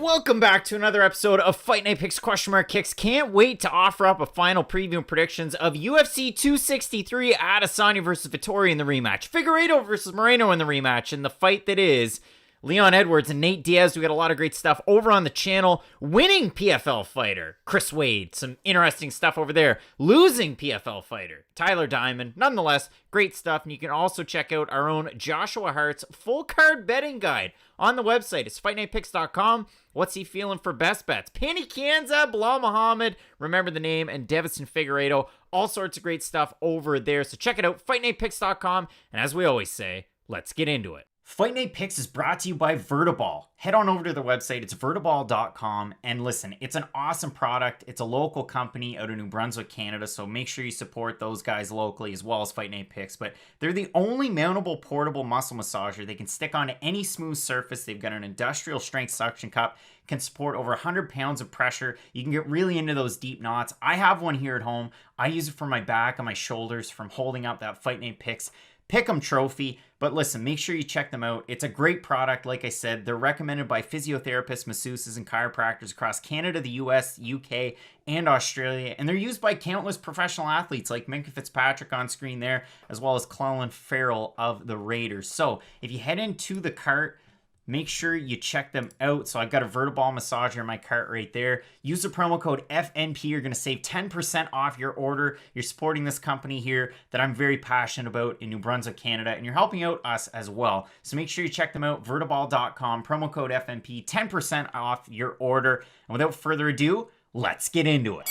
Welcome back to another episode of Fight Night Picks Kicks. Can't wait to offer up a final preview and predictions of UFC 263, Adesanya versus Vettori in the rematch, Figueiredo versus Moreno in the rematch, and the fight that is Leon Edwards and Nate Diaz. We got a lot of great stuff over on the channel. Winning PFL fighter Chris Wade, some interesting stuff over there. Losing PFL fighter Tyler Diamond, nonetheless, great stuff. And you can also check out our own Joshua Hart's full card betting guide on the website. It's fightnightpicks.com. What's he feeling for best bets? Panny Kanza, Bilal Muhammad, remember the name, and Davison Figueiredo. All sorts of great stuff over there. So check it out, fightnightpicks.com. And as we always say, let's get into it. Fight Night Picks is brought to you by Vertiball. Head on over to their website. It's vertiball.com. And listen, it's an awesome product. It's a local company out of New Brunswick, Canada. So make sure you support those guys locally as well as Fight Night Picks. But they're the only mountable portable muscle massager. They can stick onto any smooth surface. They've got an industrial strength suction cup. Can support over 100 pounds of pressure. You can get really into those deep knots. I have one here at home. I use it for my back and my shoulders from holding up that Fight Night Picks Pick'em trophy. But listen, make sure you check them out. It's a great product. Like I said, they're recommended by physiotherapists, masseuses, and chiropractors across Canada, the US, UK, and Australia. And they're used by countless professional athletes like Minka Fitzpatrick on screen there, as well as Clellan Farrell of the Raiders. So if you head into the cart, make sure you check them out. So I've got a Vertiball massager in my cart right there. Use the promo code FNP. You're going to save 10% off your order. You're supporting this company here that I'm very passionate about in New Brunswick, Canada, and you're helping out us as well. So make sure you check them out, vertiball.com, promo code FNP, 10% off your order. And without further ado, let's get into it.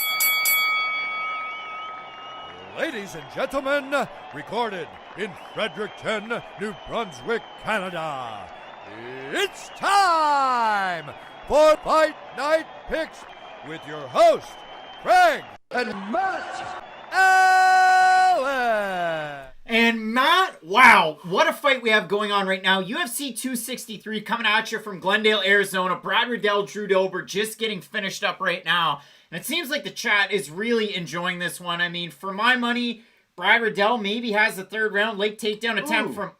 Ladies and gentlemen, recorded in Fredericton, New Brunswick, Canada. It's time for Fight Night Picks with your host, Craig and Matt Allen. And Matt, wow, what a fight we have going on right now. UFC 263 coming at you from Glendale, Arizona. Brad Riddell, Drew Dober just getting finished up right now. And it seems like the chat is really enjoying this one. I mean, for my money, Brad Riddell maybe has the third round leg takedown attempt from,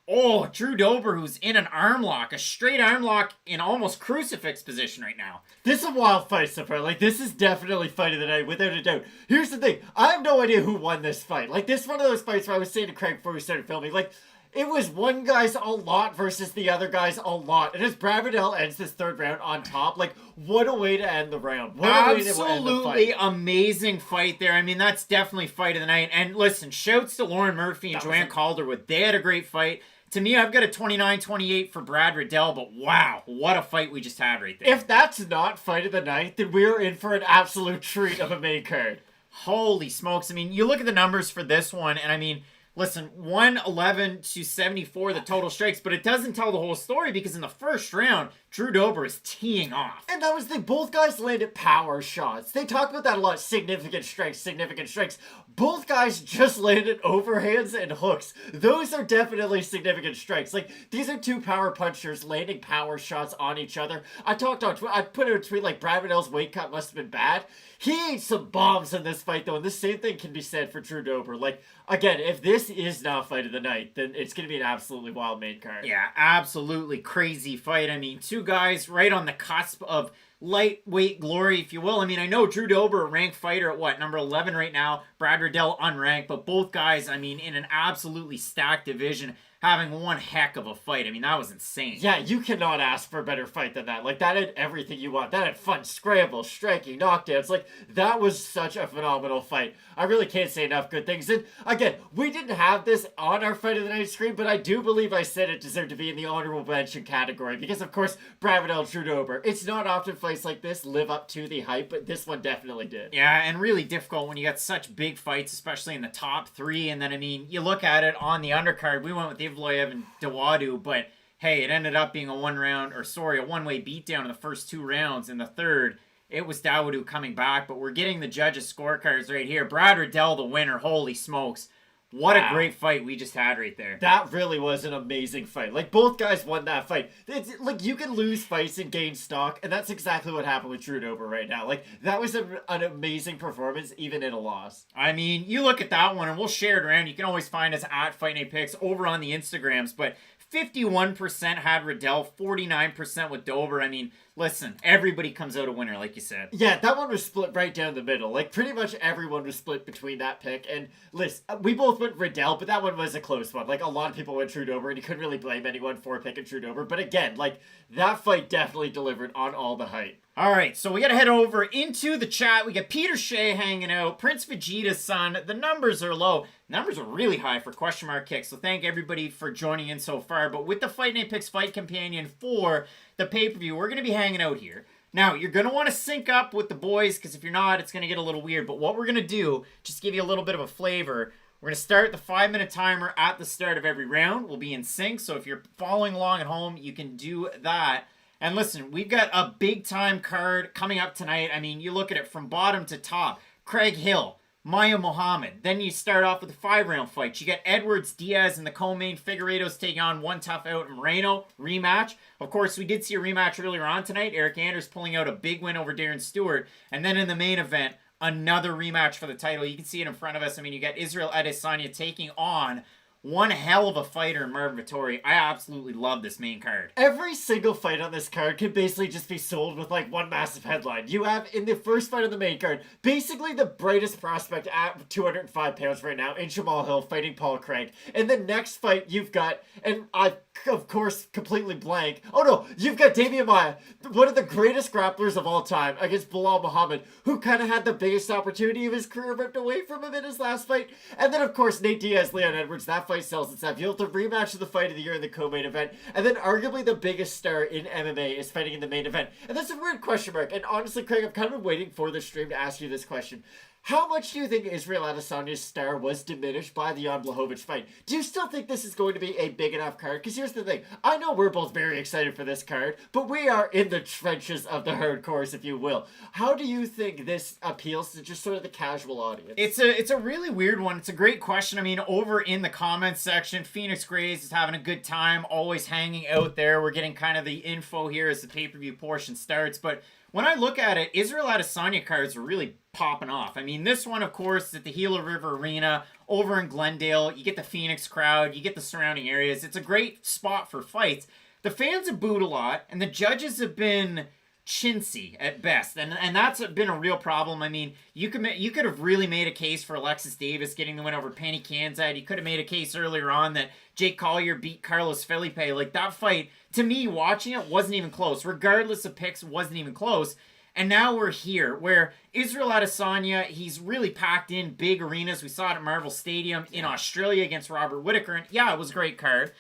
Drew Dober, who's in an arm lock, a straight arm lock in almost crucifix position right now. This is a wild fight so far. Like, this is definitely fight of the night, without a doubt. Here's the thing. I have no idea who won this fight. Like, this is one of those fights where I was saying to Craig before we started filming, like, it was one guy's a lot versus the other guy's a lot. And as Brad Riddell ends this third round on top, like, what a way to end the round. What a way to end the Absolutely fight. Amazing fight there. I mean, that's definitely fight of the night. And listen, shouts to Lauren Murphy and Joanne Calderwood. They had a great fight. To me, I've got a 29-28 for Brad Riddell, but wow, what a fight we just had right there. If that's not fight of the night, then we're in for an absolute treat of a main card. Holy smokes. I mean, you look at the numbers for this one, and I mean, listen, 111 to 74, the total strikes, but it doesn't tell the whole story because in the first round, Drew Dober is teeing off. And that was the thing. Both guys landed power shots. They talk about that a lot. Significant strikes, significant strikes. Both guys just landed overhands and hooks. Those are definitely significant strikes. Like, these are two power punchers landing power shots on each other. I talked on Twitter. I put out a tweet like Brad Riddell's weight cut must have been bad. He ate some bombs in this fight, though, and the same thing can be said for Drew Dober. Like, again, if this is not fight of the night, then it's going to be an absolutely wild main card. Yeah, absolutely crazy fight. I mean, two guys right on the cusp of lightweight glory, if you will. I mean, I know Drew Dober, a ranked fighter at what, number 11 right now, Brad Riddell unranked, but both guys, I mean, in an absolutely stacked division, having one heck of a fight. I mean, that was insane. Yeah, you cannot ask for a better fight than that. Like, that had everything you want. That had fun scrambles, striking, knockdowns. Like, that was such a phenomenal fight. I really can't say enough good things. And, again, we didn't have this on our Fight of the Night screen, but I do believe I said it deserved to be in the honorable mention category. Because, of course, Brad Riddell, Drew Dober. It's not often fights like this live up to the hype, but this one definitely did. Yeah, and really difficult when you got such big fights, especially in the top three. And then, I mean, you look at it on the undercard, we went with Ivloev and Dawadu, but hey, it ended up being a one-way beatdown in the first two rounds. In the third, it was Dawadu coming back, but we're getting the judges' scorecards right here. Brad Riddell, the winner. Holy smokes. What a great fight we just had right there. That really was an amazing fight. Like, both guys won that fight. It's, like, you can lose fights and gain stock, and that's exactly what happened with Drew Dober right now. Like, that was an amazing performance, even in a loss. I mean, you look at that one, and we'll share it around. You can always find us at Fight Night Picks over on the Instagrams, but 51% had Riddell, 49% with Dober. I mean, listen, everybody comes out a winner, like you said. Yeah, that one was split right down the middle. Like, pretty much everyone was split between that pick. And listen, we both went Riddell, but that one was a close one. Like, a lot of people went Trudober, and you couldn't really blame anyone for picking Trudober. But again, like, that fight definitely delivered on all the hype. All right, so we got to head over into the chat. We got Peter Shea hanging out, Prince Vegeta's son. The numbers are low. Numbers are really high for question mark kicks, so thank everybody for joining in so far. But with the Fight Night Picks Fight Companion for the pay-per-view, we're going to be hanging out here. Now, you're going to want to sync up with the boys, because if you're not, it's going to get a little weird. But what we're going to do, just give you a little bit of a flavor, we're going to start the 5-minute timer at the start of every round. We'll be in sync, so if you're following along at home, you can do that. And listen, we've got a big-time card coming up tonight. I mean, you look at it from bottom to top. Craig Hill, Maya Mohammed. Then you start off with a 5-round fight. You got Edwards, Diaz, and the co-main. Figueiredo's taking on One Tough Out and Moreno. Rematch. Of course, we did see a rematch earlier on tonight. Eric Anders pulling out a big win over Darren Stewart. And then in the main event, another rematch for the title. You can see it in front of us. I mean, you got Israel Adesanya taking on one hell of a fighter, Marvin Vettori. I absolutely love this main card. Every single fight on this card can basically just be sold with like one massive headline. You have, in the first fight on the main card, basically the brightest prospect at 205 pounds right now in Jamahal fighting Paul Craig. In the next fight, you've got, and I, of course, completely blank. Oh no, you've got Damien Maya, one of the greatest grapplers of all time, against Bilal Muhammad, who kind of had the biggest opportunity of his career ripped away from him in his last fight. And then, of course, Nate Diaz, Leon Edwards. That fight sells itself. You'll have the rematch of the fight of the year in the co-main event. And then arguably the biggest star in MMA is fighting in the main event. And that's a weird question mark. And honestly, Craig, I've kind of been waiting for this stream to ask you this question. How much do you think Israel Adesanya's star was diminished by the Jan Blachowicz fight? Do you still think this is going to be a big enough card? Because here's the thing. I know we're both very excited for this card, but we are in the trenches of the hardcores, if you will. How do you think this appeals to just sort of the casual audience? It's a really weird one. It's a great question. I mean, over in the comments section, Phoenix Grays is having a good time, always hanging out there. We're getting kind of the info here as the pay-per-view portion starts, but when I look at it, Israel Adesanya cards are really popping off. I mean, this one, of course, is at the Gila River Arena over in Glendale. You get the Phoenix crowd. You get the surrounding areas. It's a great spot for fights. The fans have booed a lot, and the judges have been chintzy at best, and that's been a real problem. I mean, you could have really made a case for Alexis Davis getting the win over Penny Kanzad. You could have made a case earlier on that Jake Collier beat Carlos Felipe. Like, that fight, to me, watching it, wasn't even close. Regardless of picks, wasn't even close. And now we're here, where Israel Adesanya, he's really packed in big arenas. We saw it at Marvel Stadium in Australia against Robert Whittaker, and yeah, it was a great card.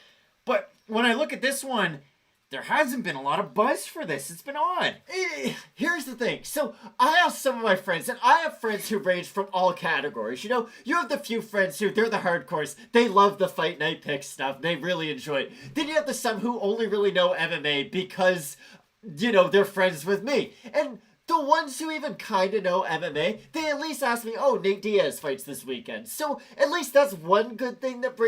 But when I look at this one, there hasn't been a lot of buzz for this. It's been odd. Here's the thing. So I asked some of my friends, and I have friends who range from all categories. You know, you have the few friends who, they're the hardcores. They love the Fight Night Pick stuff. They really enjoy it. Then you have the some who only really know MMA because, you know, they're friends with me. And the ones who even kind of know MMA, they at least ask me, oh, Nate Diaz fights this weekend. So at least that's one good thing that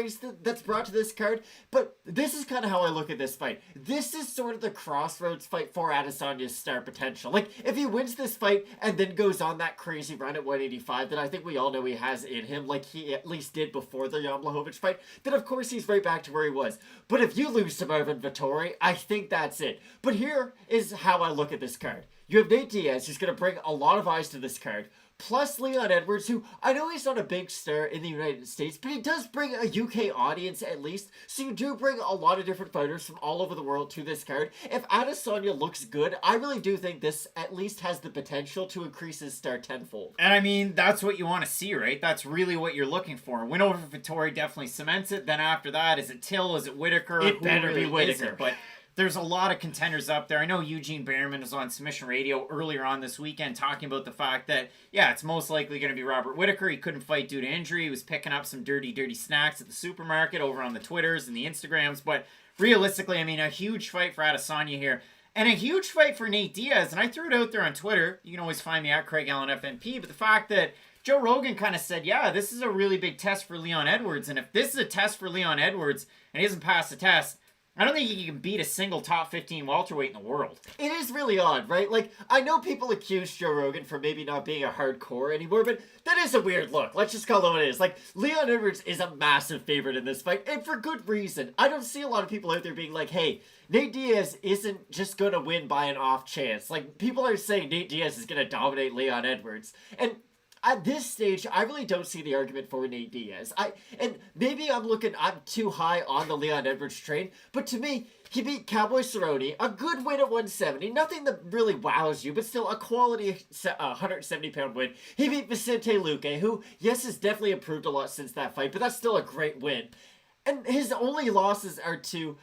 that's brought to this card. But this is kind of how I look at this fight. This is sort of the crossroads fight for Adesanya's star potential. Like, if he wins this fight and then goes on that crazy run at 185 that I think we all know he has in him, like he at least did before the Jan Blachowicz fight, then of course he's right back to where he was. But if you lose to Marvin Vettori, I think that's it. But here is how I look at this card. You have Nate Diaz, who's going to bring a lot of eyes to this card, plus Leon Edwards, who I know he's not a big star in the United States, but he does bring a UK audience at least, so you do bring a lot of different fighters from all over the world to this card. If Adesanya looks good, I really do think this at least has the potential to increase his star tenfold. And I mean, that's what you want to see, right? That's really what you're looking for. Win over Vettori definitely cements it. Then after that, is it Till? Is it Whittaker? It better be Whittaker. But there's a lot of contenders up there. I know Eugene Behrman was on Submission Radio earlier on this weekend talking about the fact that, yeah, it's most likely going to be Robert Whittaker. He couldn't fight due to injury. He was picking up some dirty snacks at the supermarket over on the Twitters and the Instagrams. But realistically, I mean, a huge fight for Adesanya here. And a huge fight for Nate Diaz. And I threw it out there on Twitter. You can always find me at Craig Allen FNP. But the fact that Joe Rogan kind of said, yeah, this is a really big test for Leon Edwards. And if this is a test for Leon Edwards and he doesn't pass the test, I don't think he can beat a single top 15 welterweight in the world. It is really odd, right? Like, I know people accuse Joe Rogan for maybe not being a hardcore anymore, but that is a weird look. Let's just call it what it is. Like, Leon Edwards is a massive favorite in this fight, and for good reason. I don't see a lot of people out there being like, hey, Nate Diaz isn't just going to win by an off chance. Like, people are saying Nate Diaz is going to dominate Leon Edwards. And at this stage, I really don't see the argument for Nate Diaz. And maybe I'm too high on the Leon Edwards train, but to me, he beat Cowboy Cerrone, a good win at 170, nothing that really wows you, but still a quality 170-pound win. He beat Vicente Luque, who, yes, has definitely improved a lot since that fight, but that's still a great win. And his only losses are to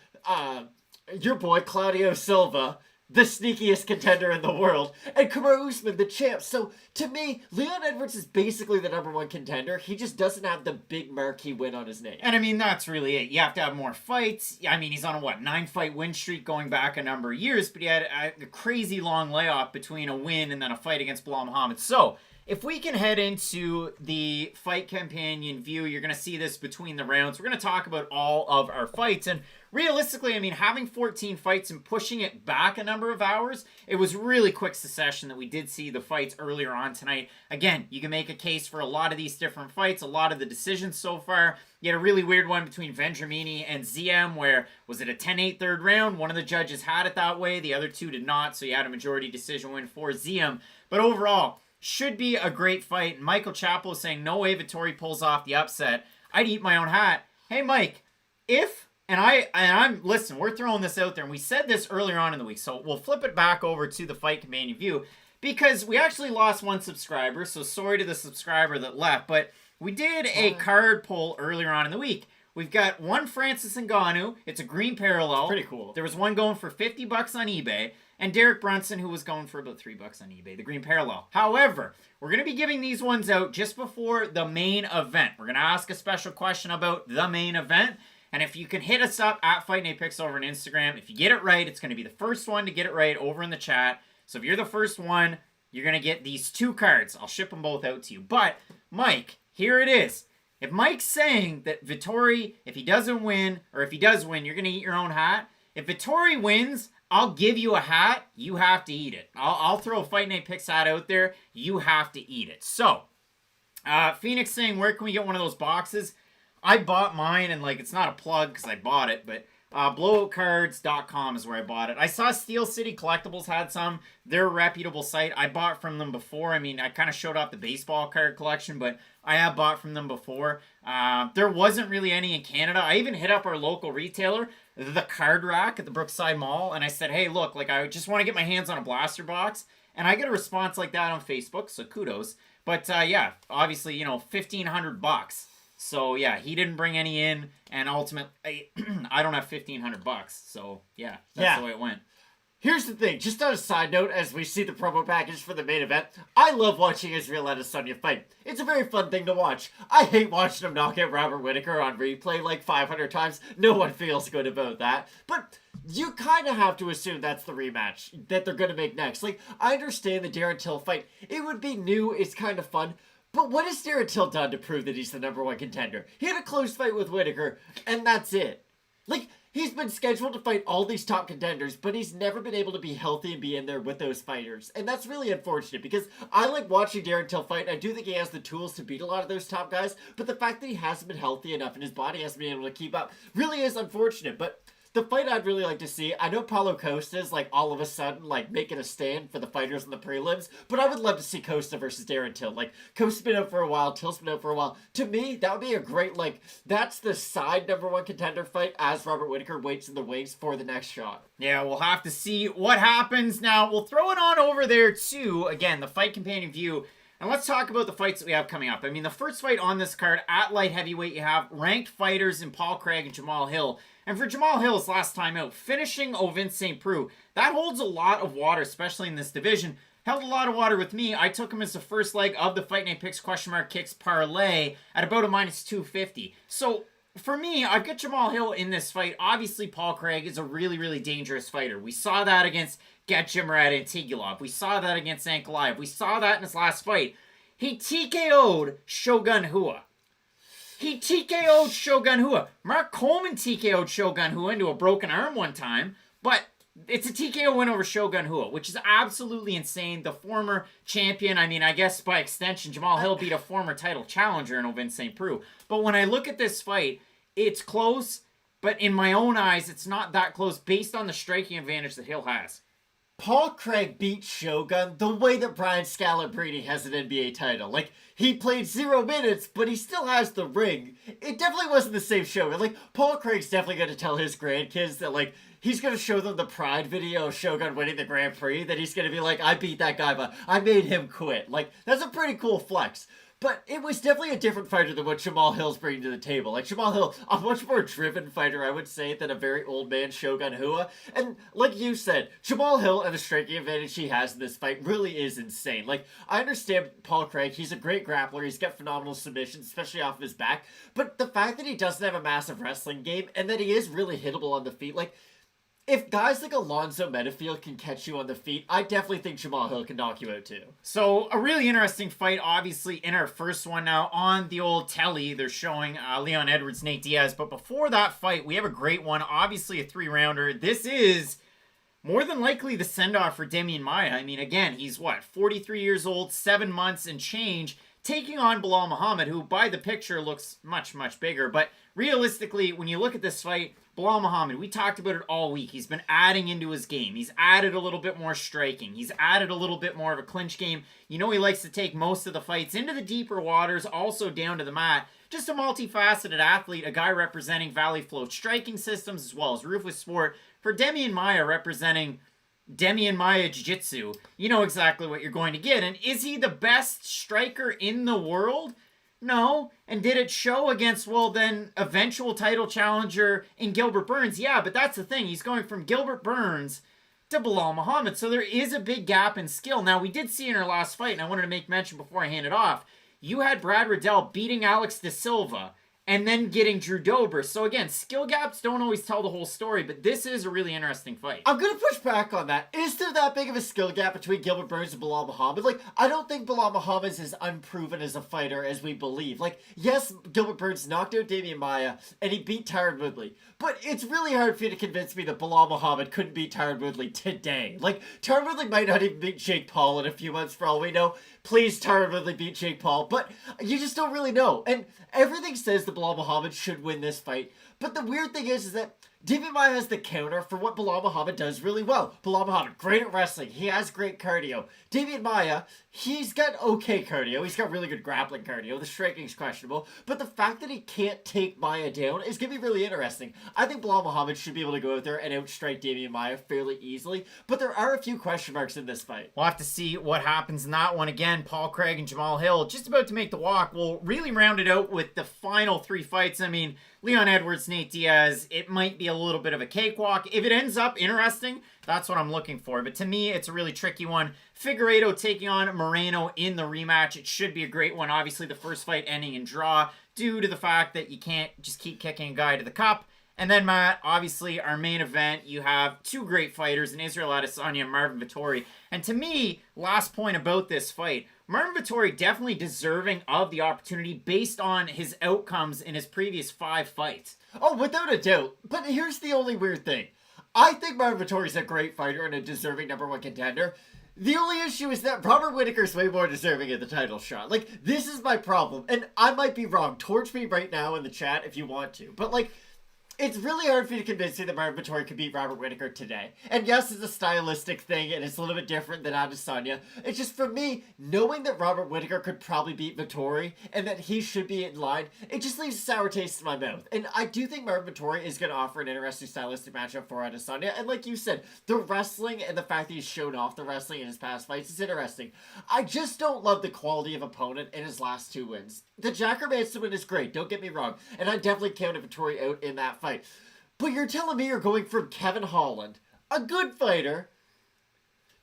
your boy Claudio Silva, the sneakiest contender in the world, and Kamaru Usman, the champ. So, to me, Leon Edwards is basically the number one contender. He just doesn't have the big marquee win on his name. And I mean, that's really it. You have to have more fights. I mean, he's on a, 9-fight win streak going back a number of years, but he had a crazy long layoff between a win and then a fight against Bilal Muhammad. So, if we can head into the fight companion view, you're going to see this between the rounds. We're going to talk about all of our fights. And realistically, I mean, having 14 fights and pushing it back a number of hours, it was really quick succession that we did see the fights earlier on tonight. Again, you can make a case for a lot of these different fights, a lot of the decisions so far. You had a really weird one between Vendramini and ZM where, was it a 10-8 third round? One of the judges had it that way. The other two did not, so you had a majority decision win for ZM. But overall, should be a great fight. And Michael Chappell is saying, no way Vettori pulls off the upset. I'd eat my own hat. Hey, Mike, listen, we're throwing this out there, and we said this earlier on in the week, so we'll flip it back over to the fight companion view, because we actually lost one subscriber, so sorry to the subscriber that left, but we did a card poll earlier on in the week. We've got one Francis Ngannou. It's a green parallel. Pretty cool. There was one going for $50 on eBay, and Derek Brunson, who was going for about $3 on eBay, the green parallel. However, we're going to be giving these ones out just before the main event. We're going to ask a special question about the main event, and if you can hit us up at Fight Night Picks over on Instagram, if you get it right, it's going to be the first one to get it right over in the chat. So if you're the first one, you're going to get these two cards. I'll ship them both out to you. But, Mike, here it is. If Mike's saying that Vettori, if he doesn't win, or if he does win, you're going to eat your own hat. If Vettori wins, I'll give you a hat. You have to eat it. I'll throw a Fight Night Picks hat out there. You have to eat it. So, Phoenix saying, where can we get one of those boxes? I bought mine, and it's not a plug because I bought it, but blowoutcards.com is where I bought it. I saw Steel City Collectibles had some. They're a reputable site. I bought from them before. I mean, I kind of showed off the baseball card collection, but I have bought from them before. There wasn't really any in Canada. I even hit up our local retailer, the Card Rack at the Brookside Mall, and I said, hey, look, I just want to get my hands on a blaster box. And I get a response like that on Facebook, so kudos. But yeah, obviously, $1,500. So yeah, he didn't bring any in, and ultimately, I don't have $1,500. So yeah, that's the way it went. Here's the thing, just on a side note, as we see the promo package for the main event, I love watching Israel Adesanya fight. It's a very fun thing to watch. I hate watching him knock out Robert Whittaker on replay 500 times. No one feels good about that. But you kind of have to assume that's the rematch that they're going to make next. I understand the Darren Till fight. It would be new, it's kind of fun. But what has Darren Till done to prove that he's the number one contender? He had a close fight with Whittaker, and that's it. He's been scheduled to fight all these top contenders, but he's never been able to be healthy and be in there with those fighters. And that's really unfortunate, because I like watching Darren Till fight. I do think he has the tools to beat a lot of those top guys, but the fact that he hasn't been healthy enough and his body hasn't been able to keep up really is unfortunate. But the fight I'd really like to see, I know Paulo Costa's all of a sudden making a stand for the fighters in the prelims, but I would love to see Costa versus Darren Till. Costa's been out for a while, Till's been out for a while. To me, that would be a great that's the side number one contender fight as Robert Whittaker waits in the wings for the next shot. Yeah, we'll have to see what happens. Now, we'll throw it on over there too. Again, the fight companion view. And let's talk about the fights that we have coming up. I mean, the first fight on this card at light heavyweight, you have ranked fighters in Paul Craig and Jamahal Hill. And for Jamahal Hill's last time out, finishing Ovince St. Preux, that holds a lot of water, especially in this division. Held a lot of water with me. I took him as the first leg of the Fight Night Picks Kicks parlay at about a -250. So for me, I've got Jamahal Hill in this fight. Obviously, Paul Craig is a really, really dangerous fighter. We saw that against Getchimrat and Tigulov. We saw that against Ankalaev. We saw that in his last fight. He TKO'd Shogun Hua. He TKO'd Shogun Rua. Mark Coleman TKO'd Shogun Rua into a broken arm one time, but it's a TKO win over Shogun Rua, which is absolutely insane. The former champion, I mean, I guess by extension, Jamahal Hill beat a former title challenger in Ovin St. Preux. But when I look at this fight, it's close, but in my own eyes, it's not that close based on the striking advantage that Hill has. Paul Craig beat Shogun the way that Brian Scalabrine has an NBA title. Like, he played 0 minutes, but he still has the ring. It definitely wasn't the same Shogun. Like, Paul Craig's definitely going to tell his grandkids that, like, he's going to show them the Pride video of Shogun winning the Grand Prix, that he's going to be like, I beat that guy, but I made him quit. Like, that's a pretty cool flex. But it was definitely a different fighter than what Jamahal Hill's bringing to the table. Like, Jamahal Hill, a much more driven fighter, I would say, than a very old man Shogun Rua. And like you said, Jamahal Hill and the striking advantage he has in this fight really is insane. Like, I understand Paul Craig, he's a great grappler, he's got phenomenal submissions, especially off of his back. But the fact that he doesn't have a massive wrestling game, and that he is really hittable on the feet, like, if guys like Alonzo Metafield can catch you on the feet, I definitely think Jamahal Hill can knock you out too. So, a really interesting fight, obviously, in our first one now on the old telly. They're showing Leon Edwards, Nate Diaz. But before that fight, we have a great one. Obviously, a 3-rounder. This is more than likely the send-off for Damien Maia. I mean, again, he's, 43 years old, 7 months and change, taking on Belal Muhammad, who, by the picture, looks much, much bigger. But realistically, when you look at this fight, Belal Muhammad, we talked about it all week. He's been adding into his game. He's added a little bit more striking. He's added a little bit more of a clinch game. You know, he likes to take most of the fights into the deeper waters, also down to the mat. Just a multifaceted athlete, a guy representing Valley Float striking systems as well as Rufus Sport. For Damien Maia, representing Damien Maia Jiu-Jitsu, you know exactly what you're going to get. And is he the best striker in the world? No. And did it show against, well, then, eventual title challenger in Gilbert Burns? Yeah, but that's the thing. He's going from Gilbert Burns to Belal Muhammad. So there is a big gap in skill. Now, we did see in our last fight, and I wanted to make mention before I hand it off, you had Brad Riddell beating Alex De Silva and then getting Drew Dober. So again, skill gaps don't always tell the whole story, but this is a really interesting fight. I'm going to push back on that. Is there that big of a skill gap between Gilbert Burns and Belal Muhammad? Like, I don't think Belal Muhammad is as unproven as a fighter as we believe. Like, yes, Gilbert Burns knocked out Damien Maia, and he beat Tyron Woodley. But it's really hard for you to convince me that Belal Muhammad couldn't beat Tyron Woodley today. Like, Tyron Woodley might not even beat Jake Paul in a few months for all we know. Please, Tyron Woodley beat Jake Paul. But you just don't really know. And everything says that Belal Muhammad should win this fight. But the weird thing is that Damien Maia has the counter for what Belal Muhammad does really well. Belal Muhammad, great at wrestling. He has great cardio. Damien Maia, he's got okay cardio. He's got really good grappling cardio. The striking's questionable. But the fact that he can't take Maia down is going to be really interesting. I think Belal Muhammad should be able to go out there and outstrike Damien Maia fairly easily. But there are a few question marks in this fight. We'll have to see what happens in that one. Again, Paul Craig and Jamahal Hill just about to make the walk. We'll really round it out with the final 3 fights. I mean, Leon Edwards, Nate Diaz, it might be a little bit of a cakewalk. If it ends up interesting, that's what I'm looking for. But to me, it's a really tricky one. Figueiredo taking on Moreno in the rematch. It should be a great one. Obviously, the first fight ending in draw due to the fact that you can't just keep kicking a guy to the cup. And then, Matt, obviously, our main event, you have 2 great fighters in Israel Adesanya and Marvin Vettori. And to me, last point about this fight, Marvin Vettori definitely deserving of the opportunity based on his outcomes in his previous 5 fights. Oh, without a doubt. But here's the only weird thing. I think Marvin Vettori's a great fighter and a deserving #1 contender. The only issue is that Robert Whittaker's way more deserving of the title shot. Like, this is my problem. And I might be wrong. Torch me right now in the chat if you want to. But, like, it's really hard for you to convince me that Marvin Vettori could beat Robert Whittaker today. And yes, it's a stylistic thing, and it's a little bit different than Adesanya. It's just, for me, knowing that Robert Whittaker could probably beat Vettori, and that he should be in line, it just leaves a sour taste in my mouth. And I do think Marvin Vettori is going to offer an interesting stylistic matchup for Adesanya. And like you said, the wrestling and the fact that he's shown off the wrestling in his past fights is interesting. I just don't love the quality of opponent in his last 2 wins. The Jack Hermansson win is great, don't get me wrong. And I definitely counted Vettori out in that fight. But you're telling me you're going from Kevin Holland, a good fighter,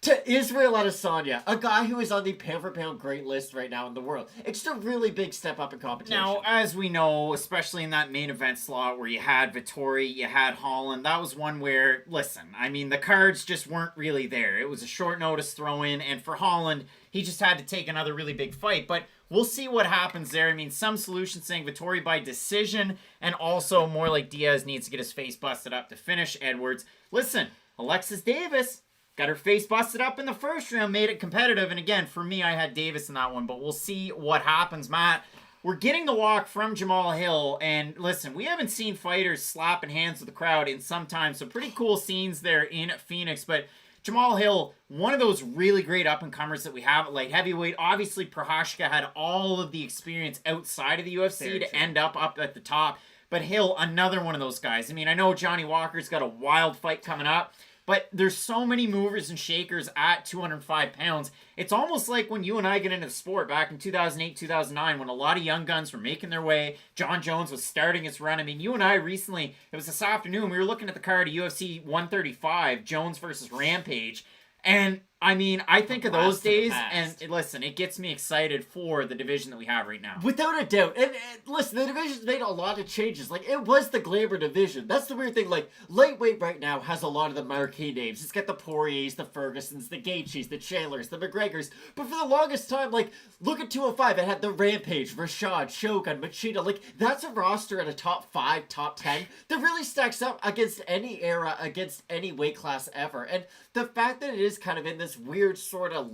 to Israel Adesanya, a guy who is on the pound-for-pound great list right now in the world. It's just a really big step up in competition. Now, as we know, especially in that main event slot where you had Vettori, you had Holland, that was one where, listen, I mean, the cards just weren't really there. It was a short notice throw-in, and for Holland, he just had to take another really big fight. But we'll see what happens there. I mean, some solutions saying Vettori by decision, and also more like Diaz needs to get his face busted up to finish Edwards. Listen, Alexis Davis got her face busted up in the first round, made it competitive, and again, for me, I had Davis in that one, but we'll see what happens, Matt. We're getting the walk from Jamahal Hill, and listen, we haven't seen fighters slapping hands with the crowd in some time, so pretty cool scenes there in Phoenix, but Jamahal Hill, one of those really great up-and-comers that we have at light heavyweight. Obviously, Prochazka had all of the experience outside of the UFC to end up at the top, but Hill, another one of those guys. I mean, I know Johnny Walker's got a wild fight coming up, but there's so many movers and shakers at 205 pounds. It's almost like when you and I get into the sport back in 2008, 2009, when a lot of young guns were making their way. John Jones was starting his run. I mean, you and I recently, it was this afternoon, we were looking at the card of UFC 135, Jones versus Rampage. And I mean, I think of those days, and listen, it gets me excited for the division that we have right now. Without a doubt. And listen, the division's made a lot of changes. Like, it was the glamour division. That's the weird thing. Like, lightweight right now has a lot of the marquee names. It's got the Poiriers, the Fergusons, the Gaethjes, the Chandlers, the McGregors. But for the longest time, like, look at 205. It had the Rampage, Rashad, Shogun, Machida. Like, that's a roster at a top 5, top 10 that really stacks up against any era, against any weight class ever. And the fact that it is kind of in this weird sort of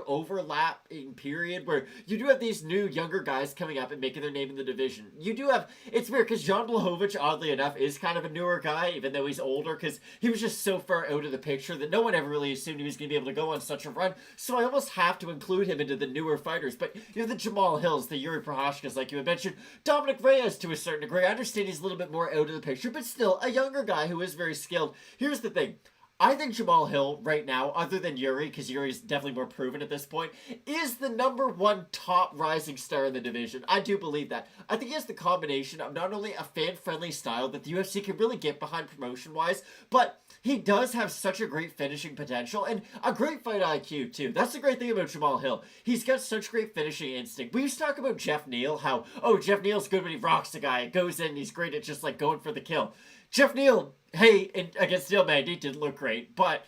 overlapping period where you do have these new younger guys coming up and making their name in the division. You do have, it's weird because Jan Blachowicz, oddly enough, is kind of a newer guy, even though he's older, because he was just so far out of the picture that no one ever really assumed he was going to be able to go on such a run. So I almost have to include him into the newer fighters. But you know, the Jamahal Hills, the Yuri Prochazkas, like you had mentioned, Dominic Reyes to a certain degree. I understand he's a little bit more out of the picture, but still a younger guy who is very skilled. Here's the thing. I think Jamahal Hill right now, other than Yuri, because Yuri's definitely more proven at this point, is the #1 top rising star in the division. I do believe that. I think he has the combination of not only a fan-friendly style that the UFC can really get behind promotion-wise, but he does have such a great finishing potential and a great fight IQ, too. That's the great thing about Jamahal Hill. He's got such great finishing instinct. We used to talk about Jeff Neal, how, oh, Jeff Neal's good when he rocks a guy. It goes in, he's great at just, like, going for the kill. Jeff Neal, hey, against Neil Magny, didn't look great, but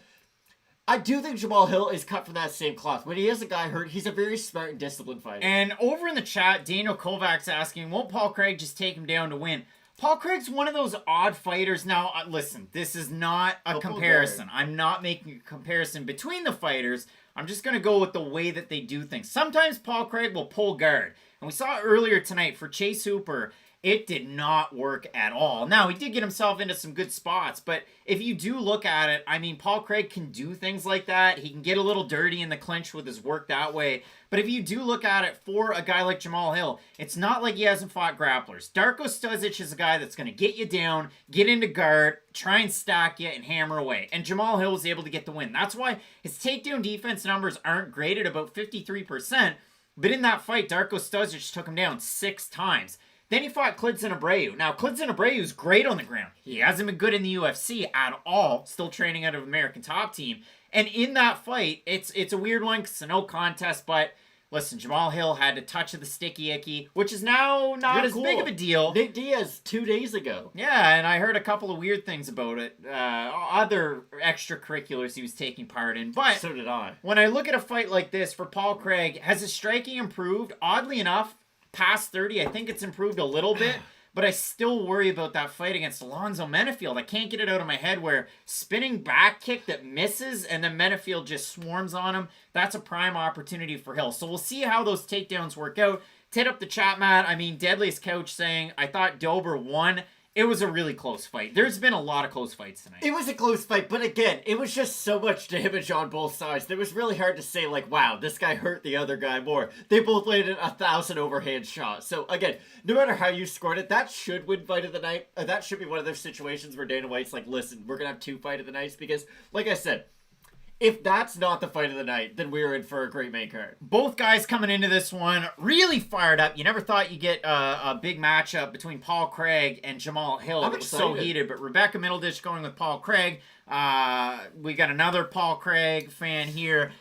I do think Jamahal Hill is cut from that same cloth. When he has a guy hurt, he's a very smart and disciplined fighter. And over in the chat, Daniel Kovac's asking, won't Paul Craig just take him down to win? Paul Craig's one of those odd fighters. Now, listen, this is not a comparison. I'm not making a comparison between the fighters. I'm just going to go with the way that they do things. Sometimes Paul Craig will pull guard. And we saw it earlier tonight for Chase Hooper. It did not work at all. Now, he did get himself into some good spots, but if you do look at it, I mean, Paul Craig can do things like that. He can get a little dirty in the clinch with his work that way. But if you do look at it for a guy like Jamahal Hill, it's not like he hasn't fought grapplers. Darko Stosic is a guy that's going to get you down, get into guard, try and stack you, and hammer away. And Jamahal Hill was able to get the win. That's why his takedown defense numbers aren't great at about 53%. But in that fight, Darko Stosic took him down 6 times. Then he fought Klidson Abreu. Now, Klidson Abreu's great on the ground. He hasn't been good in the UFC at all. Still training out of American Top Team. And in that fight, it's a weird one because it's a no contest. But listen, Jamahal Hill had a touch of the sticky icky, which is now not as big of a deal. Nick Diaz 2 days ago. Yeah, and I heard a couple of weird things about it. Other extracurriculars he was taking part in. But so did I. When I look at a fight like this for Paul Craig, has his striking improved? Oddly enough, past 30, I think it's improved a little bit, but I still worry about that fight against Alonzo Menefield. I can't get it out of my head where spinning back kick that misses and then Menefield just swarms on him. That's a prime opportunity for Hill. So we'll see how those takedowns work out. Tit up the chat, Matt. I mean, Deadliest Couch saying, I thought Dober won. It was a really close fight. There's been a lot of close fights tonight. It was a close fight, but again, it was just so much damage on both sides. It was really hard to say, like, wow, this guy hurt the other guy more. They both landed 1,000 overhand shots. So again, no matter how you scored it, that should win fight of the night. That should be one of those situations where Dana White's like, listen, we're going to have 2 fight of the nights because, like I said, if that's not the fight of the night, then we're in for a great main card. Both guys coming into this one really fired up. You never thought you'd get a big matchup between Paul Craig and Jamahal Hill. It was so heated, but Rebecca Middleditch going with Paul Craig. We got another Paul Craig fan here.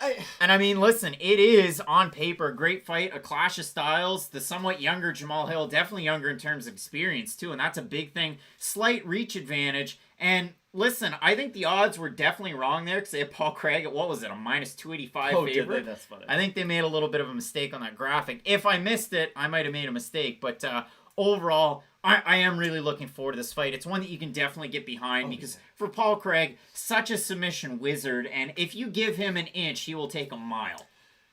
And I mean, listen, it is on paper a great fight, a clash of styles. The somewhat younger Jamahal Hill, definitely younger in terms of experience too, and that's a big thing. Slight reach advantage. And listen, I think the odds were definitely wrong there because they had Paul Craig at, what was it, a minus 285 Oh, favorite? did they? That's funny. I think they made a little bit of a mistake on that graphic. If I missed it, I might have made a mistake. But overall, I am really looking forward to this fight. It's one that you can definitely get behind because for Paul Craig, such a submission wizard. And if you give him an inch, he will take a mile.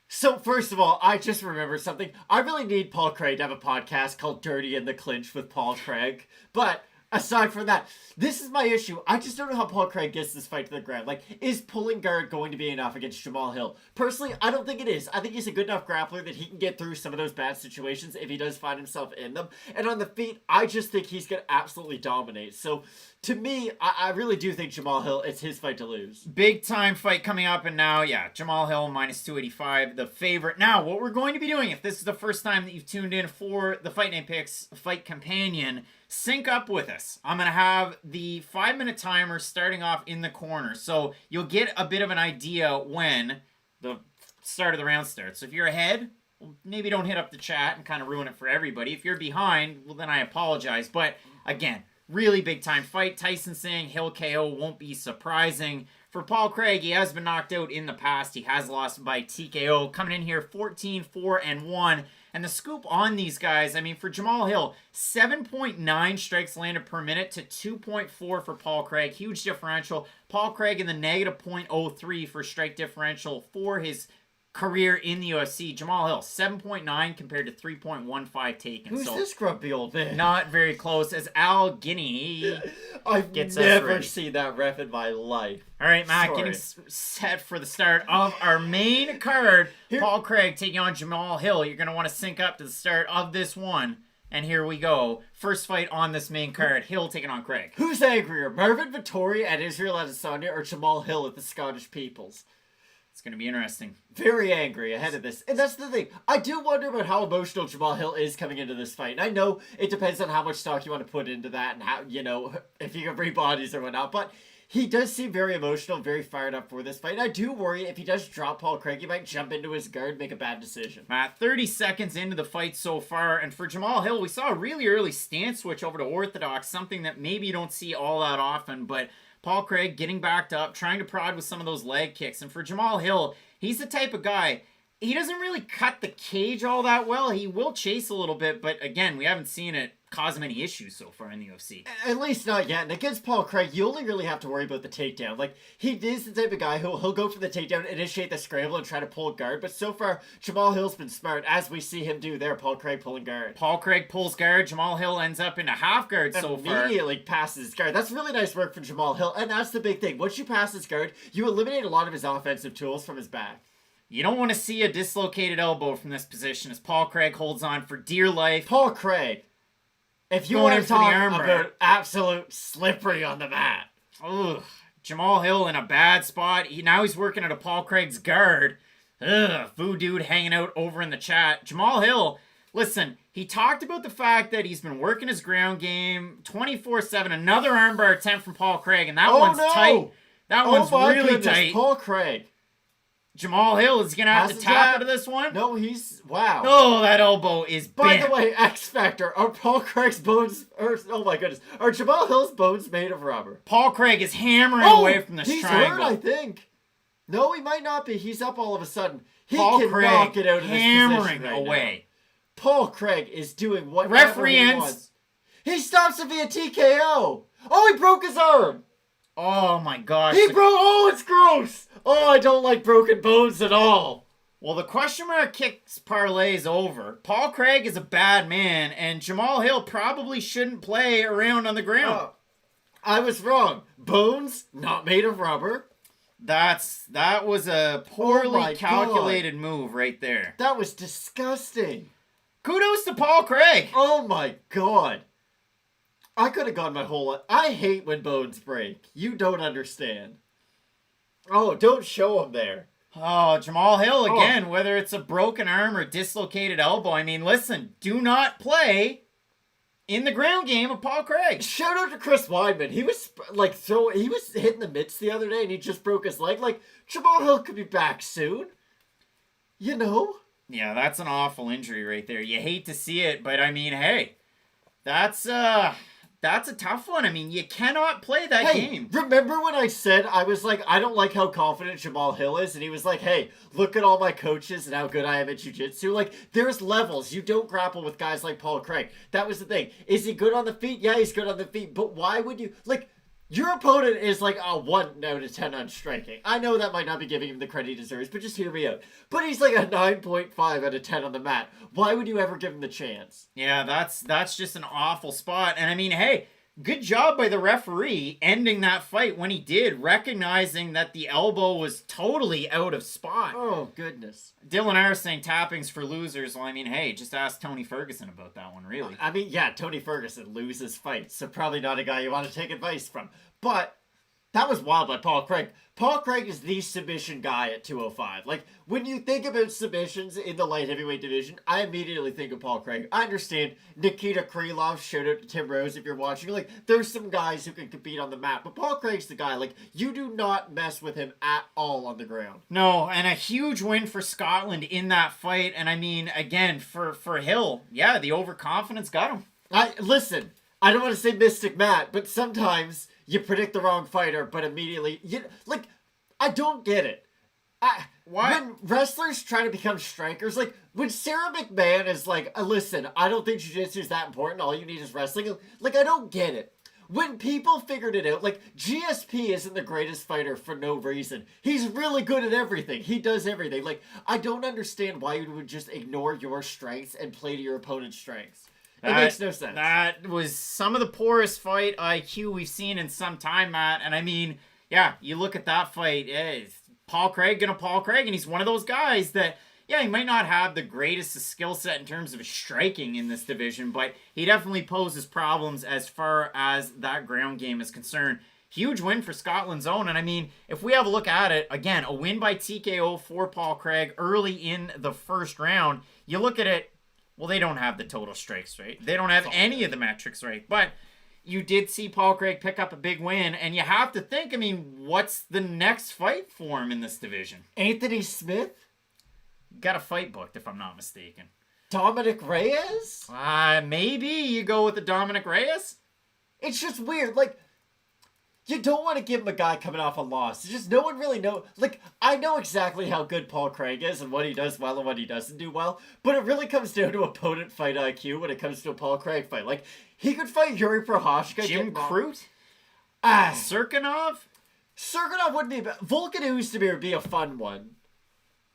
So, first of all, I just remembered something. I really need Paul Craig to have a podcast called Dirty in the Clinch with Paul Craig. But aside from that, this is my issue. I just don't know how Paul Craig gets this fight to the ground. Like, is pulling guard going to be enough against Jamahal Hill? Personally, I don't think it is. I think he's a good enough grappler that he can get through some of those bad situations if he does find himself in them. And on the feet, I just think he's going to absolutely dominate. So, to me, I really do think Jamahal Hill, it's his fight to lose. Big time fight coming up, and now, yeah, Jamahal Hill minus 285, the favorite. Now, what we're going to be doing, if this is the first time that you've tuned in for the Fight Night Picks Fight Companion, sync up with us. I'm going to have the 5-minute timer starting off in the corner, so you'll get a bit of an idea when the start of the round starts. So if you're ahead, well, maybe don't hit up the chat and kind of ruin it for everybody. If you're behind, well, then I apologize. But again, really big time fight. Tyson saying Hill KO won't be surprising. For Paul Craig, he has been knocked out in the past. He has lost by TKO. Coming in here 14-4-1. And the scoop on these guys, I mean, for Jamahal Hill, 7.9 strikes landed per minute to 2.4 for Paul Craig. Huge differential. Paul Craig in the negative 0.03 for strike differential for his career in the UFC. Jamahal Hill, 7.9 compared to 3.15 taken. Who's this grumpy old man? Not very close as Al Guinea I've gets never us seen that ref in my life. All right, Matt, Sorry. getting set for the start of our main card. Paul Craig taking on Jamahal Hill. You're going to want to sync up to the start of this one. And here we go. First fight on this main card. Hill taking on Craig. Who's angrier, Marvin Vettori at Israel Adesanya or Jamahal Hill at the Scottish Peoples? It's going to be interesting. Very angry ahead of this. And that's the thing. I do wonder about how emotional Jamahal Hill is coming into this fight. And I know it depends on how much stock you want to put into that and how, you know, if you can bring bodies or whatnot. But he does seem very emotional, very fired up for this fight. And I do worry if he does drop Paul Craig, he might jump into his guard, make a bad decision. Matt, 30 seconds into the fight so far. And for Jamahal Hill, we saw a really early stance switch over to orthodox, something that maybe you don't see all that often. But Paul Craig getting backed up, trying to prod with some of those leg kicks. And for Jamahal Hill, he's the type of guy, he doesn't really cut the cage all that well. He will chase a little bit, but again, we haven't seen it cause him any issues so far in the UFC. At least not yet. And against Paul Craig, you only really have to worry about the takedown. Like, he is the type of guy who he'll go for the takedown, initiate the scramble, and try to pull guard. But so far, Jamahal Hill's been smart, as we see him do there. Paul Craig pulling guard. Paul Craig pulls guard. Jamahal Hill ends up into half guard so far. Immediately passes his guard. That's really nice work from Jamahal Hill. And that's the big thing. Once you pass his guard, you eliminate a lot of his offensive tools from his back. You don't want to see a dislocated elbow from this position as Paul Craig holds on for dear life. Paul Craig, if you Going want in to for the talk armbar. about absolute slippery on the mat. Ugh. Jamahal Hill in a bad spot. Now he's working at a Paul Craig's guard. Ugh. Foo Dude hanging out over in the chat. Jamahal Hill, listen, he talked about the fact that he's been working his ground game 24/7. Another armbar attempt from Paul Craig, and that one's tight. That one's my really goodness, tight. Paul Craig. Jamahal Hill is going to have to Passes tap that. out of this one. No, he's... Wow. Oh, that elbow is By bent. the way, X Factor, are Paul Craig's bones... oh my goodness. Are Jamahal Hill's bones made of rubber? Paul Craig is hammering away from this he's triangle. hurt, I think. No, he might not be. He's up all of a sudden. He Paul can Craig knock it out of this hammering position right away. now. Paul Craig is doing what Referee he ends. wants. He stops it via TKO. Oh, he broke his arm. Oh my gosh. He broke... Oh, it's gross. Oh, I don't like broken bones at all. Well, the question mark kicks parlay is over. Paul Craig is a bad man, and Jamahal Hill probably shouldn't play around on the ground. I was wrong. Bones, not made of rubber. That was a poorly my calculated move right there. That was disgusting. Kudos to Paul Craig. Oh my god. I could have gone my whole life. I hate when bones break. You don't understand. Oh, don't show him there. Oh, Jamahal Hill again, whether it's a broken arm or dislocated elbow. I mean, listen, do not play in the ground game of Paul Craig. Shout out to Chris Weidman. He was he was hitting the mitts the other day and he just broke his leg. Like, Jamahal Hill could be back soon. You know? Yeah, that's an awful injury right there. You hate to see it, but I mean, hey, that's that's a tough one. I mean, you cannot play that game. Remember when I said, I was like, I don't like how confident Jamahal Hill is? And he was like, hey, look at all my coaches and how good I am at jiu-jitsu. Like, there's levels. You don't grapple with guys like Paul Craig. That was the thing. Is he good on the feet? Yeah, he's good on the feet. But why would you... Like, your opponent is like a 1 out of 10 on striking. I know that might not be giving him the credit he deserves, but just hear me out. But he's like a 9.5 out of 10 on the mat. Why would you ever give him the chance? Yeah, that's just an awful spot. And I mean, hey, good job by the referee ending that fight when he did, recognizing that the elbow was totally out of spot. Oh, goodness. Dylan Harris saying tappings for losers. Well, I mean, hey, just ask Tony Ferguson about that one, really. I mean, yeah, Tony Ferguson loses fights, so probably not a guy you want to take advice from. But that was wild by Paul Craig. Paul Craig is the submission guy at 205. Like, when you think about submissions in the light heavyweight division, I immediately think of Paul Craig. I understand Nikita Krylov, shout out to Tim Rose if you're watching. Like, there's some guys who can compete on the mat, but Paul Craig's the guy. Like, you do not mess with him at all on the ground. No, and a huge win for Scotland in that fight. And I mean, again, for Hill, yeah, the overconfidence got him. Listen, I don't want to say Mystic Matt, but sometimes you predict the wrong fighter, but immediately... I don't get it. Why? When wrestlers try to become strikers, like, when Sarah McMahon is like, listen, I don't think jiu-jitsu is that important, all you need is wrestling. Like, I don't get it. When people figured it out, like, GSP isn't the greatest fighter for no reason. He's really good at everything. He does everything. Like, I don't understand why you would just ignore your strengths and play to your opponent's strengths. It makes no sense. That was some of the poorest fight IQ we've seen in some time, Matt. And I mean, yeah, you look at that fight, Paul Craig gonna Paul Craig, and he's one of those guys that, yeah, he might not have the greatest skill set in terms of striking in this division, but he definitely poses problems as far as that ground game is concerned. Huge win for Scotland's own, and I mean, if we have a look at it, again, a win by TKO for Paul Craig early in the first round. You look at it, well, they don't have the total strikes right. They don't have any of the metrics right. But you did see Paul Craig pick up a big win. And you have to think, I mean, what's the next fight for him in this division? Anthony Smith? Got a fight booked, if I'm not mistaken. Dominic Reyes? Maybe you go with the Dominic Reyes? It's just weird. Like, you don't want to give him a guy coming off a loss. It's just no one really knows. Like, I know exactly how good Paul Craig is and what he does well and what he doesn't do well, but it really comes down to opponent fight IQ when it comes to a Paul Craig fight. Like, he could fight Yuri Prochazka. Jim Crute? Serkinov? Serkinov would be... Volkan Oezdemir would be a fun one.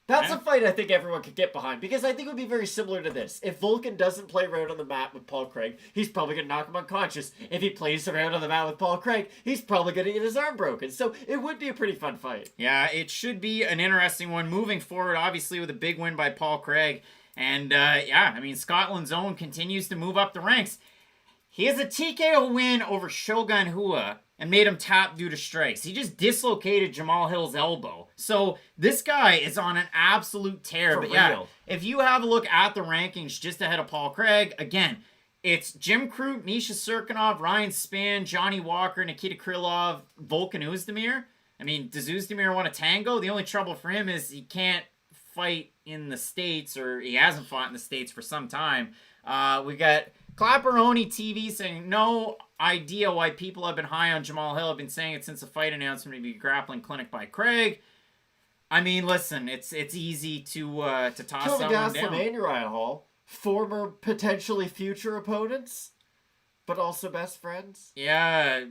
That's a fight I think everyone could get behind, because I think it would be very similar to this. If Volkan doesn't play around on the mat with Paul Craig, he's probably going to knock him unconscious. If he plays around on the mat with Paul Craig, he's probably going to get his arm broken. So it would be a pretty fun fight. Yeah, it should be an interesting one moving forward, obviously with a big win by Paul Craig. And yeah, I mean, Scotland's own continues to move up the ranks. He has a TKO win over Shogun Hua and made him tap due to strikes. He just dislocated Jamahal Hill's elbow. So this guy is on an absolute tear. But yeah, if you have a look at the rankings just ahead of Paul Craig, again, it's Jim Crute, Misha Serkinov, Ryan Spann, Johnny Walker, Nikita Krylov, Volkan Oezdemir. I mean, does Oezdemir want a tango? The only trouble for him is he can't fight in the States, or he hasn't fought in the States for some time. We got Clapperoni TV saying, no idea why people have been high on Jamahal Hill. I've been saying it since the fight announcement to be grappling clinic by Craig. I mean, listen, it's easy to toss someone down. and Uriah Hall, former potentially future opponents, but also best friends. Yeah,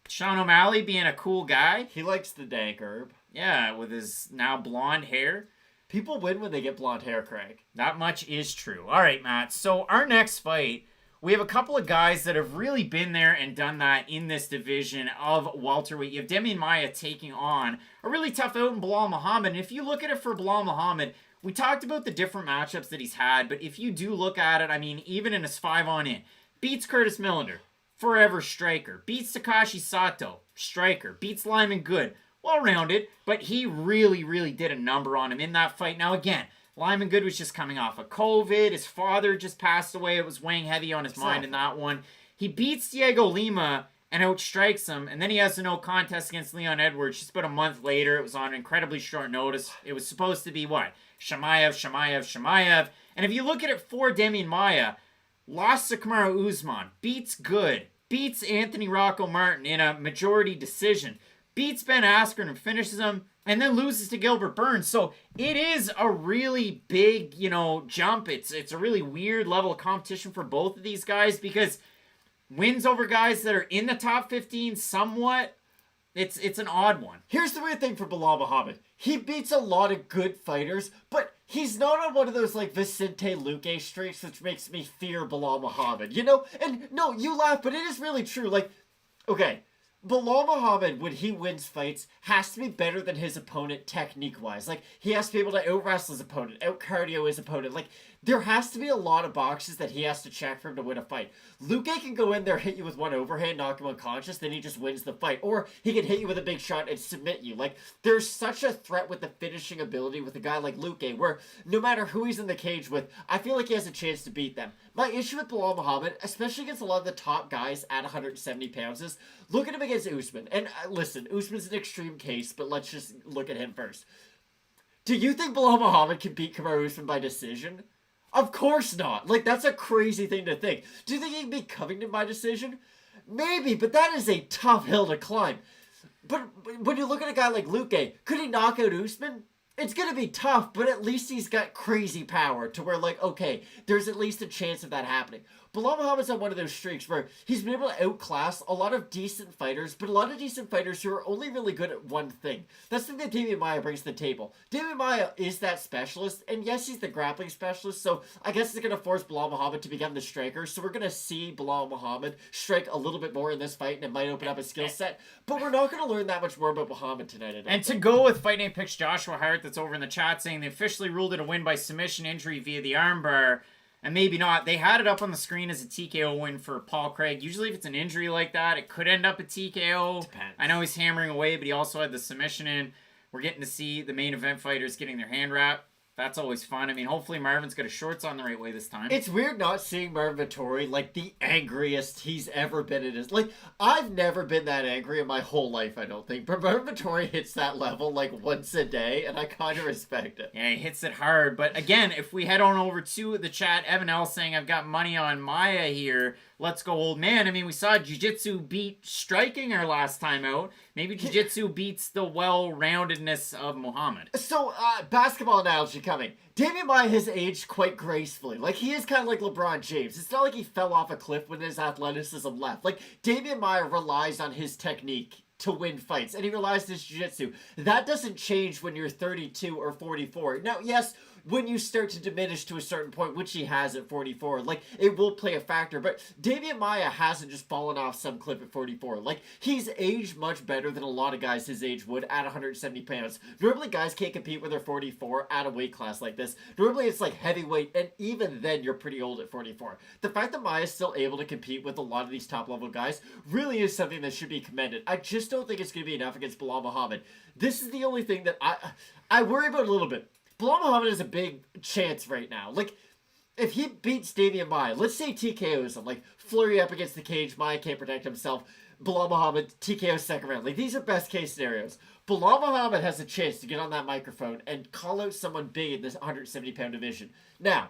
Sean O'Malley being a cool guy. He likes the dank herb. Yeah, with his now blonde hair. People win when they get blonde hair, Craig. That much is true. All right, Matt. So our next fight, we have a couple of guys that have really been there and done that in this division of welterweight. You have Damien Maia taking on a really tough out in Bilal Muhammad. And if you look at it for Bilal Muhammad, we talked about the different matchups that he's had. But if you do look at it, I mean, even in his 5-on-in, beats Curtis Millender, forever striker. Beats Takashi Sato, striker. Beats Lyman Good, well-rounded, but he really did a number on him in that fight. Now, again, Lyman Good was just coming off of COVID. His father just passed away. It was weighing heavy on his mind in that one. He beats Diego Lima and outstrikes him, and then he has a no contest against Leon Edwards just about a month later. It was on incredibly short notice. It was supposed to be, what? Shamaev. And if you look at it for Damien Maia, lost to Kamaru Usman, beats Good, beats Anthony Rocco Martin in a majority decision, beats Ben Askren and finishes him, and then loses to Gilbert Burns. So it is a really big, jump. It's a really weird level of competition for both of these guys because wins over guys that are in the top 15 somewhat, it's an odd one. Here's the weird thing for Bilal Muhammad. He beats a lot of good fighters, but he's not on one of those like Vicente Luque streaks, which makes me fear Bilal Muhammad. And no, you laugh, but it is really true. Like, okay, Bilal Muhammad, when he wins fights, has to be better than his opponent technique-wise. Like, he has to be able to out-wrestle his opponent, out-cardio his opponent. Like, there has to be a lot of boxes that he has to check for him to win a fight. Luque can go in there, hit you with one overhand, knock him unconscious, then he just wins the fight. Or he can hit you with a big shot and submit you. Like, there's such a threat with the finishing ability with a guy like Luque, where no matter who he's in the cage with, I feel like he has a chance to beat them. My issue with Bilal Muhammad, especially against a lot of the top guys at 170 pounds, is look at him against Usman. And listen, Usman's an extreme case, but let's just look at him first. Do you think Bilal Muhammad can beat Kamaru Usman by decision? Of course not. Like, that's a crazy thing to think. Do you think he can beat Covington by decision? Maybe, but that is a tough hill to climb. But when you look at a guy like Luque, could he knock out Usman? It's going to be tough, but at least he's got crazy power to where, like, okay, there's at least a chance of that happening. Bilal Muhammad's on one of those streaks where he's been able to outclass a lot of decent fighters, but a lot of decent fighters who are only really good at one thing. That's the thing that Damien Maia brings to the table. Damien Maia is that specialist, and yes, he's the grappling specialist, so I guess it's going to force Bilal Muhammad to become the striker, so we're going to see Bilal Muhammad strike a little bit more in this fight, and it might open up his skill set, but we're not going to learn that much more about Muhammad tonight. And to go with Fight Night Picks Joshua Hart, that's over in the chat, saying they officially ruled it a win by submission injury via the armbar. And maybe not. They had it up on the screen as a TKO win for Paul Craig. Usually if it's an injury like that, it could end up a TKO. Depends. I know he's hammering away, but he also had the submission in. We're getting to see the main event fighters getting their hand wrapped. That's always fun. I mean, hopefully Marvin's got his shorts on the right way this time. It's weird not seeing Marvin Vettori, like, the angriest he's ever been in his... Like, I've never been that angry in my whole life, I don't think. But Marvin Vettori hits that level, like, once a day, and I kind of respect it. Yeah, he hits it hard. But again, if we head on over to the chat, Evan L saying, I've got money on Maya here. Let's go, old man. I mean, we saw Jiu-Jitsu beat striking our last time out. Maybe Jiu-Jitsu beats the well-roundedness of Muhammad. So, basketball analogy coming. Damien Maia has aged quite gracefully. Like, he is kind of like LeBron James. It's not like he fell off a cliff when his athleticism left. Like, Damien Maia relies on his technique to win fights, and he relies on his jiu-jitsu. That doesn't change when you're 32 or 44. Now, yes, when you start to diminish to a certain point, which he has at 44, like, it will play a factor, but Damien Maia hasn't just fallen off some cliff at 44. Like, he's aged much better than a lot of guys his age would at 170 pounds. Normally, guys can't compete when they're 44 at a weight class like this. Normally, it's like heavyweight, and even then, you're pretty old at 44. The fact that Maia's still able to compete with a lot of these top-level guys really is something that should be commended. I just don't think it's going to be enough against Bilal Muhammad. This is the only thing that I worry about a little bit. Bilal Muhammad has a big chance right now. Like, if he beats Damien Maia, let's say TKOs him, like, flurry up against the cage, Maia can't protect himself, Bilal Muhammad, TKO second round. Like, these are best case scenarios. Bilal Muhammad has a chance to get on that microphone and call out someone big in this 170-pound division. Now,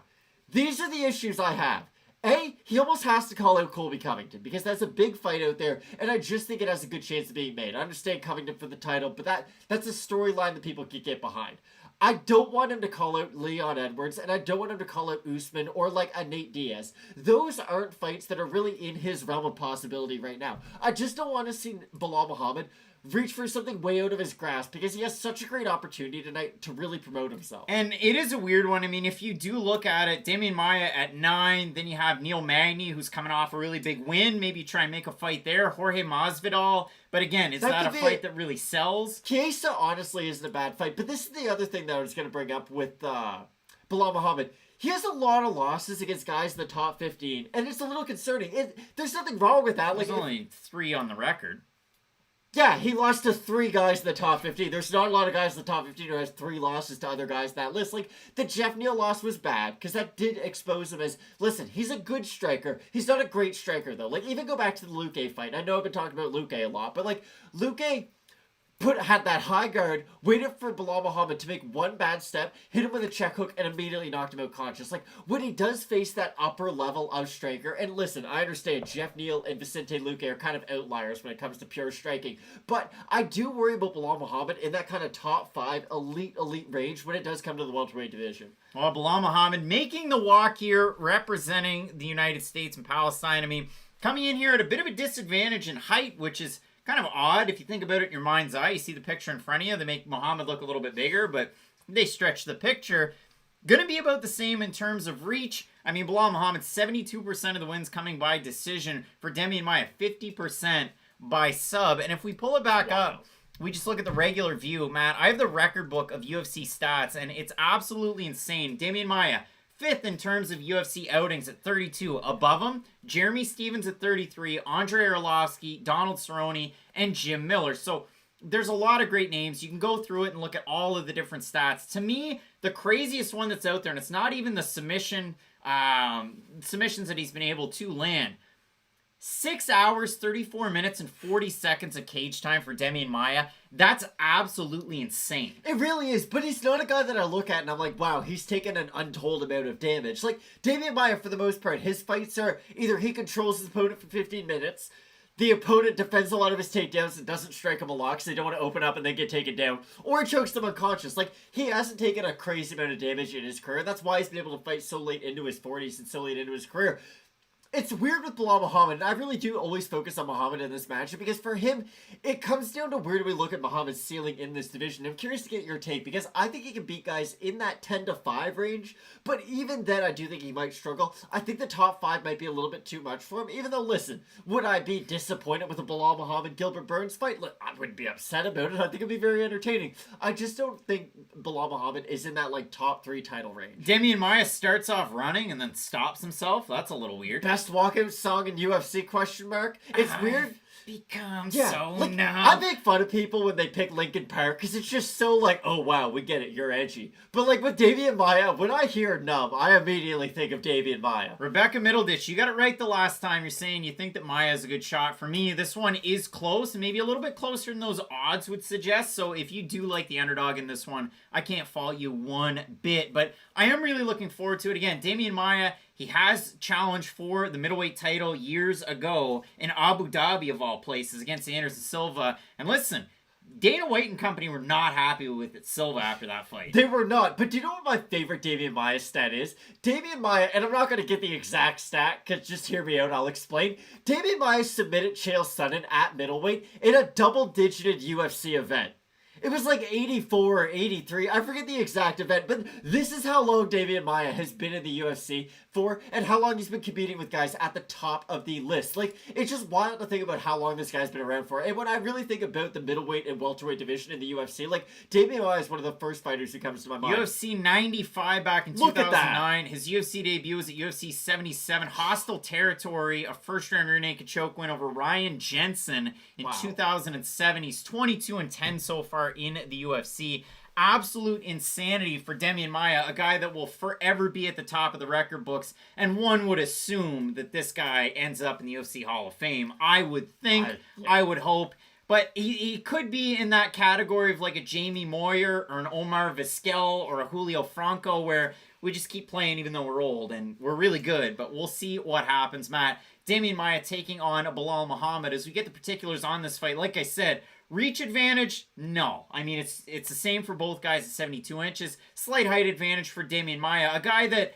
these are the issues I have. A, he almost has to call out Colby Covington because that's a big fight out there, and I just think it has a good chance of being made. I understand Covington for the title, but that's a storyline that people could get behind. I don't want him to call out Leon Edwards, and I don't want him to call out Usman or like a Nate Diaz. Those aren't fights that are really in his realm of possibility right now. I just don't want to see Bilal Muhammad reach for something way out of his grasp because he has such a great opportunity tonight to really promote himself. And it is a weird one. I mean, if you do look at it, Damien Maia at 9, then you have Neil Magny, who's coming off a really big win. Maybe try and make a fight there. Jorge Masvidal. But again, is that a fight that really sells? Chiesa honestly isn't a bad fight, but this is the other thing that I was going to bring up with Bilal Muhammad. He has a lot of losses against guys in the top 15, and it's a little concerning. There's nothing wrong with that. There's only 3 on the record. Yeah, he lost to 3 guys in the top 15. There's not a lot of guys in the top 15 who has 3 losses to other guys in that list. Like, the Jeff Neal loss was bad, because that did expose him as, listen, he's a good striker. He's not a great striker, though. Like, even go back to the Luque fight. I know I've been talking about Luque a lot, but, like, Luque had that high guard, waited for Bilal Muhammad to make one bad step, hit him with a check hook, and immediately knocked him out conscious. Like, when he does face that upper level of striker, and listen, I understand Jeff Neal and Vicente Luque are kind of outliers when it comes to pure striking, but I do worry about Bilal Muhammad in that kind of top 5 elite range when it does come to the welterweight division. Well, Bilal Muhammad making the walk here, representing the United States and Palestine. I mean, coming in here at a bit of a disadvantage in height, which is kind of odd if you think about it in your mind's eye. You see the picture in front of you. They make Muhammad look a little bit bigger, but they stretch the picture. Going to be about the same in terms of reach. I mean, Bilal Muhammad, 72% of the wins coming by decision. For Damien Maia, 50% by sub. And if we pull it back up, we just look at the regular view, Matt. I have the record book of UFC stats, and it's absolutely insane. Damien Maia, 5th in terms of UFC outings at 32. Above him, Jeremy Stevens at 33, Andrei Arlovsky, Donald Cerrone, and Jim Miller. So there's a lot of great names. You can go through it and look at all of the different stats. To me, the craziest one that's out there, and it's not even the submissions that he's been able to land. 6 hours, 34 minutes, and 40 seconds of cage time for Damien Maia. That's absolutely insane. It really is, but he's not a guy that I look at and I'm like, wow, he's taken an untold amount of damage. Like, Damien Maia, for the most part, his fights are either he controls his opponent for 15 minutes, the opponent defends a lot of his takedowns and doesn't strike him a lot because they don't want to open up and then get taken down, or he chokes them unconscious. Like, he hasn't taken a crazy amount of damage in his career. That's why he's been able to fight so late into his 40s and so late into his career. It's weird with Bilal Muhammad, and I really do always focus on Muhammad in this matchup, because for him, it comes down to where do we look at Muhammad's ceiling in this division. I'm curious to get your take, because I think he can beat guys in that 10-5 range, but even then, I do think he might struggle. I think the top 5 might be a little bit too much for him, even though, listen, would I be disappointed with a Bilal Muhammad-Gilbert Burns fight? Look, I wouldn't be upset about it. I think it'd be very entertaining. I just don't think Bilal Muhammad is in that, like, top 3 title range. Damien Maia starts off running and then stops himself. That's a little weird. Best walkout song in UFC, question mark. It's weird. Become so numb. I make fun of people when they pick Linkin Park because it's just so like, oh wow, we get it, you're edgy. But like with Damien Maia, when I hear numb, I immediately think of Damien Maia. Rebecca Middleditch, you got it right the last time. You're saying you think that Maia is a good shot. For me, this one is close, and maybe a little bit closer than those odds would suggest. So if you do like the underdog in this one, I can't fault you one bit. But I am really looking forward to it. Again, Damien Maia, he has challenged for the middleweight title years ago in Abu Dhabi, of all places, against Anderson Silva. And listen, Dana White and company were not happy with Silva after that fight. They were not. But do you know what my favorite Damien Maia stat is? Damien Maia, and I'm not going to get the exact stat, because just hear me out, I'll explain. Damien Maia submitted Chael Sonnen at middleweight in a double-digited UFC event. It was like 84 or 83. I forget the exact event, but this is how long Damien Maia has been in the UFC for, and how long he's been competing with guys at the top of the list. Like, it's just wild to think about how long this guy's been around for. And when I really think about the middleweight and welterweight division in the UFC, like, Damien Maia is one of the first fighters who comes to my mind. UFC 95 back in 2009. His UFC debut was at UFC 77. Hostile territory, a first-round rear naked choke win over Ryan Jensen in 2007. He's 22-10 so far in the UFC. Absolute insanity for Damien Maia, a guy that will forever be at the top of the record books, and one would assume that this guy ends up in the UFC Hall of Fame. I would think, I would hope, but he could be in that category of like a Jamie Moyer or an Omar Vizquel or a Julio Franco, where we just keep playing even though we're old, and we're really good, but we'll see what happens, Matt. Damien Maia taking on Bilal Muhammad. As we get the particulars on this fight, like I said, reach advantage? No. I mean, it's the same for both guys at 72 inches. Slight height advantage for Damien Maia, a guy that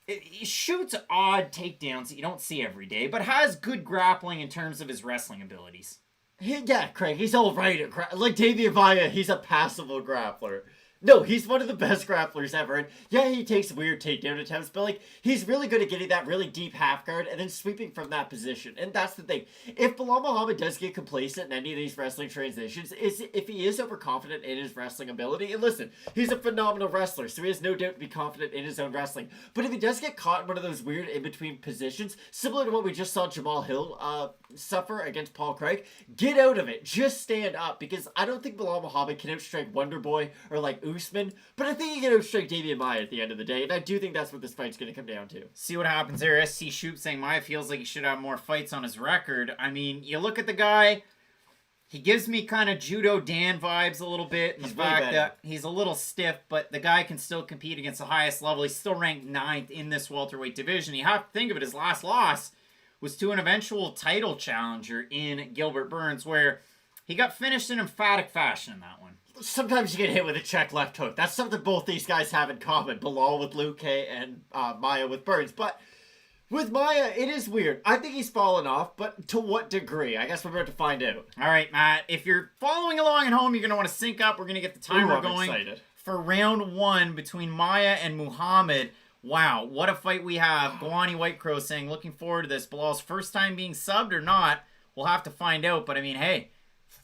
he shoots odd takedowns that you don't see every day, but has good grappling in terms of his wrestling abilities. Yeah, Craig, he's all right at like Damien Maia, he's a passable grappler. No, he's one of the best grapplers ever. And yeah, he takes weird takedown attempts, but like, he's really good at getting that really deep half guard and then sweeping from that position. And that's the thing. If Bilal Muhammad does get complacent in any of these wrestling transitions, if he is overconfident in his wrestling ability, and listen, he's a phenomenal wrestler, so he has no doubt to be confident in his own wrestling. But if he does get caught in one of those weird in-between positions, similar to what we just saw Jamahal Hill suffer against Paul Craig, get out of it. Just stand up, because I don't think Bilal Muhammad can outstrike Wonder Boy or like Usman, but I think he can outstrike Damien Maia at the end of the day, and I do think that's what this fight's going to come down to. See what happens there. SC Shoop saying Maia feels like he should have more fights on his record. I mean, you look at the guy, He gives me kind of Judo Dan vibes a little bit. The fact that he's a little stiff, but the guy can still compete against the highest level. He's still ranked 9th in this welterweight division. You have to think of it, his last loss was to an eventual title challenger in Gilbert Burns, where he got finished in emphatic fashion in that one. Sometimes you get hit with a check left hook. That's something both these guys have in common. Bilal with Luke and Maia with Burns. But with Maia, it is weird. I think he's fallen off, but to what degree? I guess we're about to find out. All right, Matt. If you're following along at home, you're going to want to sync up. We're going to get the timer going for round 1 between Maia and Muhammad. Wow, what a fight we have. Guani White Crow saying, looking forward to this. Bilal's first time being subbed or not, we'll have to find out. But I mean, hey,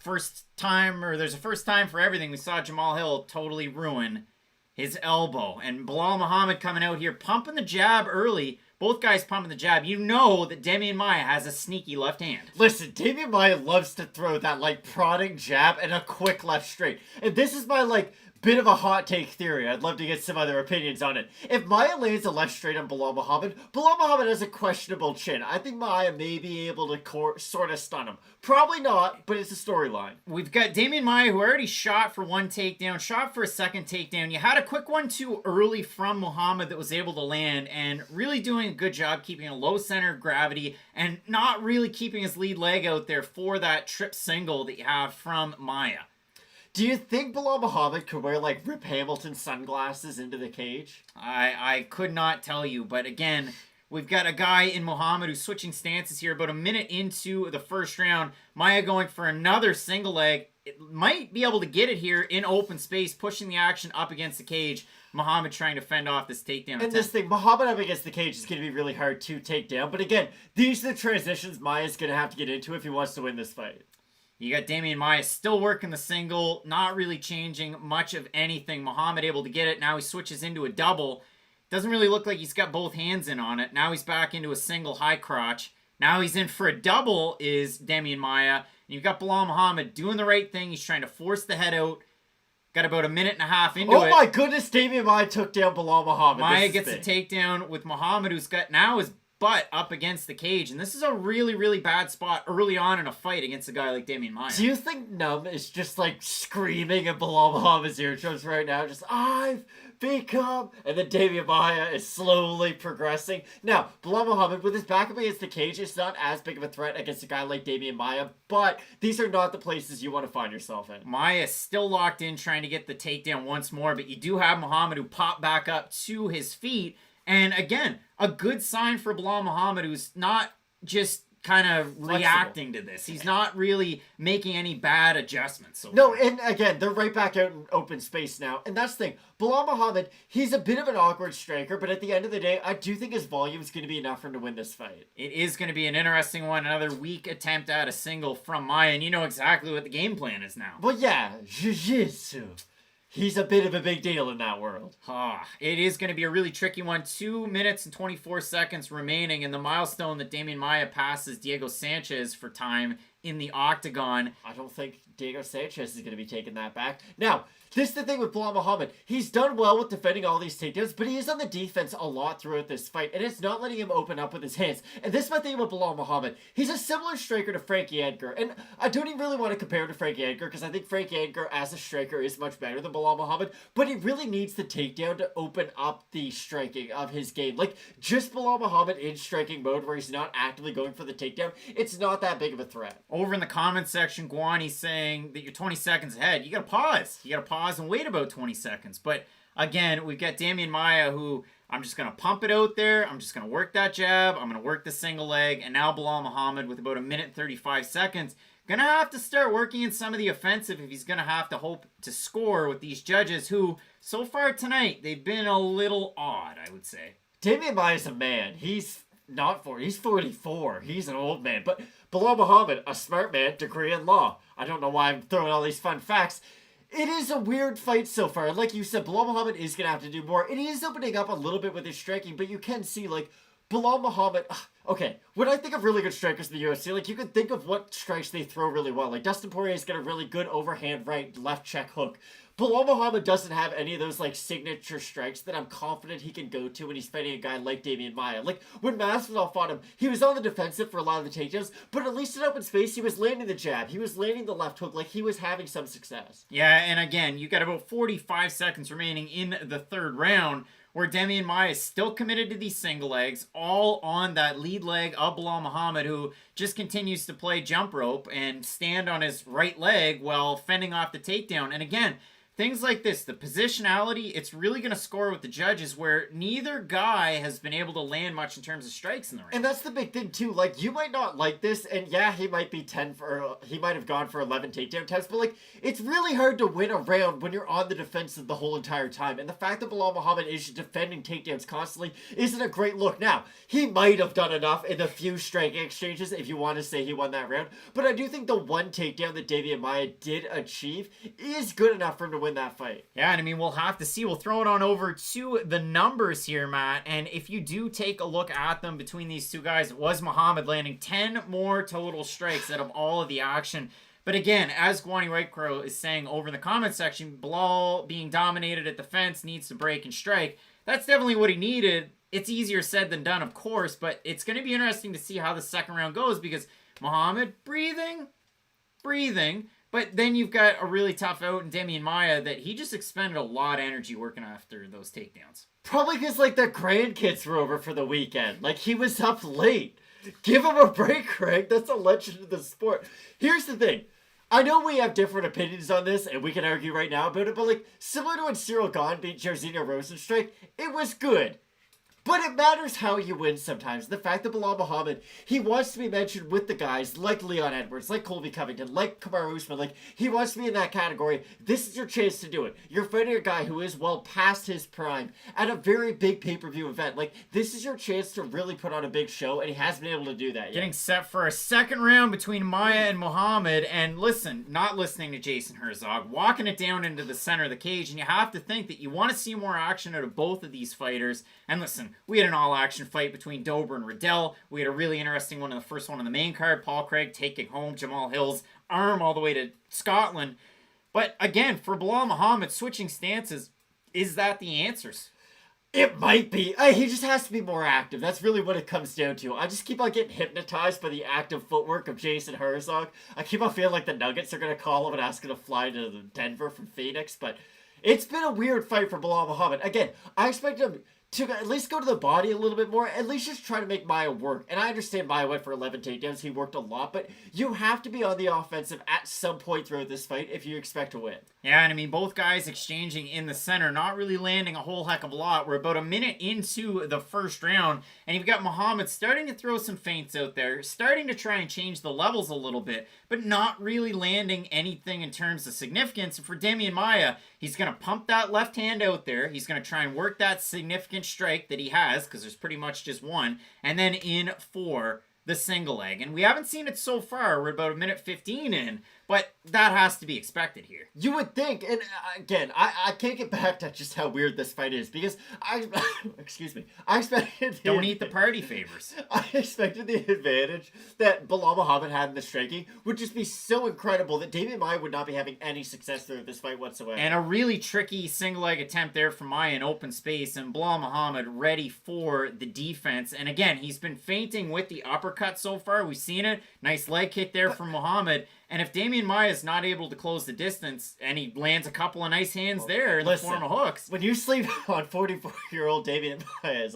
there's a first time for everything. We saw Jamahal Hill totally ruin his elbow. And Bilal Muhammad coming out here, pumping the jab early. Both guys pumping the jab. You know that Damien Maia has a sneaky left hand. Listen, Damien Maia loves to throw that, prodding jab and a quick left straight. And this is my, bit of a hot take theory. I'd love to get some other opinions on it. If Maia lands a left straight on Bilal Muhammad has a questionable chin. I think Maia may be able to sort of stun him. Probably not, but it's a storyline. We've got Damien Maia, who already shot for 1 takedown, shot for a 2nd takedown. You had a quick 1-2 early from Muhammad that was able to land, and really doing a good job keeping a low center of gravity and not really keeping his lead leg out there for that trip single that you have from Maia. Do you think Bilal Muhammad could wear, Rip Hamilton sunglasses into the cage? I could not tell you, but again, we've got a guy in Muhammad who's switching stances here about a minute into the first round. Maia going for another single leg. It might be able to get it here in open space, pushing the action up against the cage. Muhammad trying to fend off this takedown. And this thing, Muhammad up against the cage is going to be really hard to take down. But again, these are the transitions Maia's going to have to get into if he wants to win this fight. You got Damien Maia still working the single, not really changing much of anything. Muhammad able to get it. Now he switches into a double. Doesn't really look like he's got both hands in on it. Now he's back into a single high crotch. Now he's in for a double is Damien Maia. And you've got Bilal Muhammad doing the right thing. He's trying to force the head out. Got about a minute and a half into it. Oh my goodness, Damien Maia took down Bilal Muhammad. Maia gets a takedown with Muhammad, who's got now his butt up against the cage. And this is a really, really bad spot early on in a fight against a guy like Damien Maia. Do you think Numb is just screaming at Bilal Muhammad's eardrums right now? Just, I've become... And then Damien Maia is slowly progressing. Now, Bilal Muhammad, with his back up against the cage, is not as big of a threat against a guy like Damien Maia, but these are not the places you want to find yourself in. Maia is still locked in, trying to get the takedown once more, but you do have Muhammad who popped back up to his feet. And again, a good sign for Bilal Muhammad, who's not just kind of reacting to this. He's not really making any bad adjustments. No, and again, they're right back out in open space now. And that's the thing. Bilal Muhammad, he's a bit of an awkward striker, but at the end of the day, I do think his volume is going to be enough for him to win this fight. It is going to be an interesting one. Another weak attempt at a single from Maia, and you know exactly what the game plan is now. Well, yeah, jiu-jitsu. He's a bit of a big deal in that world. It is going to be a really tricky one. 2 minutes and 24 seconds remaining, and the milestone that Damien Maia passes Diego Sanchez for time in the octagon. I don't think Diego Sanchez is going to be taking that back. Now, this is the thing with Bilal Muhammad. He's done well with defending all these takedowns, but he is on the defense a lot throughout this fight, and it's not letting him open up with his hands. And this is my thing about Bilal Muhammad. He's a similar striker to Frankie Edgar, and I don't even really want to compare him to Frankie Edgar, because I think Frankie Edgar as a striker is much better than Bilal Muhammad, but he really needs the takedown to open up the striking of his game. Just Bilal Muhammad in striking mode, where he's not actively going for the takedown, it's not that big of a threat. Over in the comment section, Guani's saying that you're 20 seconds ahead. You gotta pause. You gotta pause and wait about 20 seconds. But again, we've got Damien Maia, who I'm just gonna pump it out there. I'm just gonna work that jab. I'm gonna work the single leg. And now Bilal Muhammad with about a minute and 35 seconds. Gonna have to start working in some of the offensive if he's gonna have to hope to score with these judges who, so far tonight, they've been a little odd, I would say. Damien Maia's a man. He's not 40. He's 44. He's an old man. But Bilal Muhammad, a smart man, degree in law. I don't know why I'm throwing all these fun facts. It is a weird fight so far. Like you said, Bilal Muhammad is going to have to do more. And he is opening up a little bit with his striking, but you can see, Bilal Muhammad... Okay, when I think of really good strikers in the UFC, you can think of what strikes they throw really well. Dustin Poirier's got a really good overhand right, left check hook. Bilal Muhammad doesn't have any of those like signature strikes that I'm confident he can go to when he's fighting a guy like Damien Maia. Like when Masvidal fought him, he was on the defensive for a lot of the takedowns, but at least in open space he was landing the jab, he was landing the left hook, like he was having some success. Yeah, and again, you got about 45 seconds remaining in the third round, where Damien Maia is still committed to these single legs, all on that lead leg of Bilal Muhammad, who just continues to play jump rope and stand on his right leg while fending off the takedown. And again, things like this, the positionality, it's really going to score with the judges, where neither guy has been able to land much in terms of strikes in the ring. And that's the big thing too. Like, you might not like this, and yeah, he might be he might have gone for 11 takedown attempts, but like, it's really hard to win a round when you're on the defensive the whole entire time. And the fact that Bilal Muhammad is defending takedowns constantly isn't a great look. Now, he might have done enough in the few striking exchanges if you want to say he won that round, but I do think the one takedown that Damien Maia did achieve is good enough for him to win that fight. Yeah, and I mean, we'll have to see. We'll throw it on over to the numbers here, Matt. And if you do take a look at them between these two guys, it was Muhammad landing 10 more total strikes out of all of the action. But again, as Guani Whitecrow is saying over in the comment section, Bilal being dominated at the fence, needs to break and strike. That's definitely what he needed. It's easier said than done, of course, but it's going to be interesting to see how the second round goes, because Muhammad breathing, but then you've got a really tough out in Damien Maia that he just expended a lot of energy working after those takedowns. Probably because, like, the grandkids were over for the weekend. Like, he was up late. Give him a break, Craig. That's a legend of the sport. Here's the thing. I know we have different opinions on this, and we can argue right now about it, but, like, similar to when Cyril Gahn beat Jairzinho Rosenstrike, it was good. But it matters how you win sometimes. The fact that Bilal Muhammad, he wants to be mentioned with the guys like Leon Edwards, like Colby Covington, like Kamaru Usman. Like, he wants to be in that category. This is your chance to do it. You're fighting a guy who is well past his prime at a very big pay-per-view event. Like, this is your chance to really put on a big show, and he hasn't been able to do that yet. Getting set for a second round between Maia and Muhammad, and listen, not listening to Jason Herzog, walking it down into the center of the cage, and you have to think that you want to see more action out of both of these fighters. And listen, we had an all-action fight between Dober and Riddell. We had a really interesting one in the first one on the main card. Paul Craig taking home Jamahal Hill's arm all the way to Scotland. But again, for Bilal Muhammad, switching stances, is that the answers? It might be. He just has to be more active. That's really what it comes down to. I just keep on getting hypnotized by the active footwork of Jason Herzog. I keep on feeling like the Nuggets are going to call him and ask him to fly to Denver from Phoenix. But it's been a weird fight for Bilal Muhammad. Again, I expect him to at least go to the body a little bit more, at least just try to make Maia work. And I understand Maia went for 11 takedowns, he worked a lot, but you have to be on the offensive at some point throughout this fight if you expect to win. Yeah, and I mean, both guys exchanging in the center, not really landing a whole heck of a lot. We're about a minute into the first round, and you've got Muhammad starting to throw some feints out there, starting to try and change the levels a little bit, but not really landing anything in terms of significance. And for Damien Maia, he's going to pump that left hand out there. He's going to try and work that significant strike that he has, because there's pretty much just one, and then in for the single leg. And we haven't seen it so far. We're about a minute 15 in, but that has to be expected here. You would think, and again, I can't get back to just how weird this fight is, because excuse me, I expected... Don't eat the party favors. I expected the advantage that Bilal Muhammad had in the striking would just be so incredible that Damien Maia would not be having any success through this fight whatsoever. And a really tricky single leg attempt there from Maia in open space, and Bilal Muhammad ready for the defense. And again, he's been feinting with the uppercut so far. We've seen it. Nice leg kick there from Muhammad. And if Damien Maia is not able to close the distance, and he lands a couple of nice hands there in the form of hooks. When you sleep on 44-year-old Damien Maia,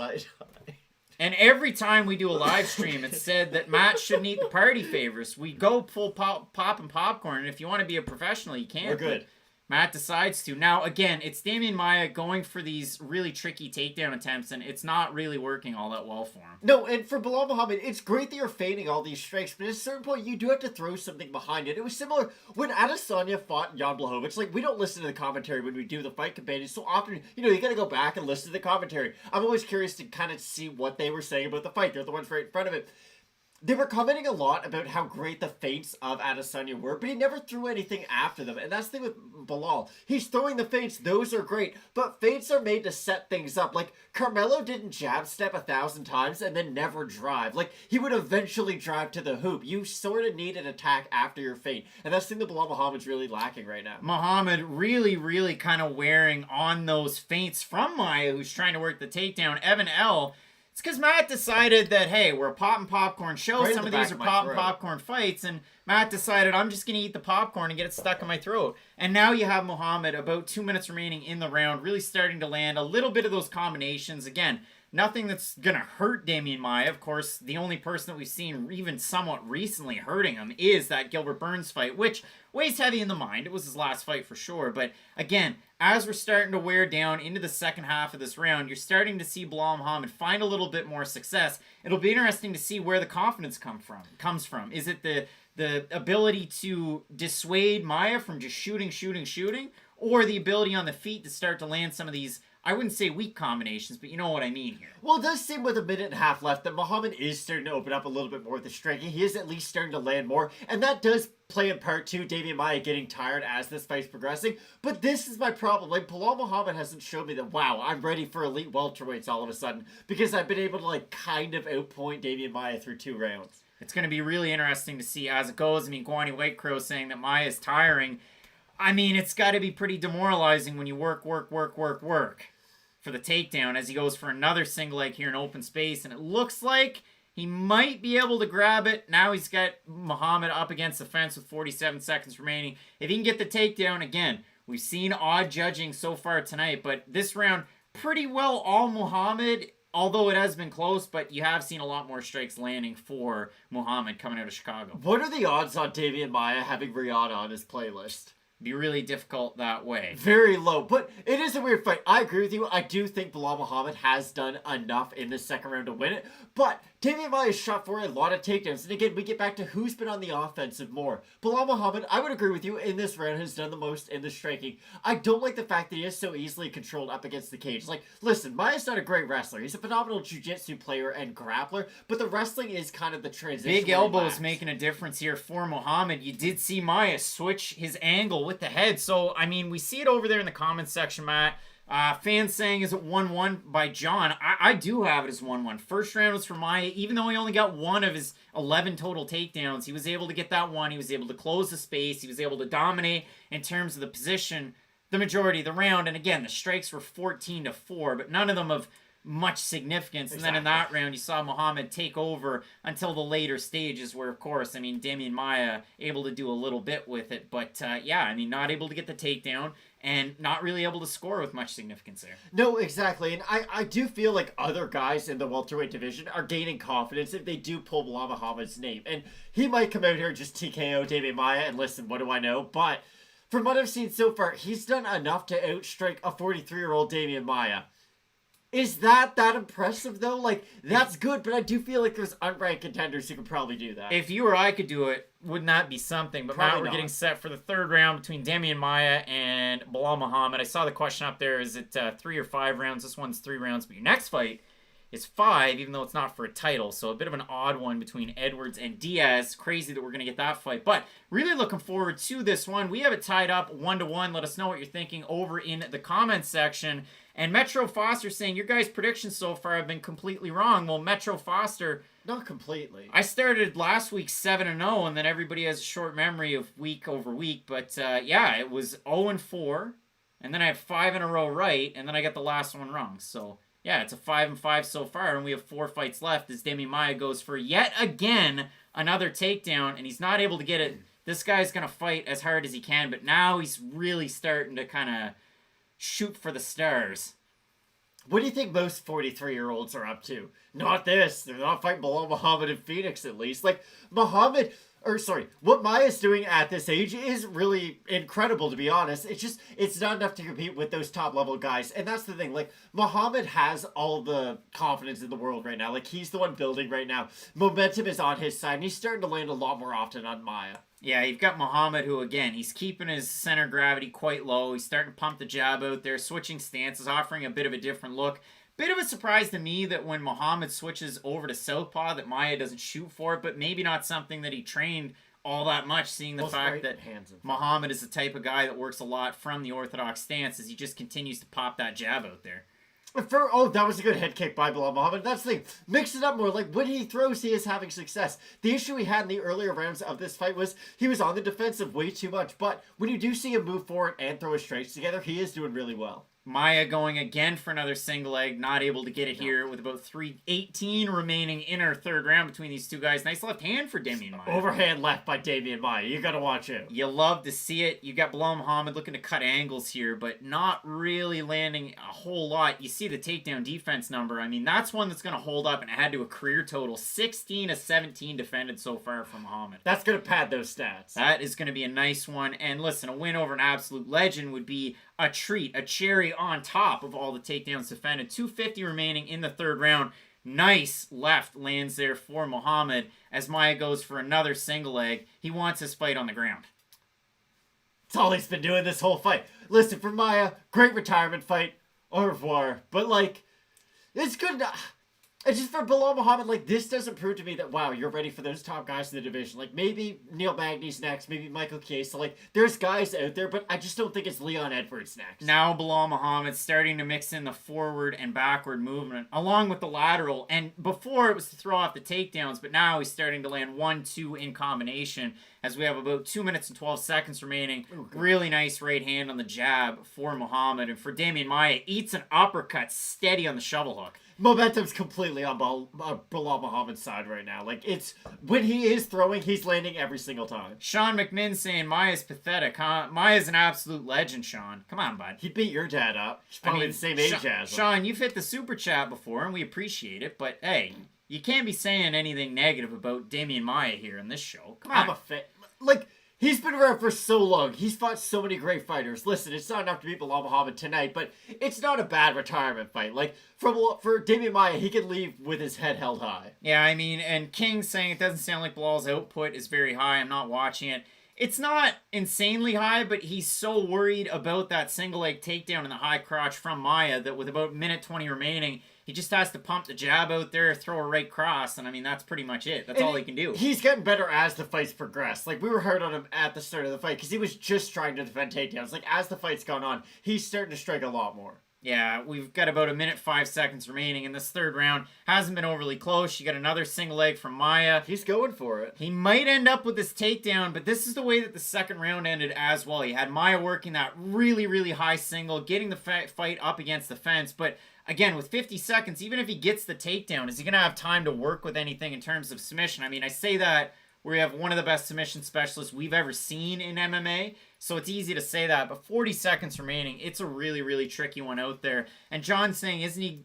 and every time we do a live stream, it's said that Matt shouldn't eat the party favors. We go full pop and popcorn, and if you want to be a professional, you can. We're good. Matt decides to. Now, again, it's Damien Maia going for these really tricky takedown attempts, and it's not really working all that well for him. No, and for Bilal Muhammad, it's great that you're feigning all these strikes, but at a certain point, you do have to throw something behind it. It was similar when Adesanya fought Jan Blachowicz. Like, we don't listen to the commentary when we do the fight companions, so often, you gotta go back and listen to the commentary. I'm always curious to kind of see what they were saying about the fight. They're the ones right in front of it. They were commenting a lot about how great the feints of Adesanya were, but he never threw anything after them. And that's the thing with Bilal. He's throwing the feints, those are great, but feints are made to set things up. Like, Carmelo didn't jab step 1,000 times and then never drive. Like, he would eventually drive to the hoop. You sort of need an attack after your feint. And that's the thing that Bilal Muhammad's really lacking right now. Muhammad really kind of wearing on those feints from Maia, who's trying to work the takedown. Evan L., it's because Matt decided that, hey, we're a pop and popcorn show. Right in Some the of these back are of my pop and throat. popcorn fights. And Matt decided, I'm just going to eat the popcorn and get it stuck in my throat. And now you have Muhammad, about 2 minutes remaining in the round, really starting to land a little bit of those combinations. Again, nothing that's going to hurt Damien Maia. Of course, the only person that we've seen even somewhat recently hurting him is that Gilbert Burns fight, which weighs heavy in the mind. It was his last fight for sure. But again, as we're starting to wear down into the second half of this round, you're starting to see Bilal Muhammad find a little bit more success. It'll be interesting to see where the confidence comes from. Is it the ability to dissuade Maia from just shooting, or the ability on the feet to start to land some of these, I wouldn't say weak combinations, but you know what I mean here. Well, it does seem with a minute and a half left that Muhammad is starting to open up a little bit more with the striking. He is at least starting to land more, and that does play in part to Damien Maia getting tired as this fight's progressing. But this is my problem. Like, Bilal Muhammad hasn't shown me that, wow, I'm ready for elite welterweights all of a sudden, because I've been able to, like, kind of outpoint Damien Maia through 2 rounds. It's going to be really interesting to see as it goes. I mean, Guani White Crow saying that Maia is tiring. I mean, it's got to be pretty demoralizing when you work for the takedown as he goes for another single leg here in open space. And it looks like he might be able to grab it. Now he's got Muhammad up against the fence with 47 seconds remaining. If he can get the takedown, again, we've seen odd judging so far tonight. But this round, pretty well all Muhammad, although it has been close. But you have seen a lot more strikes landing for Muhammad coming out of Chicago. What are the odds on Damien Maia having Rihanna on his playlist? Be really difficult that way. Very low, but it is a weird fight. I agree with you. I do think Bilal Muhammad has done enough in the second round to win it, but Damien Maia shot for a lot of takedowns. And again, we get back to who's been on the offensive more. Bilal Muhammad, I would agree with you, in this round has done the most in the striking. I don't like the fact that he is so easily controlled up against the cage. Like, listen, Maia's not a great wrestler. He's a phenomenal jiu-jitsu player and grappler, but the wrestling is kind of the transition. Big elbows making a difference here for Muhammad. You did see Maia switch his angle with the head. So, I mean, we see it over there in the comments section, Matt. Fans saying, is it 1-1 by John? I do have it as 1-1. First round was for Maia. Even though he only got 1 of his 11 total takedowns, he was able to get that 1. He was able to close the space. He was able to dominate in terms of the position the majority of the round. And again, the strikes were 14-4, but none of them of much significance. And then in that round, you saw Muhammad take over until the later stages where, of course, I mean, Damien Maia able to do a little bit with it. But, yeah, I mean, not able to get the takedown and not really able to score with much significance there. No, exactly. And I do feel like other guys in the welterweight division are gaining confidence if they do pull Bilal Muhammad's name. And he might come out here and just TKO Damien Maia, and listen, what do I know? But from what I've seen so far, he's done enough to outstrike a 43-year-old Damien Maia. Is that impressive, though? Like, that's good, but I do feel like there's unranked contenders who could probably do that. If you or I could do it, wouldn't that be something? But Probably Matt, we're not. getting set for the third round between Damien Maia and Bilal Muhammad. I saw the question up there, is it 3 or 5 rounds? This one's 3 rounds, but your next fight is 5, even though it's not for a title. So a bit of an odd one between Edwards and Diaz. Crazy that we're going to get that fight. But really looking forward to this one. We have it tied up 1-1. Let us know what you're thinking over in the comments section. And Metro Foster saying, your guys' predictions so far have been completely wrong. Well, Metro Foster, Not completely. I started last week 7-0, and then everybody has a short memory of week over week. But, yeah, it was 0-4, and then I have 5 in a row right, and then I got the last one wrong. So, yeah, it's a 5-5 so far, and we have 4 fights left as Damien Maia goes for yet again another takedown, and he's not able to get it. This guy's going to fight as hard as he can, but now he's really starting to kind of shoot for the stars. What do you think most 43-year-olds are up to? Not this. They're not fighting Bilal Muhammad in Phoenix, at least. Like, what Maia's doing at this age is really incredible, to be honest. It's not enough to compete with those top-level guys. And that's the thing. Like, Muhammad has all the confidence in the world right now. Like, he's the one building right now. Momentum is on his side, and he's starting to land a lot more often on Maia. Yeah, you've got Muhammad who, again, he's keeping his center of gravity quite low. He's starting to pump the jab out there, switching stances, offering a bit of a different look. Bit of a surprise to me that when Muhammad switches over to southpaw that Maia doesn't shoot for it, but maybe not something that he trained all that much, seeing the fact that Muhammad is the type of guy that works a lot from the orthodox stance as he just continues to pop that jab out there. That was a good head kick by Bilal Muhammad. That's the thing. Mix it up more. Like, when he throws, he is having success. The issue he had in the earlier rounds of this fight was he was on the defensive way too much. But when you do see him move forward and throw his strikes together, he is doing really well. Maia going again for another single leg, not able to get it here with about 3:18 remaining in our third round between these two guys. Nice left hand for Damien Maia. Overhand left by Damien Maia. You gotta watch it. You love to see it. You got Bilal Muhammad looking to cut angles here, but not really landing a whole lot. You see the takedown defense number. I mean, that's one that's going to hold up and add to a career total. 16 of 17 defended so far from Muhammad. That's going to pad those stats. That is going to be a nice one. And listen, a win over an absolute legend would be a treat, a cherry on top of all the takedowns defended. 250 remaining in the third round. Nice left lands there for Muhammad as Maia goes for another single leg. He wants his fight on the ground. It's all he's been doing this whole fight. Listen, for Maia, great retirement fight. Au revoir. But, like, it's good. It's just for Bilal Muhammad, like, this doesn't prove to me that, wow, you're ready for those top guys in the division. Like, maybe Neil Magny's next, maybe Michael Chiesa. Like, there's guys out there, but I just don't think it's Leon Edwards next. Now Bilal Muhammad's starting to mix in the forward and backward movement, along with the lateral. And before it was to throw off the takedowns, but now he's starting to land 1-2 in combination, as we have about 2 minutes and 12 seconds remaining. Really nice right hand on the jab for Muhammad. And for Damien Maia, eats an uppercut steady on the shovel hook. Momentum's completely on Bilal Muhammad's side right now. Like, it's when he is throwing, he's landing every single time. Sean McMinn saying Maia's pathetic, huh? Maia's an absolute legend, Sean. Come on, bud. He beat your dad up. He's probably the same age as him. Sean, you've hit the super chat before, and we appreciate it, but hey, you can't be saying anything negative about Damien Maia here in this show. Come on. I'm a fan. Like, he's been around for so long. He's fought so many great fighters. Listen, it's not enough to beat Bilal Muhammad tonight, but it's not a bad retirement fight. Like, for Damien Maia, he can leave with his head held high. Yeah, I mean, and King saying it doesn't sound like Bilal's output is very high. I'm not watching it. It's not insanely high, but he's so worried about that single leg takedown in the high crotch from Maia that with about minute 20 remaining, he just has to pump the jab out there, throw a right cross, and I mean, that's pretty much it. That's all he can do. He's getting better as the fights progress. Like, we were hard on him at the start of the fight because he was just trying to defend takedowns. Like, as the fight's gone on, he's starting to strike a lot more. Yeah, we've got about 1 minute 5 seconds remaining in this third round. Hasn't been overly close. You got another single leg from Maia. He's going for it. He might end up with this takedown, but this is the way that the second round ended as well. He had Maia working that really, really high single, getting the fight up against the fence, but again, with 50 seconds, even if he gets the takedown, is he going to have time to work with anything in terms of submission? I mean, I say that we have one of the best submission specialists we've ever seen in MMA, so it's easy to say that, but 40 seconds remaining, it's a really, really tricky one out there. And John's saying,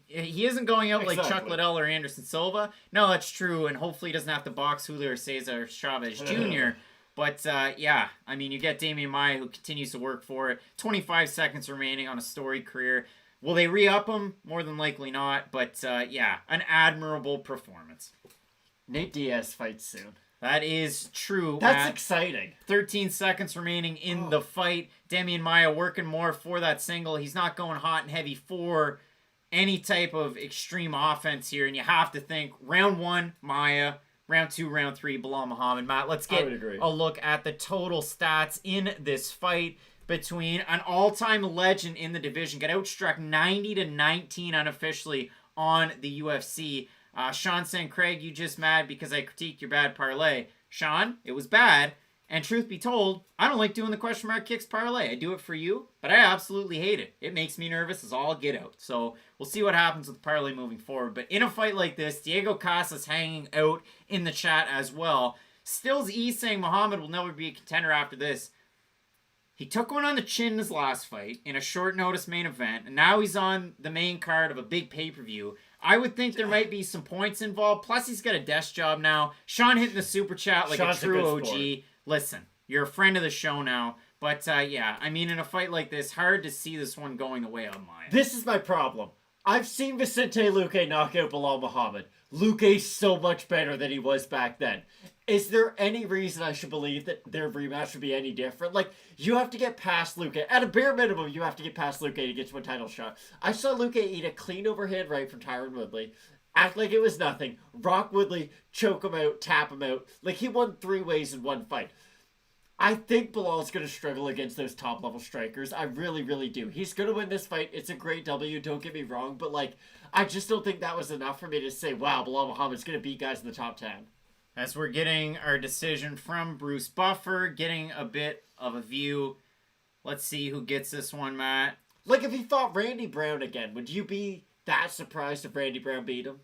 he isn't going out like Chuck Liddell or Anderson Silva. No, that's true, and hopefully he doesn't have to box Julio Cesar Chavez Jr., But, yeah, I mean, you get Damien Maia, who continues to work for it. 25 seconds remaining on a storied career. Will they re-up him? More than likely not. But, yeah, an admirable performance. Nate Diaz fights soon. That is true. That's exciting. 13 seconds remaining in the fight. Damien Maia working more for that single. He's not going hot and heavy for any type of extreme offense here. And you have to think, round 1, Maia. Round 2, round 3, Bilal Muhammad. Matt, let's get a look at the total stats in this fight between an all-time legend in the division. Got outstruck 90-19 unofficially on the UFC. Sean saying, Craig, you just mad because I critiqued your bad parlay. Sean, it was bad. And truth be told, I don't like doing the question mark kicks parlay. I do it for you, but I absolutely hate it. It makes me nervous as all get out. So we'll see what happens with parlay moving forward. But in a fight like this, Diego Casas hanging out in the chat as well. Stills E saying Muhammad will never be a contender after this. He took one on the chin in his last fight in a short notice main event, and now he's on the main card of a big pay-per-view. I would think there might be some points involved. Plus, he's got a desk job now. Sean hitting the super chat like a true OG. Listen, you're a friend of the show now. But, yeah, I mean, in a fight like this, hard to see this one going the way of mine. This is my problem. I've seen Vicente Luque knock out Bilal Muhammad. Luque's so much better than he was back then. Is there any reason I should believe that their rematch would be any different? Like, you have to get past Luque. At a bare minimum, you have to get past Luque to get to a title shot. I saw Luque eat a clean overhand right from Tyron Woodley, act like it was nothing, rock Woodley, choke him out, tap him out. Like, he won 3 ways in one fight. I think Bilal's going to struggle against those top-level strikers. I really, really do. He's going to win this fight. It's a great W, don't get me wrong. But, like, I just don't think that was enough for me to say, wow, Belal Muhammad's going to beat guys in the top 10. As we're getting our decision from Bruce Buffer, getting a bit of a view. Let's see who gets this one, Matt. Like, if he fought Randy Brown again, would you be that surprised if Randy Brown beat him?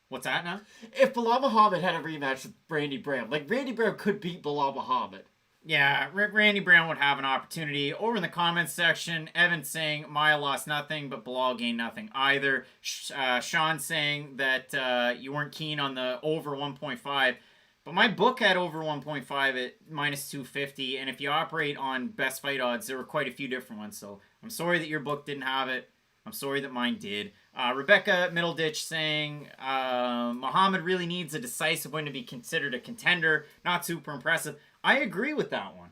What's that now? If Belal Muhammad had a rematch with Randy Brown, like, Randy Brown could beat Belal Muhammad. Yeah, Randy Brown would have an opportunity. Over in the comments section, Evan saying Maya lost nothing, but Belal gained nothing either. Sean saying that you weren't keen on the over 1.5. But my book had over 1.5 at minus 250. And if you operate on best fight odds, there were quite a few different ones. So I'm sorry that your book didn't have it. I'm sorry that mine did. Rebecca Middleditch saying Muhammad really needs a decisive win to be considered a contender. Not super impressive. I agree with that one.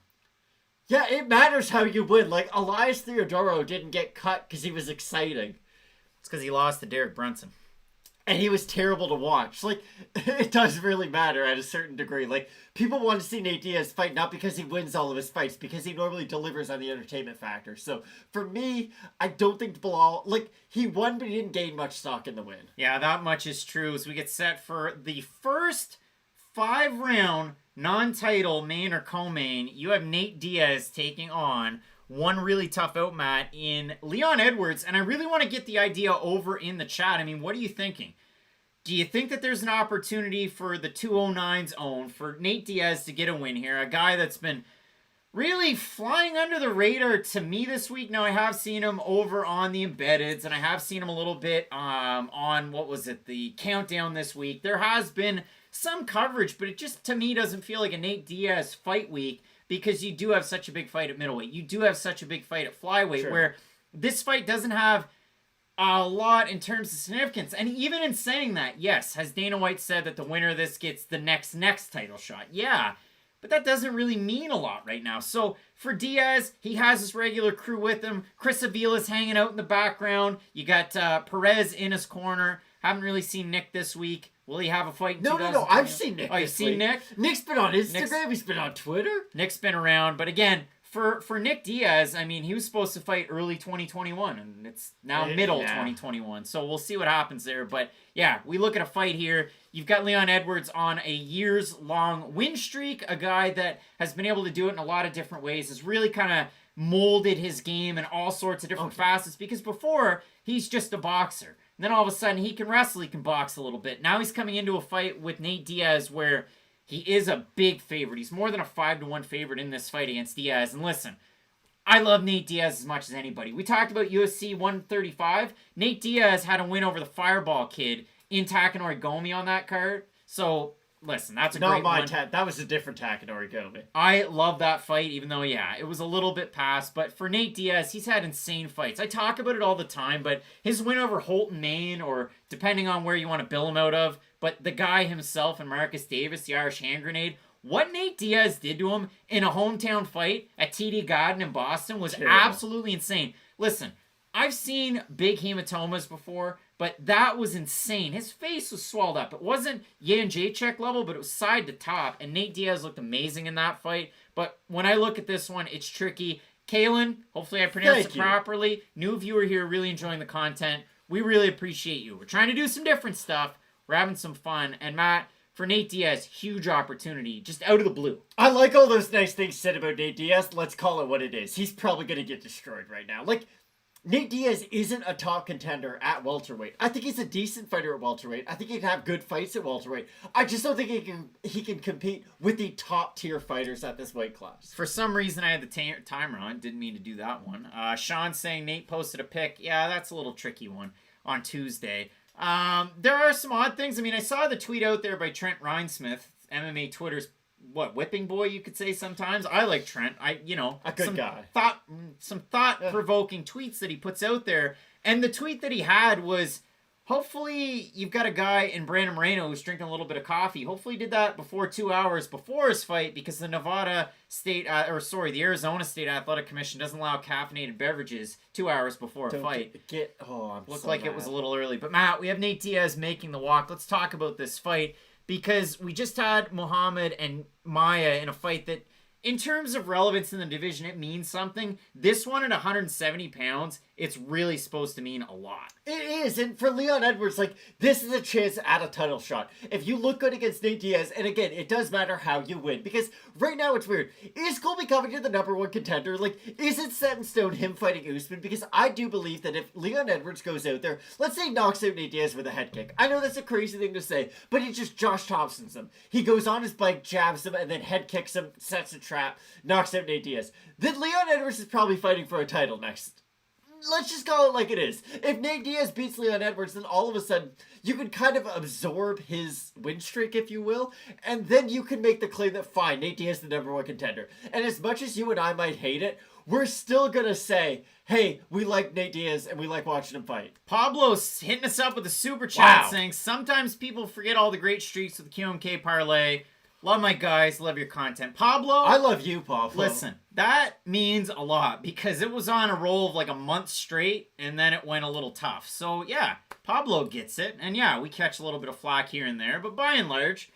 Yeah, it matters how you win. Like, Elias Theodoro didn't get cut because he was exciting. It's because he lost to Derek Brunson. And he was terrible to watch. Like, it does really matter at a certain degree. Like, people want to see Nate Diaz fight not because he wins all of his fights, because he normally delivers on the entertainment factor. So, for me, I don't think Belal... Like, he won, but he didn't gain much stock in the win. Yeah, that much is true. As we get set for the first 5-round non-title main or co-main, you have Nate Diaz taking on one really tough out, Matt, in Leon Edwards. And I really want to get the idea over in the chat. I mean, what are you thinking? Do you think that there's an opportunity for the 209's own, for Nate Diaz to get a win here? A guy that's been really flying under the radar to me this week. Now, I have seen him over on the embeddeds, and I have seen him a little bit on, what was it, the countdown this week. There has been some coverage, but it just, to me, doesn't feel like a Nate Diaz fight week, because you do have such a big fight at middleweight. You do have such a big fight at flyweight, sure, where this fight doesn't have a lot in terms of significance. And even in saying that, yes, has Dana White said that the winner of this gets the next title shot? Yeah, but that doesn't really mean a lot right now. So for Diaz, he has his regular crew with him. Chris Avila's hanging out in the background. You got Perez in his corner. Haven't really seen Nick this week. Will he have a fight in No, I've seen Nick. Oh, you've seen Nick? Nick's been on Instagram. He's been on Twitter. Nick's been around. But again, for Nick Diaz, I mean, he was supposed to fight early 2021, and it's now middle 2021. So we'll see what happens there. But yeah, we look at a fight here. You've got Leon Edwards on a years-long win streak, a guy that has been able to do it in a lot of different ways, has really kind of molded his game in all sorts of different facets, because before, he's just a boxer. And then all of a sudden, he can wrestle, he can box a little bit. Now he's coming into a fight with Nate Diaz where he is a big favorite. He's more than a 5-1 favorite in this fight against Diaz. And listen, I love Nate Diaz as much as anybody. We talked about UFC 135. Nate Diaz had a win over the Fireball Kid in Takanori Gomi on that card. So, listen, that's a great one. That was a different Takanori Gomi. I love that fight, even though, yeah, it was a little bit past. But for Nate Diaz, he's had insane fights. I talk about it all the time, but his win over Holton Maine, or depending on where you want to bill him out of, but the guy himself and Marcus Davis, the Irish hand grenade, what Nate Diaz did to him in a hometown fight at TD Garden in Boston was absolutely insane. Listen, I've seen big hematomas before, but that was insane. His face was swelled up. It wasn't Jan Jacek level, but it was side to top, and Nate Diaz looked amazing in that fight. But when I look at this one, it's tricky. Kalen, hopefully I pronounced it properly. New viewer here, really enjoying the content. We really appreciate you. We're trying to do some different stuff. We're having some fun. And Matt, for Nate Diaz, huge opportunity, just out of the blue. I like all those nice things said about Nate Diaz. Let's call it what it is. He's probably going to get destroyed right now. Like, Nate Diaz isn't a top contender at welterweight. I think he's a decent fighter at welterweight. I think he can have good fights at welterweight. I just don't think he can compete with the top tier fighters at this weight class. For some reason, I had the timer on. Didn't mean to do that one. Sean saying Nate posted a pic. Yeah, that's a little tricky one on Tuesday. There are some odd things. I mean, I saw the tweet out there by Trent Reinsmith, MMA Twitter's whipping boy, you could say sometimes. I like Trent. A good guy. Some thought-provoking tweets that he puts out there. And the tweet that he had was, Hopefully, you've got a guy in Brandon Moreno who's drinking a little bit of coffee. Hopefully, he did that before 2 hours before his fight, because the the Arizona State Athletic Commission doesn't allow caffeinated beverages 2 hours before a fight. Looked like it was a little early. But Matt, we have Nate Diaz making the walk. Let's talk about this fight, because we just had Muhammad and Maya in a fight that, in terms of relevance in the division, it means something. This one at 170 pounds, it's really supposed to mean a lot. It is, and for Leon Edwards, like, this is a chance at a title shot. If you look good against Nate Diaz, and again, it does matter how you win, because right now it's weird. Is Colby Covington the number one contender? Like, is it set in stone him fighting Usman? Because I do believe that if Leon Edwards goes out there, let's say he knocks out Nate Diaz with a head kick. I know that's a crazy thing to say, but he just Josh Thompsons him. He goes on his bike, jabs him, and then head kicks him, sets a trap, knocks out Nate Diaz. Then Leon Edwards is probably fighting for a title next. Let's just call it like it is. If Nate Diaz beats Leon Edwards, then all of a sudden you can kind of absorb his win streak, if you will, and then you can make the claim that, fine, Nate Diaz is the number one contender. And as much as you and I might hate it, we're still gonna say, hey, we like Nate Diaz and we like watching him fight. Pablo's hitting us up with a super chat Wow. saying, sometimes people forget all the great streaks with the QMK parlay. Love my guys, love your content. Pablo, I love you, Pablo. listen, that means a lot, because it was on a roll of like a month straight, and then it went a little tough. So yeah, Pablo gets it, and yeah, we catch a little bit of flack here and there, but by and large,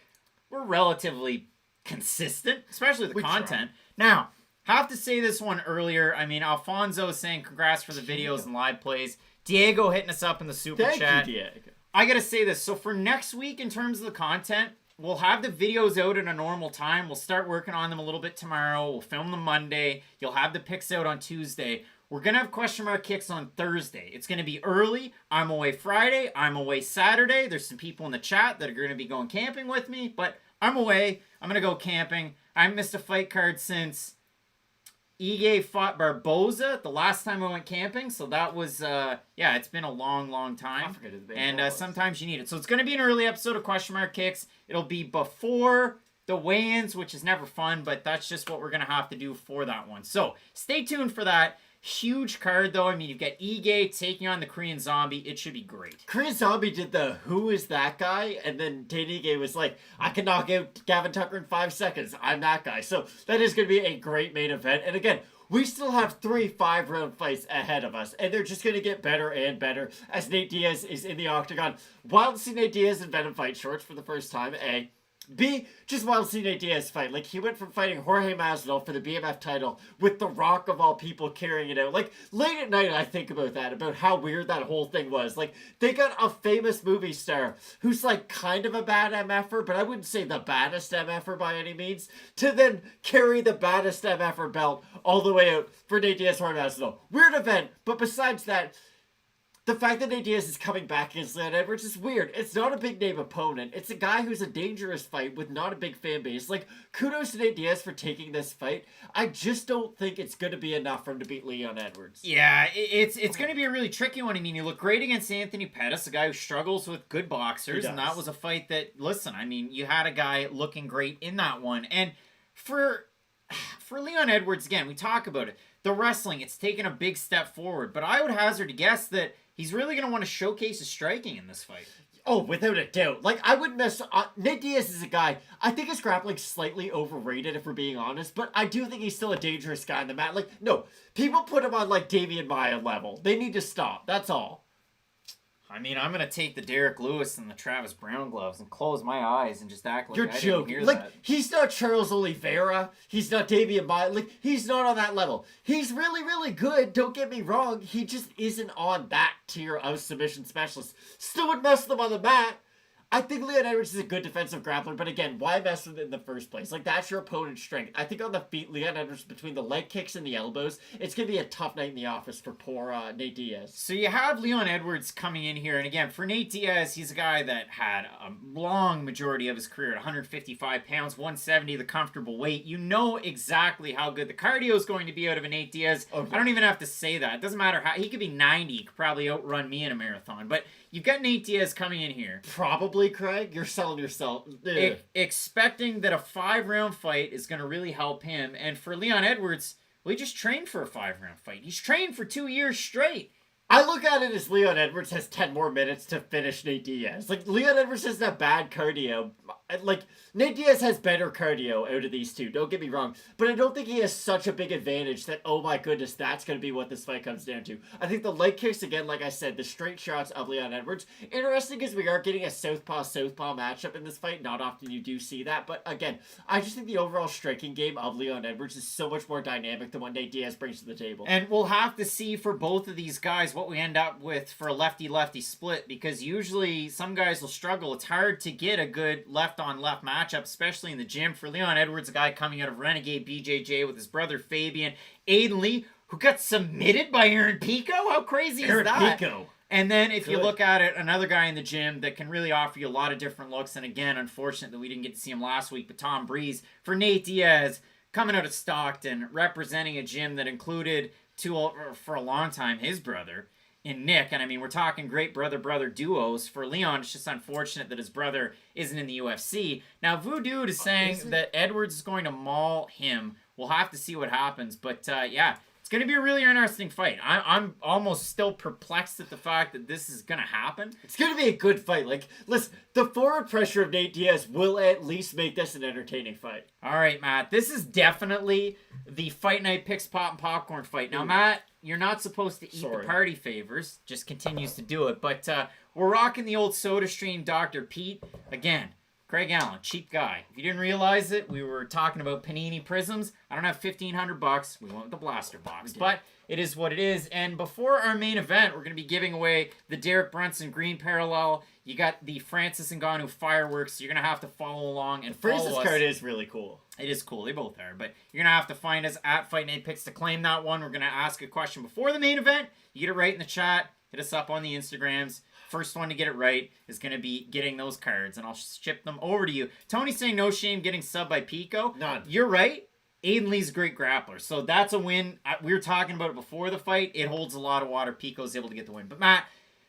we're relatively consistent, especially with the content. Now, have to say this one earlier. I mean, Alfonso saying congrats for the videos and live plays. Diego hitting us up in the super chat. Thank you, Diego. I gotta say this. So for next week, in terms of the content, we'll have the videos out at a normal time. We'll start working on them a little bit tomorrow. We'll film them Monday. You'll have the picks out on Tuesday. We're going to have question mark kicks on Thursday. It's going to be early. I'm away Friday. I'm away Saturday. There's some people in the chat that are going to be going camping with me, but I'm away. I'm going to go camping. I missed a fight card since Ige fought Barboza the last time I went camping, so that was, it's been a long time. I forget his name. And sometimes you need it. So it's going to be an early episode of Question Mark Kicks. It'll be before the weigh-ins, which is never fun, but that's just what we're going to have to do for that one. So stay tuned for that. Huge card, though. I mean, you've got Ige taking on the Korean Zombie. It should be great. Korean Zombie did the "Who is that guy?" and then Tate Ige was like, "I can knock out Gavin Tucker in 5 seconds. I'm that guy." So that is going to be a great main event. And again, we still have 3 5-round fights ahead of us, and they're just going to get better and better as Nate Diaz is in the octagon. Wild to see Nate Diaz in Venom fight shorts for the first time, A. B, just wild to see Nate Diaz fight. Like, he went from fighting Jorge Masvidal for the BMF title with The Rock of all people carrying it out. Like, late at night I think about that, about how weird that whole thing was. Like, they got a famous movie star who's like kind of a bad MFer, but I wouldn't say the baddest MFer by any means, to then carry the baddest MFer belt all the way out for Nate Diaz, Jorge Masvidal. Weird event, but besides that, the fact that Nate Diaz is coming back against Leon Edwards is weird. It's not a big name opponent. It's a guy who's a dangerous fight with not a big fan base. Like, kudos to Nate Diaz for taking this fight. I just don't think it's going to be enough for him to beat Leon Edwards. Yeah, it's going to be a really tricky one. I mean, you look great against Anthony Pettis, a guy who struggles with good boxers, and that was a fight that, listen, I mean, you had a guy looking great in that one. And for Leon Edwards, again, we talk about it. The wrestling, it's taken a big step forward, but I would hazard to guess that he's really going to want to showcase his striking in this fight. Oh, without a doubt. Like, I wouldn't mess... Nate Diaz is a guy... I think his grappling's slightly overrated, if we're being honest, but I do think he's still a dangerous guy in the mat. Like, no, people put him on, like, Damien Maya level. They need to stop. That's all. I mean, I'm going to take the Derek Lewis and the Travis Brown gloves and close my eyes and just act like I didn't hear like, that. He's not Charles Oliveira. He's not Damien Maya. Like, he's not on that level. He's really, really good. Don't get me wrong. He just isn't on that tier of submission specialists. Still would mess with them on the mat. I think Leon Edwards is a good defensive grappler, but again, why mess with it in the first place? Like, that's your opponent's strength. I think on the feet, Leon Edwards, between the leg kicks and the elbows, it's going to be a tough night in the office for poor Nate Diaz. So you have Leon Edwards coming in here, and again, for Nate Diaz, he's a guy that had a long majority of his career at 155 pounds, 170, the comfortable weight. You know exactly how good the cardio is going to be out of a Nate Diaz. Okay. I don't even have to say that. It doesn't matter how... He could be 90. He could probably outrun me in a marathon, but you've got Nate Diaz coming in here. Probably, Craig. You're selling yourself. Expecting that a 5-round fight is going to really help him. And for Leon Edwards, well, he just trained for a 5-round fight. He's trained for 2 years straight. I look at it as Leon Edwards has 10 more minutes to finish Nate Diaz. Like, Leon Edwards doesn't have bad cardio. Like, Nate Diaz has better cardio out of these two, don't get me wrong. But I don't think he has such a big advantage that, oh my goodness, that's going to be what this fight comes down to. I think the leg kicks, again, like I said, the straight shots of Leon Edwards. Interesting because we are getting a southpaw-southpaw matchup in this fight. Not often you do see that. But again, I just think the overall striking game of Leon Edwards is so much more dynamic than what Nate Diaz brings to the table. And we'll have to see for both of these guys what we end up with for a lefty-lefty split, because usually some guys will struggle. It's hard to get a good left-on-left matchup, especially in the gym. For Leon Edwards, a guy coming out of Renegade BJJ with his brother Fabian, Aiden Lee, who got submitted by Aaron Pico. How crazy is that? Pico. And then if you look at it, another guy in the gym that can really offer you a lot of different looks, and again, unfortunate that we didn't get to see him last week, but Tom Breeze for Nate Diaz, coming out of Stockton, representing a gym that included, for a long time, his brother in Nick. And I mean, we're talking great brother-brother duos. For Leon, it's just unfortunate that his brother isn't in the UFC. Now, Voodoo is saying that Edwards is going to maul him. We'll have to see what happens. But, yeah, it's going to be a really interesting fight. I'm almost still perplexed at the fact that this is going to happen. It's going to be a good fight. Like, listen, the forward pressure of Nate Diaz will at least make this an entertaining fight. All right, Matt. This is definitely the Fight Night Picks Pop and Popcorn fight. Now, Matt, you're not supposed to eat the party favors. Just continues to do it. But we're rocking the old SodaStream Dr. Pete. Again, Craig Allen, cheap guy. If you didn't realize it, we were talking about Panini Prisms. I don't have $1,500. We went with the blaster box. But it is what it is. And before our main event, we're going to be giving away the Derek Brunson Green Parallel. You got the Francis Ngannou fireworks. You're going to have to follow along and follow us. Francis card is really cool. It is cool. They both are. But you're going to have to find us at Fight Night Picks to claim that one. We're going to ask a question before the main event. You get it right in the chat. Hit us up on the Instagrams. First one to get it right is going to be getting those cards, and I'll ship them over to you. Tony's saying no shame getting subbed by Pico. None. You're right. Aiden Lee's a great grappler, so that's a win. We were talking about it before the fight. It holds a lot of water. Pico's able to get the win. But, Matt,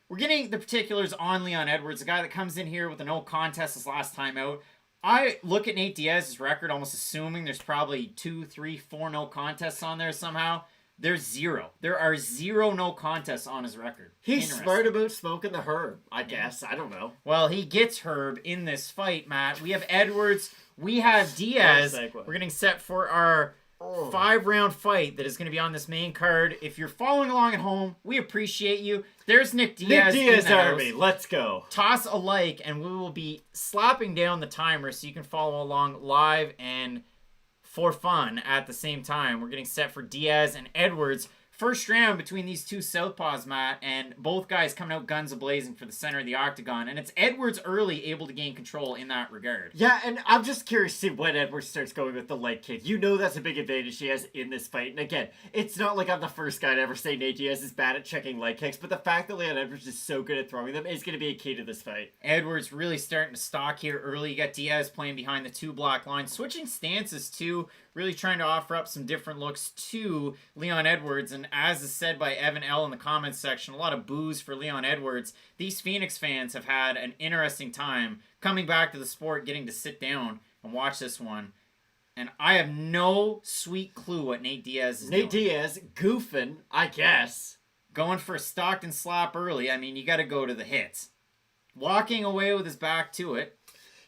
we're getting the particulars on Leon Edwards, a guy that comes in here with a no contest his last time out. I look at Nate Diaz's record, almost assuming there's probably 2, 3, 4 no contests on there somehow. There's 0. There are 0 no contests on his record. He's smart about smoking the herb, I guess. I don't know. Well, he gets herb in this fight, Matt. We have Edwards. We have Diaz. We're getting set for our 5-round fight that is going to be on this main card. If you're following along at home, we appreciate you. There's Nick Diaz. Nick Diaz Army. Let's go. Toss a like, and we will be slapping down the timer so you can follow along live and for fun at the same time. We're getting set for Diaz and Edwards. First round between these two southpaws, Matt, and both guys coming out guns a-blazing for the center of the octagon. And it's Edwards early able to gain control in that regard. Yeah, and I'm just curious to see when Edwards starts going with the leg kick. You know that's a big advantage he has in this fight. And again, it's not like I'm the first guy to ever say Nate Diaz is bad at checking leg kicks, but the fact that Leon Edwards is so good at throwing them is going to be a key to this fight. Edwards really starting to stalk here early. You got Diaz playing behind the 2 block line, switching stances too, really trying to offer up some different looks to Leon Edwards. And as is said by Evan L. in the comments section, a lot of boos for Leon Edwards. These Phoenix fans have had an interesting time coming back to the sport, getting to sit down and watch this one. And I have no sweet clue what Nate Diaz is doing. Nate Diaz goofing, I guess. Going for a Stockton slap early. I mean, you got to go to the hits. Walking away with his back to it.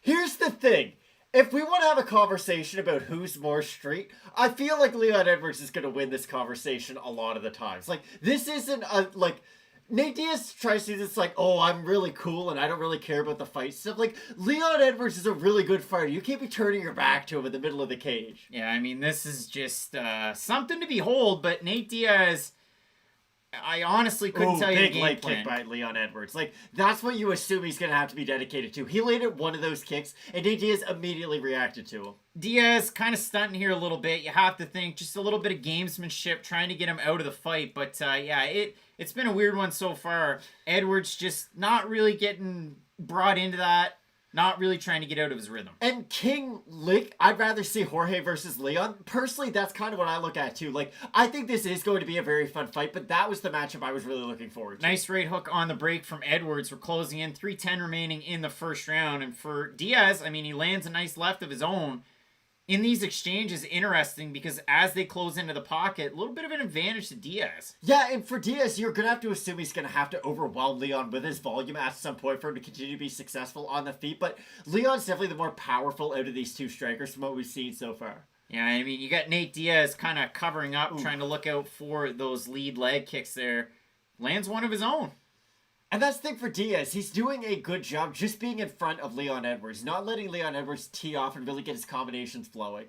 Here's the thing. If we want to have a conversation about who's more street, I feel like Leon Edwards is going to win this conversation a lot of the times. Like, this isn't a, like, Nate Diaz tries to do this like, oh, I'm really cool and I don't really care about the fight stuff. Like, Leon Edwards is a really good fighter. You can't be turning your back to him in the middle of the cage. Yeah, I mean, this is just something to behold, but Nate Diaz, I honestly couldn't tell you the big game leg plan. kick by Leon Edwards. Like, that's what you assume he's going to have to be dedicated to. He landed one of those kicks, and Nate Diaz immediately reacted to him. Diaz kind of stunting here a little bit. You have to think just a little bit of gamesmanship, trying to get him out of the fight. But, yeah, it's been a weird one so far. Edwards just not really getting brought into that. Not really trying to get out of his rhythm. And King Lick, I'd rather see Jorge versus Leon. Personally, that's kind of what I look at too. Like, I think this is going to be a very fun fight, but that was the matchup I was really looking forward to. Nice right hook on the break from Edwards. We're closing in 3:10 remaining in the first round. And for Diaz, I mean, he lands a nice left of his own. in these exchanges interesting because as they close into the pocket, a little bit of an advantage to Diaz. Yeah, and for Diaz, you're going to have to assume he's going to have to overwhelm Leon with his volume at some point for him to continue to be successful on the feet. But Leon's definitely the more powerful out of these two strikers from what we've seen so far. Yeah, I mean, you got Nate Diaz kind of covering up, trying to look out for those lead leg kicks there. Lands one of his own. And that's the thing for Diaz. He's doing a good job just being in front of Leon Edwards, not letting Leon Edwards tee off and really get his combinations flowing.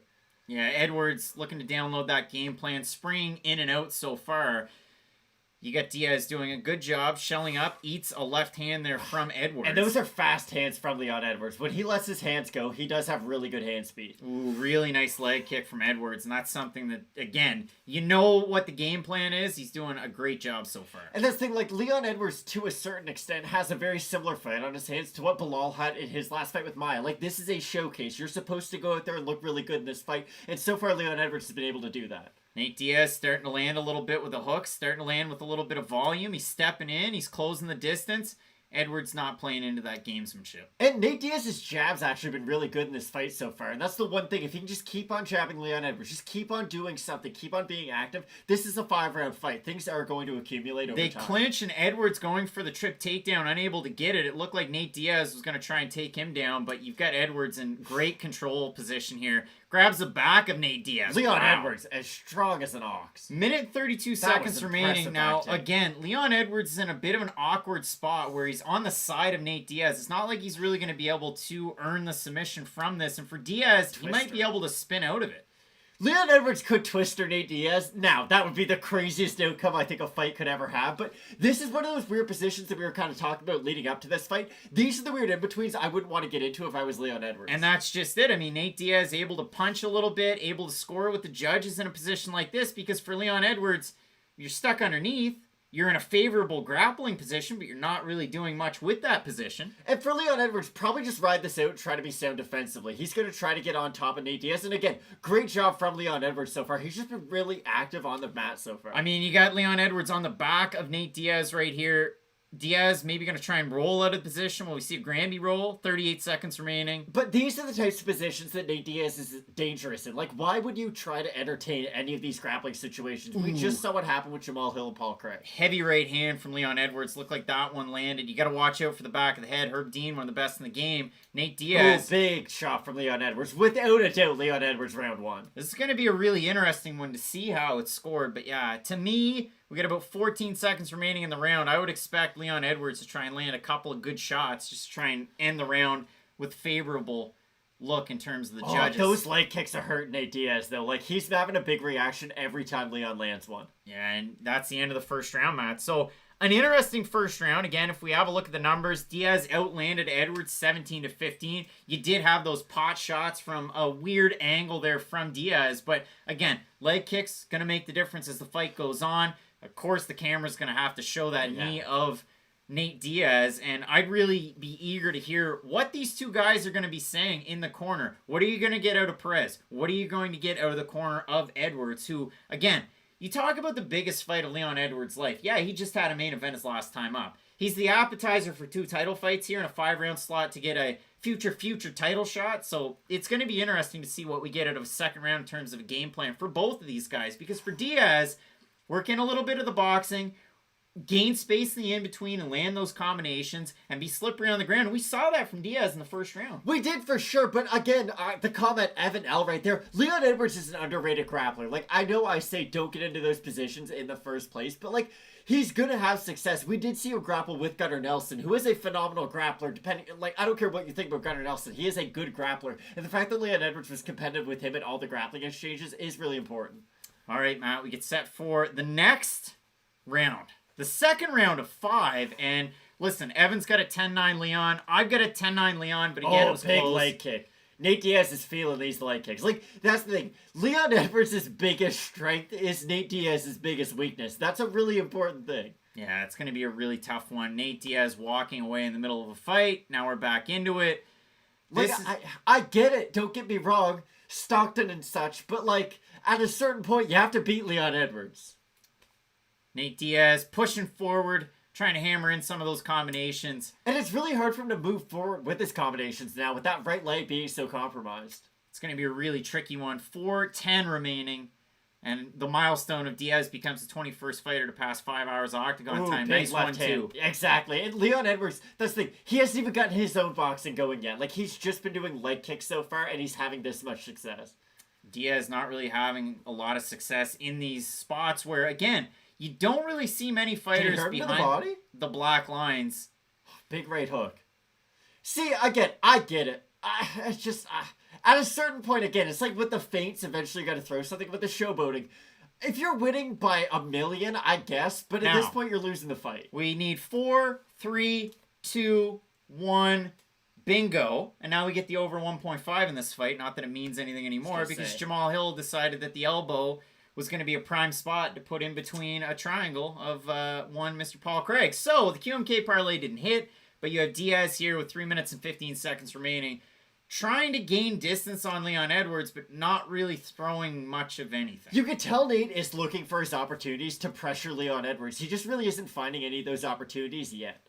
Yeah, Edwards looking to download that game plan, springing in and out so far. You got Diaz doing a good job, shelling up, eats a left hand there from Edwards. And those are fast hands from Leon Edwards. When he lets his hands go, he does have really good hand speed. Ooh, really nice leg kick from Edwards, and that's something that, again, you know what the game plan is. He's doing a great job so far. And that's the thing, like, Leon Edwards, to a certain extent, has a very similar fight on his hands to what Bilal had in his last fight with Maya. Like, this is a showcase. You're supposed to go out there and look really good in this fight, and so far Leon Edwards has been able to do that. Nate Diaz starting to land a little bit with the hooks, starting to land with a little bit of volume. He's stepping in, he's closing the distance. Edwards not playing into that gamesmanship. And Nate Diaz's jab's actually been really good in this fight so far. And that's the one thing. If he can just keep on jabbing Leon Edwards, just keep on doing something, keep on being active, this is a 5-round fight. Things are going to accumulate over time. They clinch, and Edwards going for the trip takedown, unable to get it. It looked like Nate Diaz was going to try and take him down, but you've got Edwards in great control position here. Grabs the back of Nate Diaz. Leon Edwards, as strong as an ox. Minute 32 seconds remaining. Now, again, Leon Edwards is in a bit of an awkward spot where he's on the side of Nate Diaz. It's not like he's really going to be able to earn the submission from this. And for Diaz, he might be able to spin out of it. Leon Edwards could twister Nate Diaz. Now, that would be the craziest outcome I think a fight could ever have. But this is one of those weird positions that we were kind of talking about leading up to this fight. These are the weird in-betweens I wouldn't want to get into if I was Leon Edwards. And that's just it. I mean, Nate Diaz able to punch a little bit, able to score with the judges in a position like this, because for Leon Edwards, you're stuck underneath. You're in a favorable grappling position, but you're not really doing much with that position. And for Leon Edwards, probably just ride this out and try to be sound defensively. He's going to try to get on top of Nate Diaz. And again, great job from Leon Edwards so far. He's just been really active on the mat so far. I mean, you got Leon Edwards on the back of Nate Diaz right here. Diaz maybe going to try and roll out of position while we see a Granby roll. 38 seconds remaining. But these are the types of positions that Nate Diaz is dangerous in. Like, why would you try to entertain any of these grappling situations? We just saw what happened with Jamahal Hill and Paul Craig. Heavy right hand from Leon Edwards. Looked like that one landed. You got to watch out for the back of the head. Herb Dean, one of the best in the game. Nate Diaz. Big shot from Leon Edwards. Without a doubt, Leon Edwards round one. This is going to be a really interesting one to see how it's scored. But yeah, to me, we got about 14 seconds remaining in the round. I would expect Leon Edwards to try and land a couple of good shots, just to try and end the round with favorable look in terms of the judges. Those leg kicks are hurting Nate Diaz, though. Like, he's having a big reaction every time Leon lands one. Yeah, and that's the end of the first round, Matt. So, an interesting first round. Again, if we have a look at the numbers, Diaz outlanded Edwards 17-15. You did have those pot shots from a weird angle there from Diaz. But, again, leg kicks going to make the difference as the fight goes on. Of course, the camera's going to have to show that knee of Nate Diaz, and I'd really be eager to hear what these two guys are going to be saying in the corner. What are you going to get out of Perez? What are you going to get out of the corner of Edwards, who, again, you talk about the biggest fight of Leon Edwards' life. Yeah, he just had a main event his last time up. He's the appetizer for 2 title fights here in a 5-round slot to get a future title shot. So it's going to be interesting to see what we get out of a second round in terms of a game plan for both of these guys. Because for Diaz, work in a little bit of the boxing, gain space in the in-between and land those combinations and be slippery on the ground. We saw that from Diaz in the first round. We did for sure, but again, the comment Evan L right there, Leon Edwards is an underrated grappler. Like, I know I say don't get into those positions in the first place, but like, he's gonna have success. We did see him grapple with Gunnar Nelson, who is a phenomenal grappler. I don't care what you think about Gunnar Nelson, he is a good grappler. And the fact that Leon Edwards was competitive with him in all the grappling exchanges is really important. All right, Matt, we get set for the next round. The second round of 5, and listen, Evan's got a 10-9 Leon. I've got a 10-9 Leon, but again, it was big close. leg kick. Nate Diaz is feeling these leg kicks. Like, that's the thing. Leon Edwards' biggest strength is Nate Diaz's biggest weakness. That's a really important thing. Yeah, it's going to be a really tough one. Nate Diaz walking away in the middle of a fight. Now we're back into it. I get it. Don't get me wrong. Stockton and such, but like, at a certain point, you have to beat Leon Edwards. Nate Diaz pushing forward, trying to hammer in some of those combinations. And it's really hard for him to move forward with his combinations now, with that right leg being so compromised. It's going to be a really tricky one. 4:10 remaining. And the milestone of Diaz becomes the 21st fighter to pass 5 hours of octagon time. Big Nice left one, hand. too. Exactly. And Leon Edwards, that's the thing. He hasn't even gotten his own boxing going yet. Like, he's just been doing leg kicks so far, and he's having this much success. Diaz not really having a lot of success in these spots where, again, you don't really see many fighters behind the black lines. Big right hook. See, again, I get it. It's just, at a certain point, again, it's like with the feints, eventually you got to throw something with the showboating. If you're winning by a million, I guess, but at this point, you're losing the fight. We need 4, 3, 2, 1, bingo. And now we get the over 1.5 in this fight. Not that it means anything anymore, because Jamahal Hill decided that the elbow was going to be a prime spot to put in between a triangle of one Mr. Paul Craig. So the QMK parlay didn't hit, but you have Diaz here with 3 minutes and 15 seconds remaining, trying to gain distance on Leon Edwards, but not really throwing much of anything. You could tell Nate is looking for his opportunities to pressure Leon Edwards. He just really isn't finding any of those opportunities yet.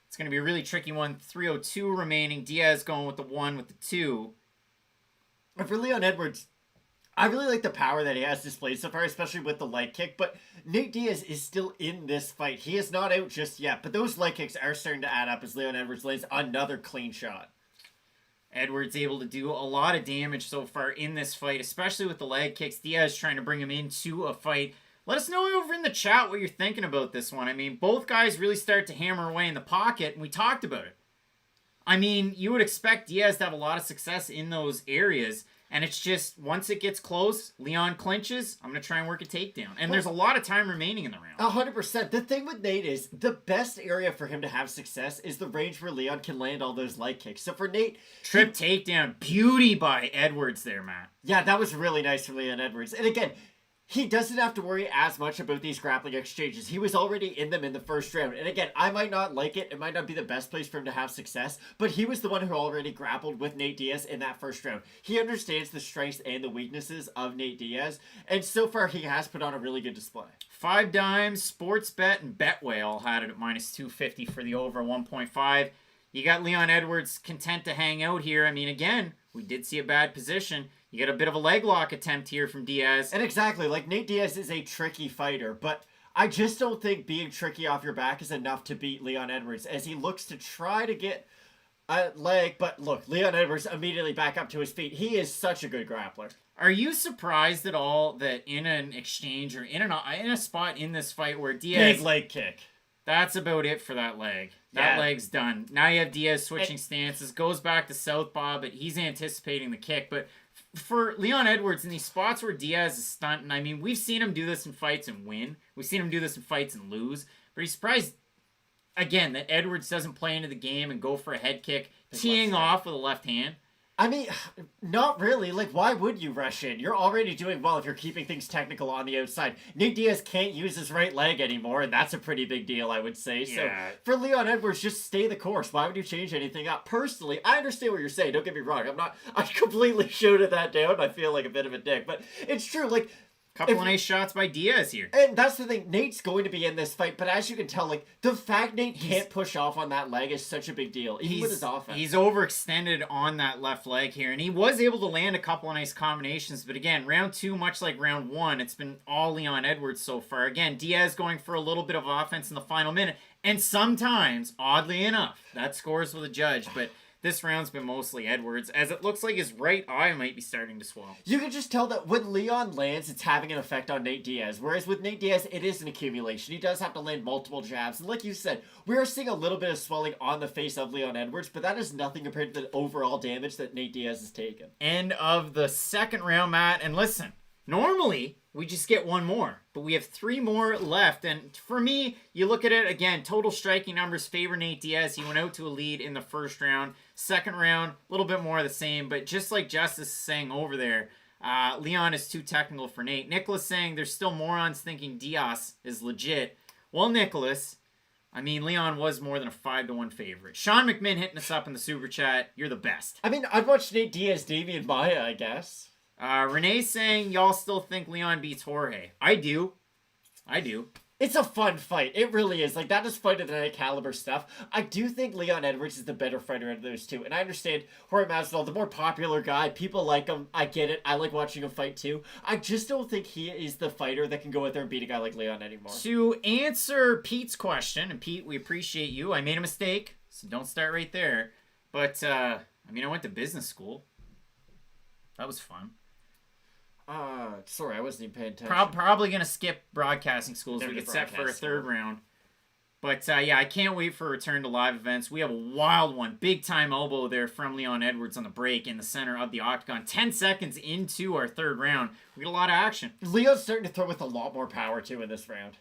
It's going to be a really tricky one. 3:02 remaining. Diaz going with the 1 with the 2. But for Leon Edwards, I really like the power that he has displayed so far, especially with the leg kick. But Nate Diaz is still in this fight. He is not out just yet. But those leg kicks are starting to add up as Leon Edwards lands another clean shot. Edwards able to do a lot of damage so far in this fight, especially with the leg kicks. Diaz trying to bring him into a fight. Let us know over in the chat what you're thinking about this one. I mean, both guys really start to hammer away in the pocket, and we talked about it. I mean, you would expect Diaz to have a lot of success in those areas, and it's just, once it gets close, Leon clinches, I'm going to try and work a takedown. And there's a lot of time remaining in the round. 100%. The thing with Nate is, the best area for him to have success is the range where Leon can land all those leg kicks. So for Nate... Trip takedown. Beauty by Edwards there, Matt. Yeah, that was really nice from Leon Edwards. And again, he doesn't have to worry as much about these grappling exchanges. He was already in them in the first round. And again, I might not like it. It might not be the best place for him to have success. But he was the one who already grappled with Nate Diaz in that first round. He understands the strengths and the weaknesses of Nate Diaz. And so far, he has put on a really good display. 5 Dimes, Sportsbet, and Betway all had it at minus 250 for the over 1.5. You got Leon Edwards content to hang out here. I mean, again, we did see a bad position. You get a bit of a leg lock attempt here from Diaz. And exactly, like, Nate Diaz is a tricky fighter, but I just don't think being tricky off your back is enough to beat Leon Edwards as he looks to try to get a leg. But look, Leon Edwards immediately back up to his feet. He is such a good grappler. Are you surprised at all that in an exchange or in a spot in this fight where Diaz... Big leg kick. That's about it for that leg. That leg's done. Now you have Diaz switching stances, goes back to southpaw, but he's anticipating the kick. But for Leon Edwards, in these spots where Diaz is stunting, I mean, we've seen him do this in fights and win. We've seen him do this in fights and lose. But he's surprised, again, that Edwards doesn't play into the game and go for a head kick, teeing off with a left hand. I mean, not really. Like, why would you rush in? You're already doing well if you're keeping things technical on the outside. Nate Diaz can't use his right leg anymore, and that's a pretty big deal, I would say. Yeah. So, for Leon Edwards, just stay the course. Why would you change anything up? Personally, I understand what you're saying. Don't get me wrong. I completely shooted that down. I feel like a bit of a dick. But it's true. Like, couple of nice shots by Diaz here. And that's the thing. Nate's going to be in this fight, but as you can tell, like, the fact Nate can't push off on that leg is such a big deal, even with his offense. He's overextended on that left leg here, and he was able to land a couple of nice combinations, but again, round 2, much like round 1, it's been all Leon Edwards so far. Again, Diaz going for a little bit of offense in the final minute, and sometimes, oddly enough, that scores with a judge, but this round's been mostly Edwards, as it looks like his right eye might be starting to swell. You can just tell that when Leon lands, it's having an effect on Nate Diaz. Whereas with Nate Diaz, it is an accumulation. He does have to land multiple jabs. And like you said, we are seeing a little bit of swelling on the face of Leon Edwards, but that is nothing compared to the overall damage that Nate Diaz has taken. End of the second round, Matt. And listen, normally we just get one more, but we have 3 more left. And for me, you look at it again, total striking numbers favor Nate Diaz. He went out to a lead in the first round. Second round, a little bit more of the same, but just like Justice is saying over there, Leon is too technical for Nate. Nicholas saying there's still morons thinking Diaz is legit. Well, Nicholas, I mean, Leon was more than a 5-1 favorite. Sean McMinn hitting us up in the super chat. You're the best. I mean, I'd watch Nate Diaz, Damien Maya, I guess. Renee saying y'all still think Leon beats Jorge. I do. It's a fun fight. It really is. Like, that is fight of the night caliber stuff. I do think Leon Edwards is the better fighter out of those two. And I understand Jorge Masvidal, the more popular guy. People like him. I get it. I like watching him fight too. I just don't think he is the fighter that can go out there and beat a guy like Leon anymore. To answer Pete's question, and Pete, we appreciate you. I made a mistake, so don't start right there. But, I went to business school. That was fun. Sorry, I wasn't even paying attention. Probably going to skip broadcasting schools. Never We did get set for a broadcast third school. round. But, I can't wait for a return to live events. We have a wild one. Big time elbow there from Leon Edwards on the break in the center of the octagon. 10 seconds into our third round. We get a lot of action. Leon's starting to throw with a lot more power, too, in this round.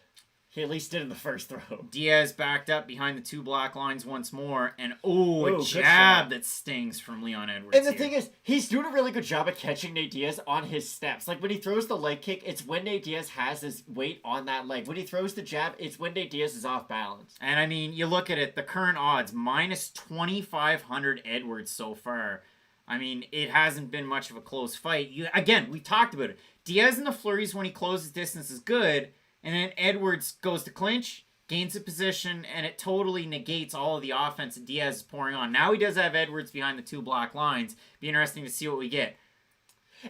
He at least did in the first throw. Diaz backed up behind the two black lines once more. And, a good jab shot. that stings from Leon Edwards. And the here. thing is, he's doing a really good job at catching Nate Diaz on his steps. Like, when he throws the leg kick, it's when Nate Diaz has his weight on that leg. When he throws the jab, it's when Nate Diaz is off balance. And, you look at it, the current odds, minus 2,500 Edwards so far. It hasn't been much of a close fight. Again, we talked about it. Diaz in the flurries when he closes distance is good. And then Edwards goes to clinch, gains a position, and it totally negates all of the offense that Diaz is pouring on. Now he does have Edwards behind the two black lines. Be interesting to see what we get.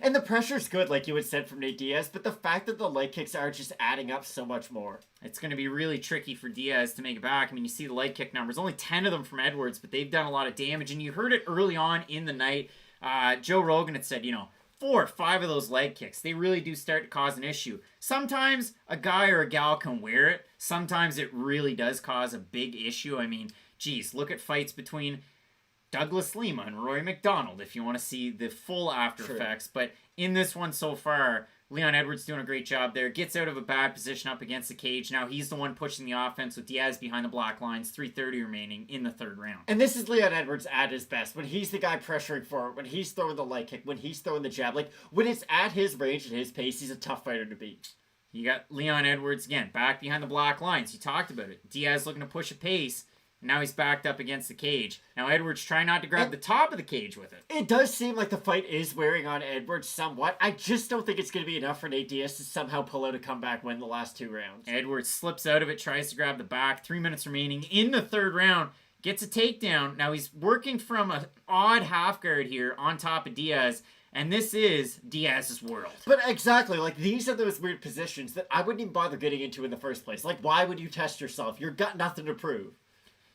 And the pressure's good, like you had said, from Nate Diaz, but the fact that the leg kicks are just adding up so much more. It's going to be really tricky for Diaz to make it back. You see the leg kick numbers. Only 10 of them from Edwards, but they've done a lot of damage. And you heard it early on in the night. Joe Rogan had said, 4 or 5 of those leg kicks, they really do start to cause an issue. Sometimes a guy or a gal can wear it. Sometimes it really does cause a big issue. Look at fights between Douglas Lima and Roy McDonald if you want to see the full after effects. But in this one so far, Leon Edwards doing a great job there. Gets out of a bad position up against the cage. Now he's the one pushing the offense with Diaz behind the black lines. 3:30 remaining in the third round. And this is Leon Edwards at his best. When he's the guy pressuring forward, when he's throwing the leg kick, when he's throwing the jab. Like, when it's at his range and his pace, he's a tough fighter to beat. You got Leon Edwards, again, back behind the black lines. You talked about it. Diaz looking to push a pace. Now he's backed up against the cage. Now Edwards trying not to grab the top of the cage with it. It does seem like the fight is wearing on Edwards somewhat. I just don't think it's going to be enough for Nate Diaz to somehow pull out a comeback win the last 2 rounds. Edwards slips out of it, tries to grab the back. 3 minutes remaining in the third round. Gets a takedown. Now he's working from an odd half guard here on top of Diaz. And this is Diaz's world. But exactly, like, these are those weird positions that I wouldn't even bother getting into in the first place. Like, why would you test yourself? You've got nothing to prove.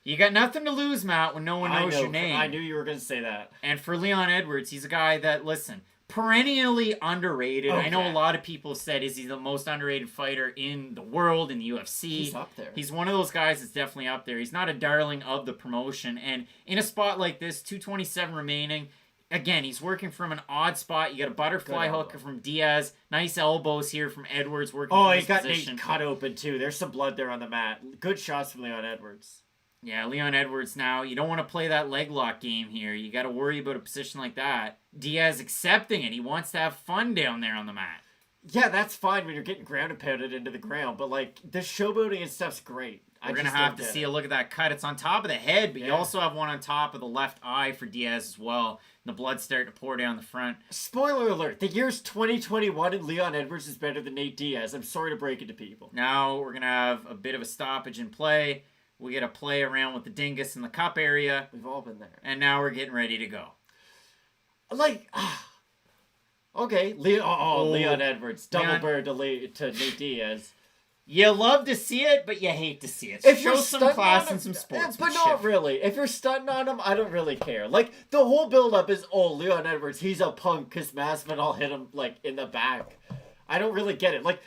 You got nothing to lose, Matt, when no one knows your name. I knew you were going to say that. And for Leon Edwards, he's a guy that, listen, perennially underrated. Okay. I know a lot of people said, is he the most underrated fighter in the world, in the UFC? He's up there. He's one of those guys that's definitely up there. He's not a darling of the promotion. And in a spot like this, 2:27 remaining, again, he's working from an odd spot. You got a butterfly hooker from Diaz. Nice elbows here from Edwards working from he his got position. Nate cut open, too. There's some blood there on the mat. Good shots from Leon Edwards. Yeah, Leon Edwards now. You don't want to play that leg lock game here. You got to worry about a position like that. Diaz accepting it. He wants to have fun down there on the mat. Yeah, that's fine when you're getting ground and pounded into the ground, but, like, the showboating and stuff's great. We're going to have to see a look at that cut. It's on top of the head, but you also have one on top of the left eye for Diaz as well. And the blood's starting to pour down the front. Spoiler alert, the year's 2021 and Leon Edwards is better than Nate Diaz. I'm sorry to break it to people. Now we're going to have a bit of a stoppage in play. We get to play around with the dingus in the cup area. We've all been there. And now we're getting ready to go. Like, okay, Leon Edwards. Double bird to Nate Diaz. You love to see it, but you hate to see it. If Show you're some class and some But sportsmanship. not really. If you're stunting on him, I don't really care. Like, the whole build-up is, Leon Edwards, he's a punk because Masvidal hit him, like, in the back. I don't really get it. Like,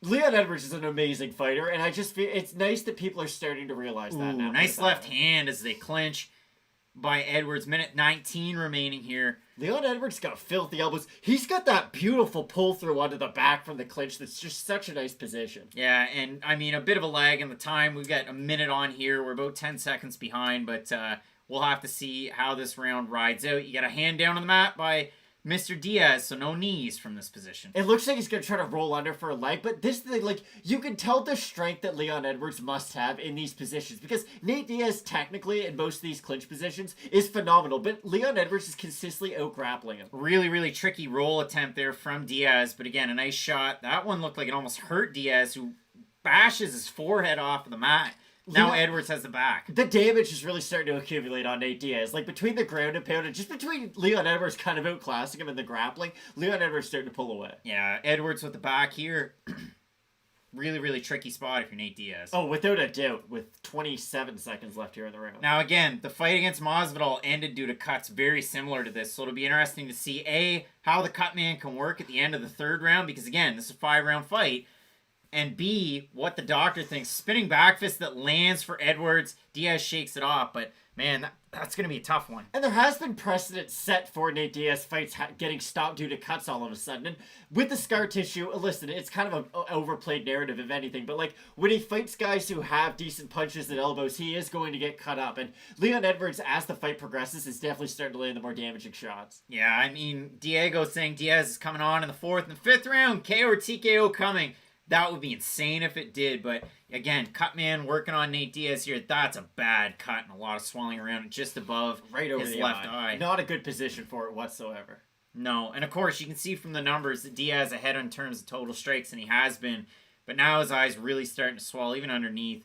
Leon Edwards is an amazing fighter, and I just feel it's nice that people are starting to realize that now. Nice left hand as they clinch by Edwards. Minute 19 remaining here. Leon Edwards got filthy elbows. He's got that beautiful pull-through onto the back from the clinch that's just such a nice position. Yeah, and a bit of a lag in the time. We've got a minute on here. We're about 10 seconds behind, but we'll have to see how this round rides out. You got a hand down on the mat by Mr. Diaz, so no knees from this position. It looks like he's going to try to roll under for a leg, but this thing, like, you can tell the strength that Leon Edwards must have in these positions, because Nate Diaz, technically, in most of these clinch positions, is phenomenal, but Leon Edwards is consistently out-grappling him. Really, really tricky roll attempt there from Diaz, but again, a nice shot. That one looked like it almost hurt Diaz, who bashes his forehead off of the mat. Now Edwards has the back. The damage is really starting to accumulate on Nate Diaz. Like, between the ground and pound and just between Leon Edwards kind of outclassing him in the grappling, Leon Edwards starting to pull away. Yeah, Edwards with the back here. Really, really tricky spot if you're Nate Diaz. Oh, without a doubt, with 27 seconds left here in the round. Now, again, the fight against Masvidal ended due to cuts very similar to this, so it'll be interesting to see, A, how the cut man can work at the end of the third round, because, again, this is a 5-round fight, and B, what the doctor thinks. Spinning back fist that lands for Edwards. Diaz shakes it off, but, man, that's going to be a tough one. And there has been precedent set for Nate Diaz fights getting stopped due to cuts all of a sudden. And with the scar tissue, listen, it's kind of an overplayed narrative, if anything. But, like, when he fights guys who have decent punches and elbows, he is going to get cut up. And Leon Edwards, as the fight progresses, is definitely starting to land the more damaging shots. Yeah, I mean, Diego saying Diaz is coming on in the 4th and 5th round. KO or TKO coming. That would be insane if it did, but again, Cutman working on Nate Diaz here. That's a bad cut and a lot of swelling around it just above right over his the left eye. Not a good position for it whatsoever. No, and of course, you can see from the numbers that Diaz ahead in terms of total strikes, and he has been, but now his eye's really starting to swell, even underneath.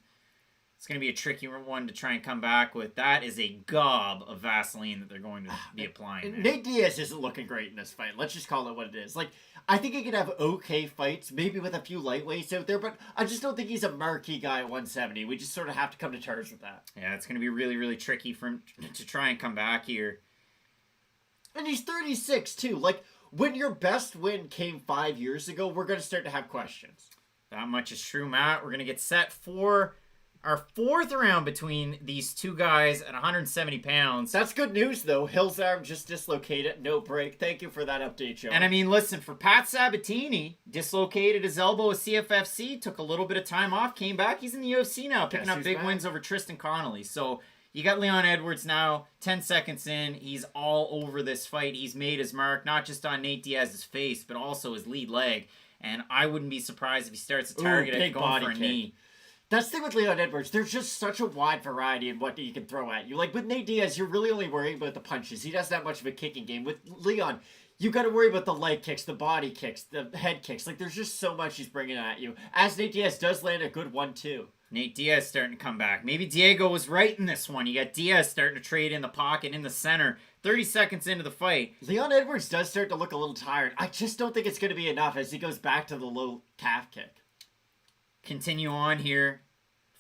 It's going to be a tricky one to try and come back with. That is a gob of Vaseline that they're going to be applying there. Nate Diaz isn't looking great in this fight. Let's just call it what it is. Like, I think he could have okay fights, maybe with a few lightweights out there, but I just don't think he's a marquee guy at 170. We just sort of have to come to terms with that. Yeah, it's going to be really, really tricky for him to try and come back here. And he's 36, too. Like, when your best win came 5 years ago, we're going to start to have questions. That much is true, Matt. We're going to get set for our 4th round between these two guys at 170 pounds. That's good news, though. Hill's arm just dislocated. No break. Thank you for that update, Joe. And I mean, listen, for Pat Sabatini, dislocated his elbow at CFFC, took a little bit of time off, came back. He's in the UFC now, picking up big wins over Tristan Connolly. So you got Leon Edwards now, 10 seconds in. He's all over this fight. He's made his mark, not just on Nate Diaz's face, but also his lead leg. And I wouldn't be surprised if he starts to target it going for a knee. That's the thing with Leon Edwards. There's just such a wide variety in what he can throw at you. Like, with Nate Diaz, you're really only worrying about the punches. He doesn't have much of a kicking game. With Leon, you got to worry about the leg kicks, the body kicks, the head kicks. Like, there's just so much he's bringing at you. As Nate Diaz does land a good one, too. Nate Diaz starting to come back. Maybe Diego was right in this one. You got Diaz starting to trade in the pocket, in the center. 30 seconds into the fight. Leon Edwards does start to look a little tired. I just don't think it's going to be enough as he goes back to the low calf kick. Continue on here.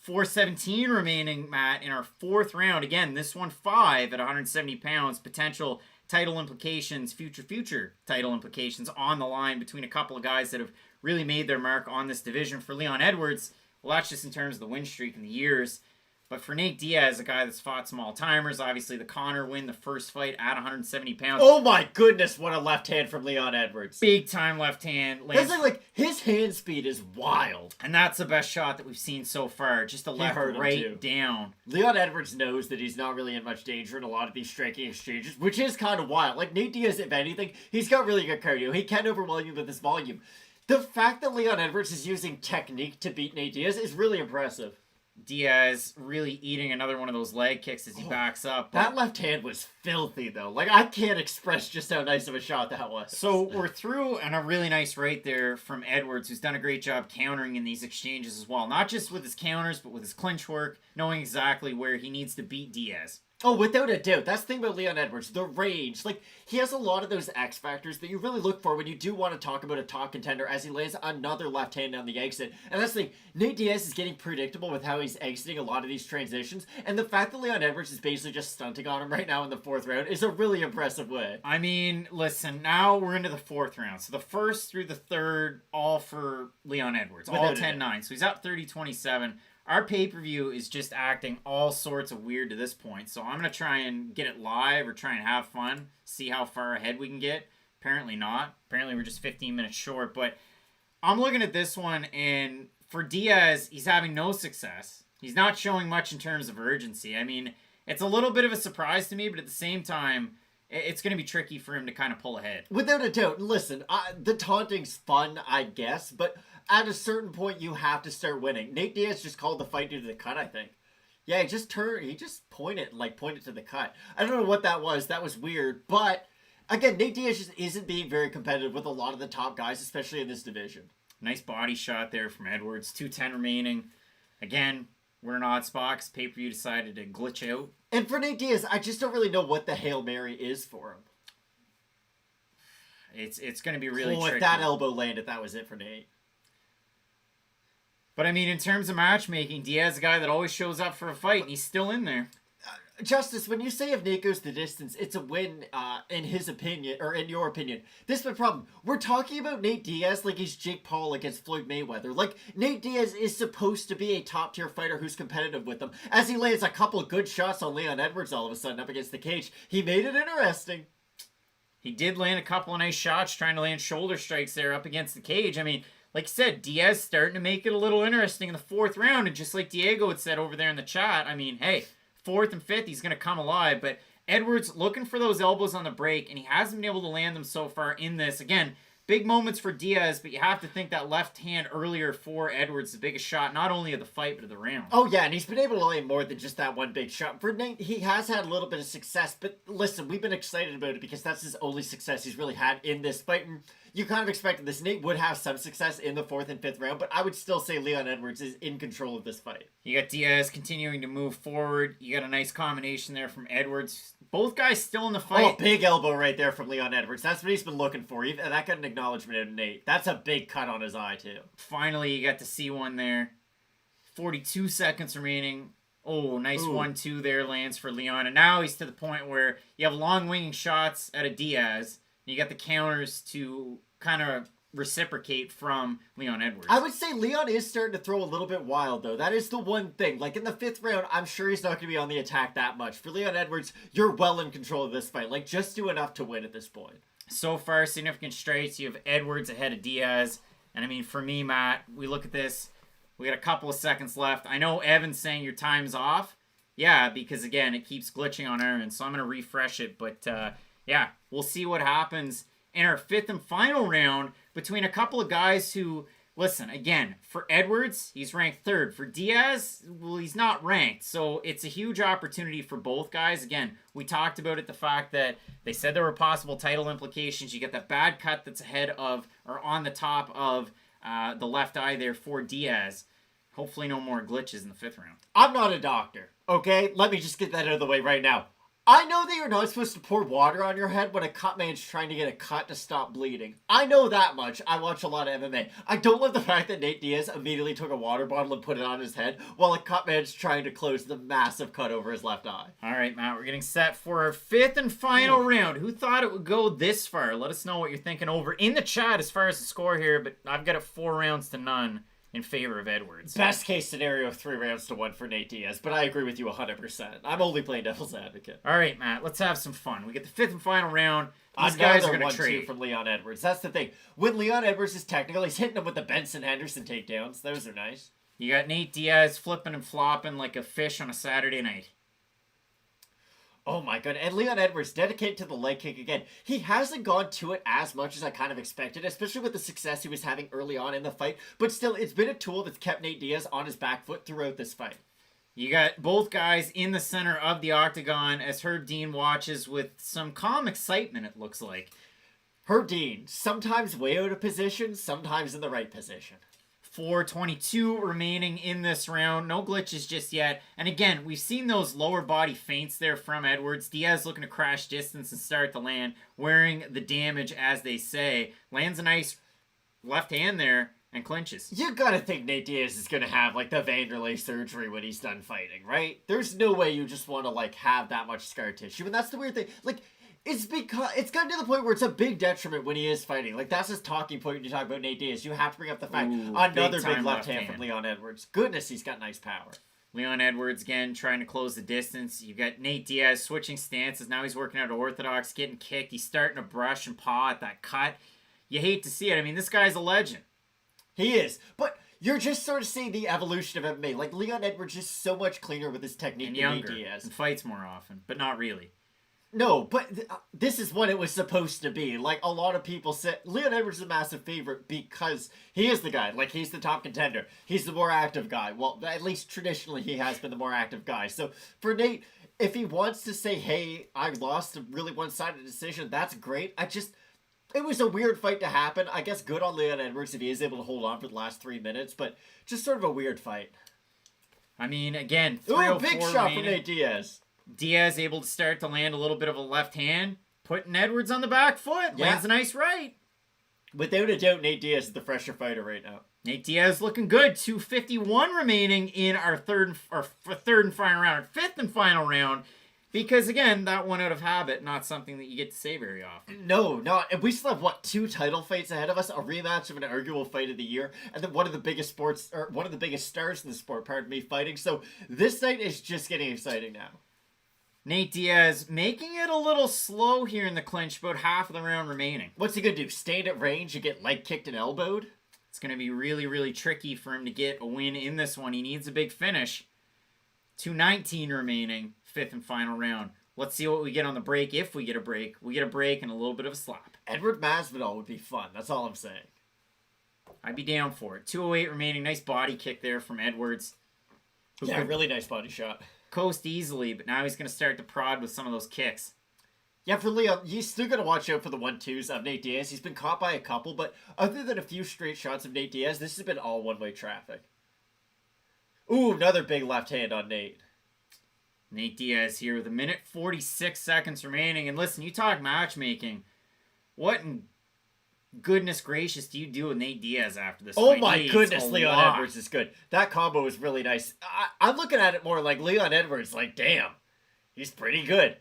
4:17 remaining, Matt, in our 4th round. Again, this one 5 at 170 pounds. Potential title implications, future title implications on the line between a couple of guys that have really made their mark on this division. For Leon Edwards, well, that's just in terms of the win streak in the years. But for Nate Diaz, a guy that's fought some all-timers, obviously the Conor win, the first fight at 170 pounds. Oh my goodness, what a left hand from Leon Edwards. Big-time left hand. That's like, his hand speed is wild. And that's the best shot that we've seen so far. Just a left right down. Leon Edwards knows that he's not really in much danger in a lot of these striking exchanges, which is kind of wild. Like, Nate Diaz, if anything, he's got really good cardio. He can overwhelm you with his volume. The fact that Leon Edwards is using technique to beat Nate Diaz is really impressive. Diaz really eating another one of those leg kicks as he backs up. That left hand was filthy, though. Like, I can't express just how nice of a shot that was. So we're through, and a really nice right there from Edwards, who's done a great job countering in these exchanges as well. Not just with his counters, but with his clinch work, knowing exactly where he needs to beat Diaz. Oh, without a doubt. That's the thing about Leon Edwards. The range. Like, he has a lot of those X factors that you really look for when you do want to talk about a top contender as he lands another left hand down the exit. And that's the thing. Nate Diaz is getting predictable with how he's exiting a lot of these transitions. And the fact that Leon Edwards is basically just stunting on him right now in the 4th round is a really impressive way. I mean, listen, now we're into the 4th round. So the 1st through the 3rd, all for Leon Edwards. All 10-9. So he's up 30-27. Our pay-per-view is just acting all sorts of weird to this point, so I'm going to try and get it live or try and have fun, see how far ahead we can get. Apparently not. Apparently we're just 15 minutes short, but I'm looking at this one, and for Diaz, he's having no success. He's not showing much in terms of urgency. I mean, it's a little bit of a surprise to me, but at the same time, it's going to be tricky for him to kind of pull ahead. Without a doubt. Listen, the taunting's fun, I guess, but at a certain point, you have to start winning. Nate Diaz just called the fight due to the cut, I think. Yeah, he just pointed to the cut. I don't know what that was. That was weird. But, again, Nate Diaz just isn't being very competitive with a lot of the top guys, especially in this division. Nice body shot there from Edwards. 2:10 remaining. Again, we're in odd spot because pay-per-view decided to glitch out. And for Nate Diaz, I just don't really know what the Hail Mary is for him. It's going to be really tricky. If that elbow landed, that was it for Nate. But I mean, in terms of matchmaking, Diaz is a guy that always shows up for a fight, and he's still in there. Justice, when you say if Nate goes the distance, it's a win, in his opinion, or in your opinion. This is the problem. We're talking about Nate Diaz like he's Jake Paul against Floyd Mayweather. Like, Nate Diaz is supposed to be a top-tier fighter who's competitive with them. As he lands a couple of good shots on Leon Edwards all of a sudden up against the cage, he made it interesting. He did land a couple of nice shots trying to land shoulder strikes there up against the cage. I mean, like I said, Diaz starting to make it a little interesting in the 4th round, and just like Diego had said over there in the chat, I mean, hey, 4th and 5th, he's going to come alive. But Edwards looking for those elbows on the break, and he hasn't been able to land them so far in this. Again, big moments for Diaz, but you have to think that left hand earlier for Edwards, the biggest shot, not only of the fight, but of the round. Oh, yeah, and he's been able to land more than just that one big shot. For Nate, he has had a little bit of success, but listen, we've been excited about it because that's his only success he's really had in this fight. And you kind of expected this. Nate would have some success in the 4th and 5th round, but I would still say Leon Edwards is in control of this fight. You got Diaz continuing to move forward. You got a nice combination there from Edwards. Both guys still in the fight. Oh, big elbow right there from Leon Edwards. That's what he's been looking for. That got an acknowledgement out of Nate. That's a big cut on his eye, too. Finally, you got to see one there. 42 seconds remaining. Oh, nice 1-2 there lands for Leon. And now he's to the point where you have long winging shots out of Diaz. And you got the counters to kind of reciprocate from Leon Edwards. I would say Leon is starting to throw a little bit wild, though. That is the one thing. Like, in the 5th round, I'm sure he's not going to be on the attack that much. For Leon Edwards, you're well in control of this fight. Like, just do enough to win at this point. So far, significant straights. You have Edwards ahead of Diaz. And, I mean, for me, Matt, we look at this. We got a couple of seconds left. I know Evan's saying your time's off. Yeah, because, again, it keeps glitching on Aaron. So I'm going to refresh it. But, yeah, we'll see what happens in our 5th and final round between a couple of guys who, listen, again, for Edwards, he's ranked 3rd. For Diaz, well, he's not ranked. So it's a huge opportunity for both guys. Again, we talked about it, the fact that they said there were possible title implications. You get that bad cut that's ahead of, or on the top of the left eye there for Diaz. Hopefully no more glitches in the 5th round. I'm not a doctor, okay? Let me just get that out of the way right now. I know that you're not supposed to pour water on your head when a cut man's trying to get a cut to stop bleeding. I know that much. I watch a lot of MMA. I don't love the fact that Nate Diaz immediately took a water bottle and put it on his head while a cut man's trying to close the massive cut over his left eye. All right, Matt, we're getting set for our 5th and final round. Who thought it would go this far? Let us know what you're thinking over in the chat as far as the score here, but I've got it 4-0 in favor of Edwards. Best case scenario, 3-1 for Nate Diaz, but I agree with you 100%. I'm only playing devil's advocate. All right, Matt, let's have some fun. We get the 5th and final round. These guys are going to trade. From Leon Edwards. That's the thing. When Leon Edwards is technical, he's hitting him with the Benson Henderson takedowns. Those are nice. You got Nate Diaz flipping and flopping like a fish on a Saturday night. Oh my god, and Leon Edwards dedicated to the leg kick again. He hasn't gone to it as much as I kind of expected, especially with the success he was having early on in the fight, but still, it's been a tool that's kept Nate Diaz on his back foot throughout this fight. You got both guys in the center of the octagon as Herb Dean watches with some calm excitement, it looks like. Herb Dean, sometimes way out of position, sometimes in the right position. 4:22 remaining in this round. No glitches just yet. And again, we've seen those lower body feints there from Edwards. Diaz looking to crash distance and start to land, wearing the damage, as they say. Lands a nice left hand there and clinches. You gotta think Nate Diaz is gonna have, like, the Vanderlei surgery when he's done fighting, right? There's no way you just want to, like, have that much scar tissue. And that's the weird thing. Like, it's because it's gotten to the point where it's a big detriment when he is fighting. Like, that's his talking point when you talk about Nate Diaz. You have to bring up the fact, another big left hand from Leon Edwards. Goodness, he's got nice power. Leon Edwards, again, trying to close the distance. You've got Nate Diaz switching stances. Now he's working out orthodox, getting kicked. He's starting to brush and paw at that cut. You hate to see it. I mean, this guy's a legend. He is. But you're just sort of seeing the evolution of MMA. Like, Leon Edwards is so much cleaner with his technique and than younger, Nate Diaz. And fights more often, but not really. No, but this is what it was supposed to be. Like, a lot of people said, Leon Edwards is a massive favorite because he is the guy. Like, he's the top contender. He's the more active guy. Well, at least traditionally he has been the more active guy. So, for Nate, if he wants to say, hey, I lost a really one-sided decision, that's great. It was a weird fight to happen. I guess good on Leon Edwards if he is able to hold on for the last 3 minutes, but just sort of a weird fight. I mean, again, Ooh, big 304 shot remaining. from Nate Diaz. Diaz able to start to land a little bit of a left hand, putting Edwards on the back foot. Yeah. Lands a nice right. Without a doubt, Nate Diaz is the fresher fighter right now. Nate Diaz looking good. 251 remaining in our fifth and final round. Because, again, that one out of habit, not something that you get to say very often. No, not. And we still have, 2 title fights ahead of us? A rematch of an arguable fight of the year, and then one of the biggest stars in the sport, fighting. So this night is just getting exciting now. Nate Diaz making it a little slow here in the clinch, about half of the round remaining. What's he gonna do? Stand at range and get leg kicked and elbowed? It's going to be really, really tricky for him to get a win in this one. He needs a big finish. 2:19 remaining, fifth and final round. Let's see what we get on the break, if we get a break. We get a break and a little bit of a slap. Edward Masvidal would be fun. That's all I'm saying. I'd be down for it. 2:08 remaining. Nice body kick there from Edwards. Yeah, really nice body shot. Coast easily, but now he's going to start to prod with some of those kicks. Yeah, for Leon, you still got to watch out for the 1-2s of Nate Diaz. He's been caught by a couple, but other than a few straight shots of Nate Diaz, this has been all one-way traffic. Ooh, another big left hand on Nate. Nate Diaz here with 1:46 remaining. And listen, you talk matchmaking. What in goodness gracious do you do with Nate Diaz after this Oh fight? my He eats goodness, a Leon lot. Edwards is good. That combo is really nice. I'm looking at it more like Leon Edwards, like, damn, he's pretty good.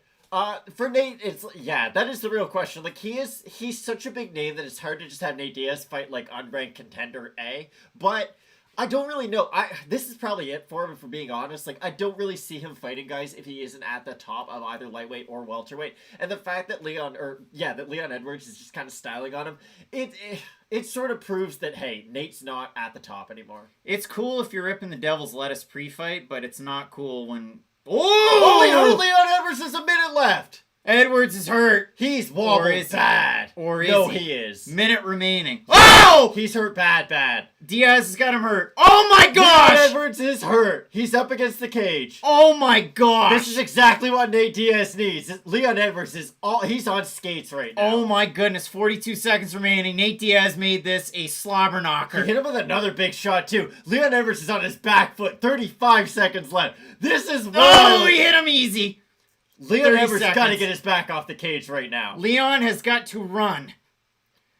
For Nate, that is the real question. Like, he's such a big name that it's hard to just have Nate Diaz fight, like, unranked contender A. But I don't really know. This is probably it for him, if we're being honest. Like, I don't really see him fighting guys if he isn't at the top of either lightweight or welterweight. And the fact that Leon Edwards is just kind of styling on him, it sort of proves that, hey, Nate's not at the top anymore. It's cool if you're ripping the devil's lettuce pre-fight, but it's not cool when... Oh, he hurt Leon Edwards. There's a minute left. Edwards is hurt. He's wobbled bad. He is. Minute remaining. Oh! He's hurt bad. Diaz has got him hurt. Oh my gosh! Leon Edwards is hurt. He's up against the cage. Oh my gosh! This is exactly what Nate Diaz needs. Leon Edwards he's on skates right now. Oh my goodness, 42 seconds remaining. Nate Diaz made this a slobber knocker. He hit him with another big shot too. Leon Edwards is on his back foot. 35 seconds left. This is wild. Oh, he hit him easy. Leon Edwards got to get his back off the cage right now. Leon has got to run.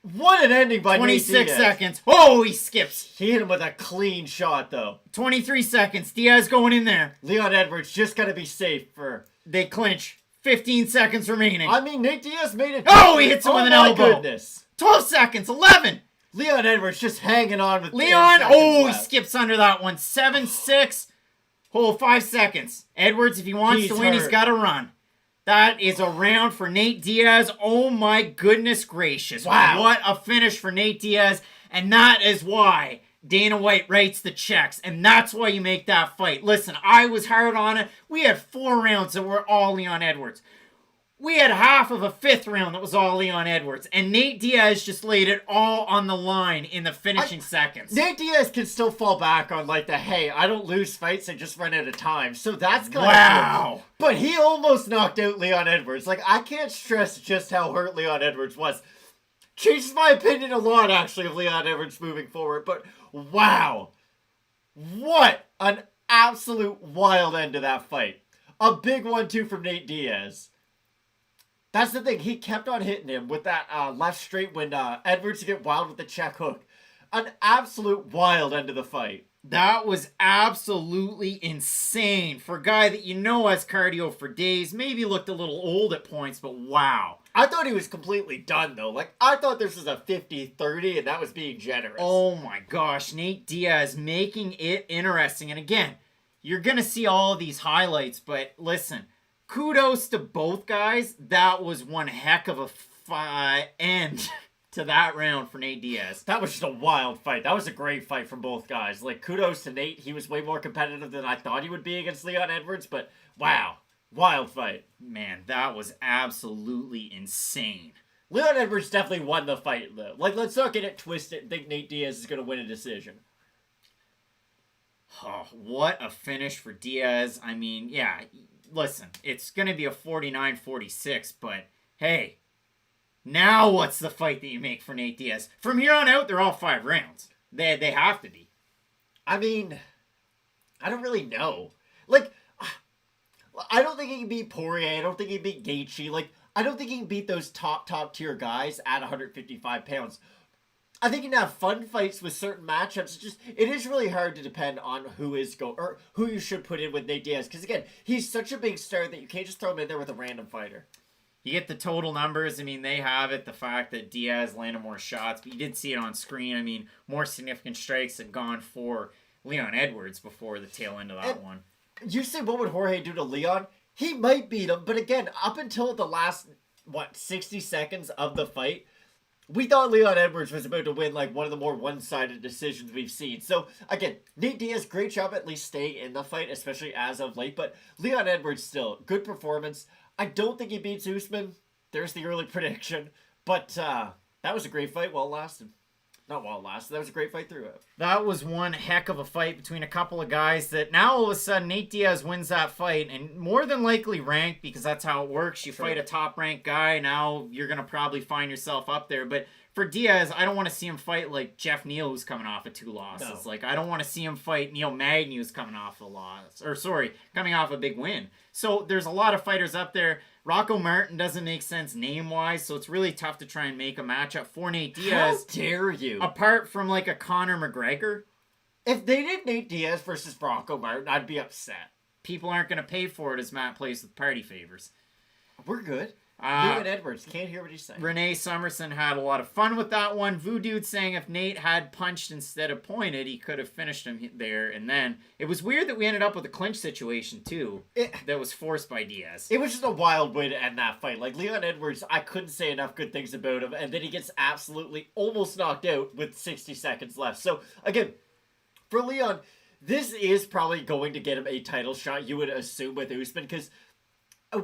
What an ending by Nate Diaz. 26 seconds. Oh, he skips. He hit him with a clean shot, though. 23 seconds. Diaz going in there. Leon Edwards just got to be safe for... They clinch. 15 seconds remaining. I mean, Nate Diaz made it... Oh, he hits him with an elbow. Oh, my goodness. 12 seconds. 11. Leon Edwards just hanging on with Leon, 10 seconds he left. skips under that one. 7-6. Oh, 5 seconds. Edwards, if he wants to win, he's got to run. That is a round for Nate Diaz. Oh my goodness gracious. Wow. What a finish for Nate Diaz. And that is why Dana White writes the checks. And that's why you make that fight. Listen, I was hard on it. We had 4 rounds that were all Leon Edwards. We had half of a 5th round that was all Leon Edwards. And Nate Diaz just laid it all on the line in the finishing seconds. Nate Diaz can still fall back on like the, hey, I don't lose fights, I just run out of time. So that's kind of cool. But he almost knocked out Leon Edwards. Like, I can't stress just how hurt Leon Edwards was. Changes my opinion a lot, actually, of Leon Edwards moving forward. But wow. What an absolute wild end to that fight. A big 1-2 from Nate Diaz. That's the thing. He kept on hitting him with that left straight when Edwards to get wild with the check hook. An absolute wild end of the fight. That was absolutely insane for a guy that you know has cardio for days. Maybe looked a little old at points, but wow. I thought he was completely done, though. Like, I thought this was a 50-30, and that was being generous. Oh my gosh. Nate Diaz making it interesting. And again, you're going to see all of these highlights, but listen. Kudos to both guys. That was one heck of a end to that round for Nate Diaz. That was just a wild fight. That was a great fight from both guys. Like, kudos to Nate. He was way more competitive than I thought he would be against Leon Edwards, but wow. Wild fight. Man, that was absolutely insane. Leon Edwards definitely won the fight, though. Like, let's not get it twisted and think Nate Diaz is going to win a decision. Oh, what a finish for Diaz. I mean, yeah... Listen, it's going to be a 49-46, but hey, Now what's the fight that you make for Nate Diaz? From here on out, they're all 5 rounds. They have to be. I mean, I don't really know. Like, I don't think he can beat Poirier. I don't think he can beat Gaethje. Like, I don't think he can beat those top tier guys at 155 pounds. I think you can have fun fights with certain matchups. It is really hard to depend on who you should put in with Nate Diaz. Because again, he's such a big star that you can't just throw him in there with a random fighter. You get the total numbers. I mean, they have it. The fact that Diaz landed more shots, but you did see it on screen. I mean, more significant strikes had gone for Leon Edwards before the tail end of that one. You say, what would Jorge do to Leon? He might beat him, but again, up until the last 60 seconds of the fight, we thought Leon Edwards was about to win like one of the more one-sided decisions we've seen. So, again, Nate Diaz, great job at least staying in the fight, especially as of late. But Leon Edwards still, good performance. I don't think he beats Usman. There's the early prediction. But that was a great fight while it lasted. Not while it lasted. That was a great fight throughout. That was one heck of a fight between a couple of guys that now all of a sudden Nate Diaz wins that fight and more than likely ranked because that's how it works. You fight a top-ranked guy, now you're going to probably find yourself up there. But for Diaz, I don't want to see him fight like Jeff Neal, who's coming off of 2 losses. No. Like, I don't want to see him fight Neil Magny, who's coming off a loss. Or, sorry, coming off a big win. So there's a lot of fighters up there. Rocco Martin doesn't make sense name-wise, so it's really tough to try and make a matchup for Nate Diaz. How dare you? Apart from, like, a Conor McGregor. If they did Nate Diaz versus Rocco Martin, I'd be upset. People aren't going to pay for it as Matt plays with party favors. We're good. Leon Edwards, can't hear what he's saying. Renee Summerson had a lot of fun with that one. Voodoo saying if Nate had punched instead of pointed, he could have finished him there. And then it was weird that we ended up with a clinch situation, too, that was forced by Diaz. It was just a wild way to end that fight. Like, Leon Edwards, I couldn't say enough good things about him, and then he gets absolutely almost knocked out with 60 seconds left. So, again, for Leon, this is probably going to get him a title shot, you would assume, with Usman, because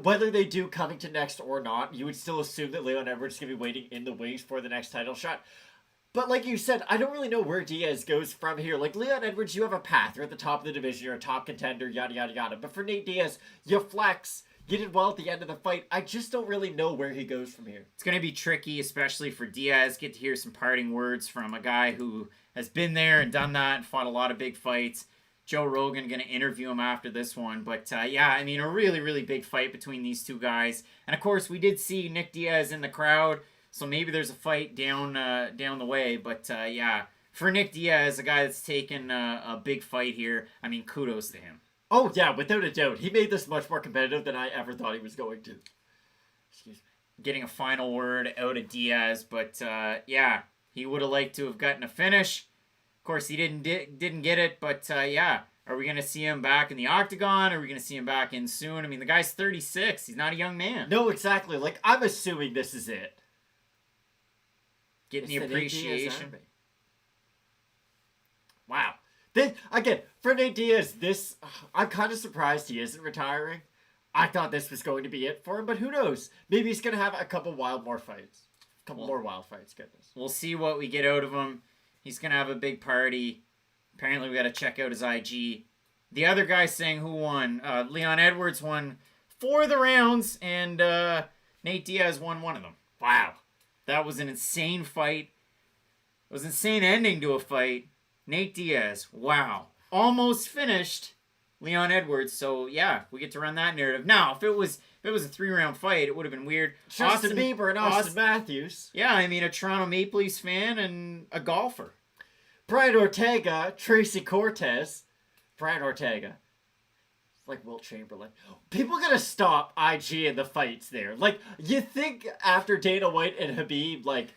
whether they do Covington next or not, you would still assume that Leon Edwards is going to be waiting in the wings for the next title shot. But like you said, I don't really know where Diaz goes from here. Like, Leon Edwards, you have a path. You're at the top of the division. You're a top contender, yada, yada, yada. But for Nate Diaz, you flex. You did well at the end of the fight. I just don't really know where he goes from here. It's going to be tricky, especially for Diaz. Get to hear some parting words from a guy who has been there and done that and fought a lot of big fights. Joe Rogan going to interview him after this one. But, yeah, I mean, a really, really big fight between these two guys. And, of course, we did see Nick Diaz in the crowd, so maybe there's a fight down the way. But, yeah, for Nick Diaz, a guy that's taken a big fight here, I mean, kudos to him. Oh, yeah, without a doubt. He made this much more competitive than I ever thought he was going to. Excuse me. Getting a final word out of Diaz. But, yeah, he would have liked to have gotten a finish. Of course, he didn't get it, but yeah, are we going to see him back in the octagon? Are we going to see him back in soon? I mean, the guy's 36. He's not a young man. No, exactly. Like, I'm assuming this is it. Getting the appreciation. Wow. Again, for Nate Diaz, I'm kind of surprised he isn't retiring. I thought this was going to be it for him, but who knows? Maybe he's going to have a couple more fights. More wild fights, goodness. We'll see what we get out of him. He's going to have a big party. Apparently, we got to check out his IG. The other guy saying who won. Leon Edwards won 4 of the rounds, and Nate Diaz won 1 of them. Wow. That was an insane fight. It was an insane ending to a fight. Nate Diaz, wow. Almost finished Leon Edwards. So, yeah, we get to run that narrative. Now, if it was a 3-round fight, it would have been weird. Justin Bieber and Austin Matthews. Yeah, I mean, a Toronto Maple Leafs fan and a golfer. Brian Ortega, Tracy Cortez. Brian Ortega. It's like Wilt Chamberlain. People gotta stop IG in the fights there. Like, you think after Dana White and Khabib, like,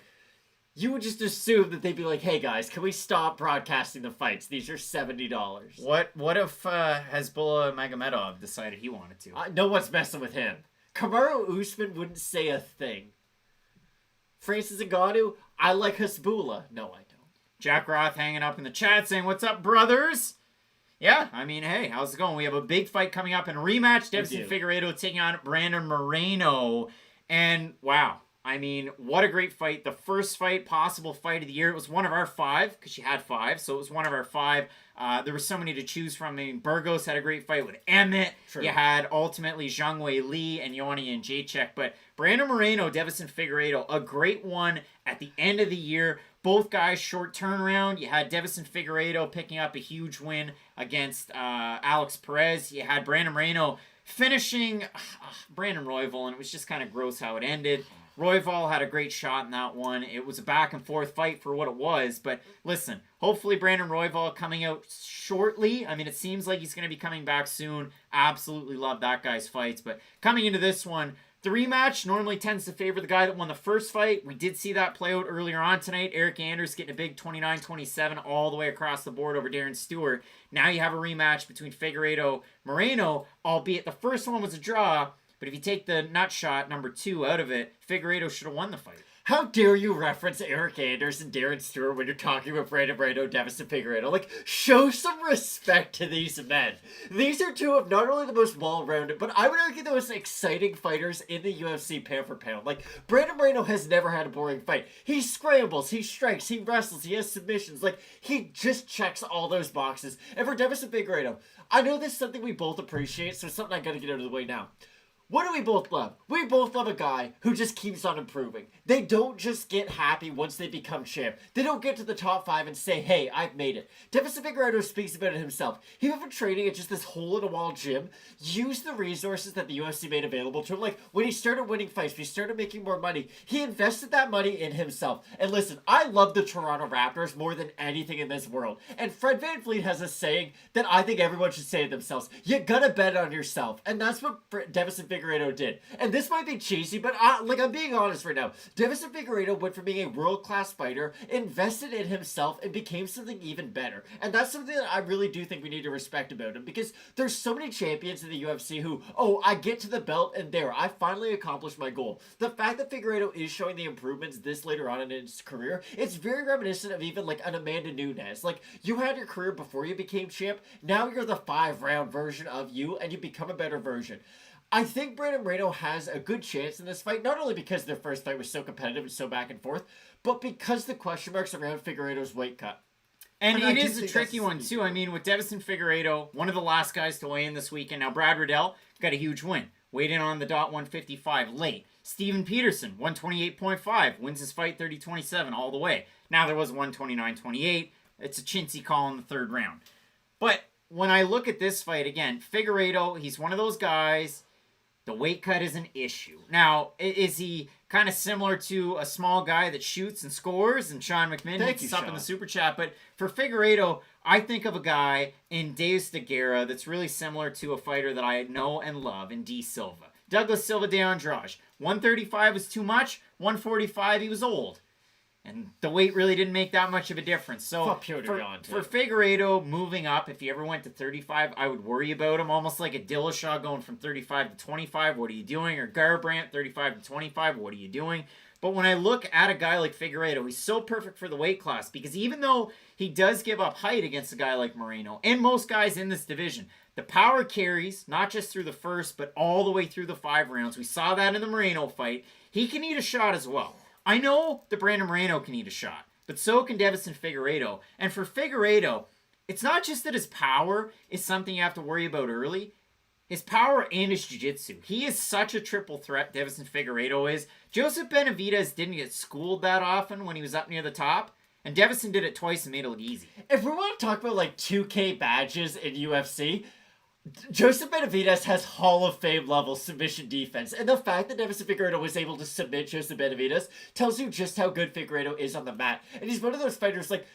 you would just assume that they'd be like, hey guys, can we stop broadcasting the fights? These are $70. What if Hezbollah Magomedov decided he wanted to? No one's messing with him. Kamaru Usman wouldn't say a thing. Francis Ngannou, I like Hezbollah. No, I don't. Jack Roth hanging up in the chat saying, what's up, brothers? Yeah, I mean, hey, how's it going? We have a big fight coming up in a rematch. Deiveson Figueiredo taking on Brandon Moreno. And, wow, I mean, what a great fight. The first fight, possible fight of the year. It was one of our 5, because she had 5, so it was one of our 5. There were so many to choose from. I mean, Burgos had a great fight with Emmett. True. You had, ultimately, Zhang Wei Li and Joanna and Jacek. But Brandon Moreno, Davison Figueiredo, a great one at the end of the year. Both guys, short turnaround. You had Davison Figueiredo picking up a huge win against Alex Perez. You had Brandon Moreno finishing Brandon Royval, and it was just kind of gross how it ended. Royval had a great shot in that one. It was a back-and-forth fight for what it was. But listen, hopefully Brandon Royval coming out shortly. I mean, it seems like he's going to be coming back soon. Absolutely love that guy's fights. But coming into this one, the rematch normally tends to favor the guy that won the first fight. We did see that play out earlier on tonight. Eric Anders getting a big 29-27 all the way across the board over Darren Stewart. Now you have a rematch between Figueiredo-Moreno, albeit the first one was a draw. But if you take the nut shot, number 2, out of it, Figueiredo should have won the fight. How dare you reference Eric Anders and Darren Stewart when you're talking about Brandon Moreno, Davison Figueiredo? Like, show some respect to these men. These are two of not only the most well-rounded, but I would argue the most exciting fighters in the UFC pound for pound. Like, Brandon Moreno has never had a boring fight. He scrambles, he strikes, he wrestles, he has submissions. Like, he just checks all those boxes. And for Davison Figueiredo, I know this is something we both appreciate, so it's something I gotta get out of the way now. What do we both love? We both love a guy who just keeps on improving. They don't just get happy once they become champ. They don't get to the top 5 and say, hey, I've made it. Davison Figueiredo speaks about it himself. He went from training at just this hole-in-a-wall gym, used the resources that the UFC made available to him. Like, when he started winning fights, when he started making more money, he invested that money in himself. And listen, I love the Toronto Raptors more than anything in this world. And Fred VanVleet has a saying that I think everyone should say to themselves. You gotta bet on yourself. And that's what Davison Figueiredo did. And this might be cheesy, but I'm being honest right now. Davison Figueiredo went from being a world-class fighter, invested in himself, and became something even better. And that's something that I really do think we need to respect about him, because there's so many champions in the UFC who, I get to the belt and there, I finally accomplished my goal. The fact that Figueiredo is showing the improvements this later on in his career, it's very reminiscent of even like an Amanda Nunes. Like, you had your career before you became champ, now you're the 5-round version of you, and you become a better version. I think Brandon Moreno has a good chance in this fight, not only because their first fight was so competitive and so back and forth, but because the question marks around Figueiredo's weight cut. And it is a tricky one, too. I mean, with Davison Figueiredo, one of the last guys to weigh in this weekend. Now, Brad Riddell got a huge win. Weighed in on the dot 155 late. Steven Peterson, 128.5, wins his fight 30-27 all the way. Now, there was 129-28. It's a chintzy call in the third round. But when I look at this fight, again, Figueiredo, he's one of those guys. The weight cut is an issue. Now, is he kind of similar to a small guy that shoots and scores? And Sean McMinn hits up in the super chat. But for Figueiredo, I think of a guy in Diaz de Guerra that's really similar to a fighter that I know and love in D. Silva. Douglas Silva de Andrade. 135 was too much. 145, he was old. And the weight really didn't make that much of a difference. So for Figueiredo moving up, if he ever went to 35, I would worry about him. Almost like a Dillashaw going from 35 to 25. What are you doing? Or Garbrandt, 35 to 25. What are you doing? But when I look at a guy like Figueiredo, he's so perfect for the weight class. Because even though he does give up height against a guy like Moreno, and most guys in this division, the power carries, not just through the first, but all the way through the 5 rounds. We saw that in the Moreno fight. He can eat a shot as well. I know that Brandon Moreno can eat a shot, but so can Davison Figueiredo. And for Figueiredo, it's not just that his power is something you have to worry about early. His power and his jiu-jitsu. He is such a triple threat, Davison Figueiredo is. Joseph Benavidez didn't get schooled that often when he was up near the top. And Davison did it twice and made it look easy. If we want to talk about like 2K badges in UFC, Joseph Benavidez has Hall of Fame level submission defense, and the fact that Davison Figueiredo was able to submit Joseph Benavidez tells you just how good Figueiredo is on the mat. And he's one of those fighters, like,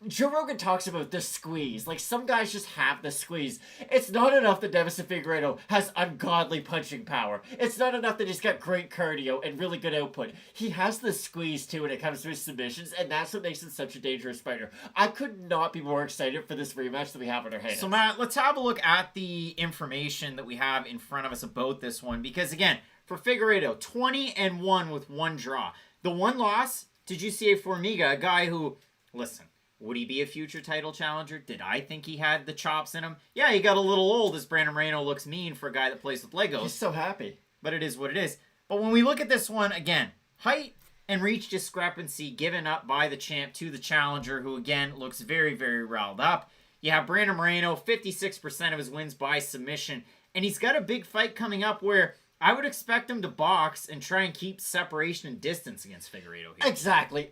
Joe Rogan talks about the squeeze. Like, some guys just have the squeeze. It's not enough that Davison Figueiredo has ungodly punching power. It's not enough that he's got great cardio and really good output. He has the squeeze, too, when it comes to his submissions, and that's what makes him such a dangerous fighter. I could not be more excited for this rematch that we have on our hands. So, Matt, let's have a look at the information that we have in front of us about this one. Because, again, for Figueiredo, 20-1 with 1 draw. The one loss to Jussier Formiga, a guy who, listen, would he be a future title challenger? Did I think he had the chops in him? Yeah, he got a little old as Brandon Moreno looks mean for a guy that plays with Legos. He's so happy. But it is what it is. But when we look at this one, again, Height and reach discrepancy given up by the champ to the challenger, who again looks very, very riled up. You have Brandon Moreno, 56% of his wins by submission, and he's got a big fight coming up where I would expect him to box and try and keep separation and distance against Figueiredo here. Exactly.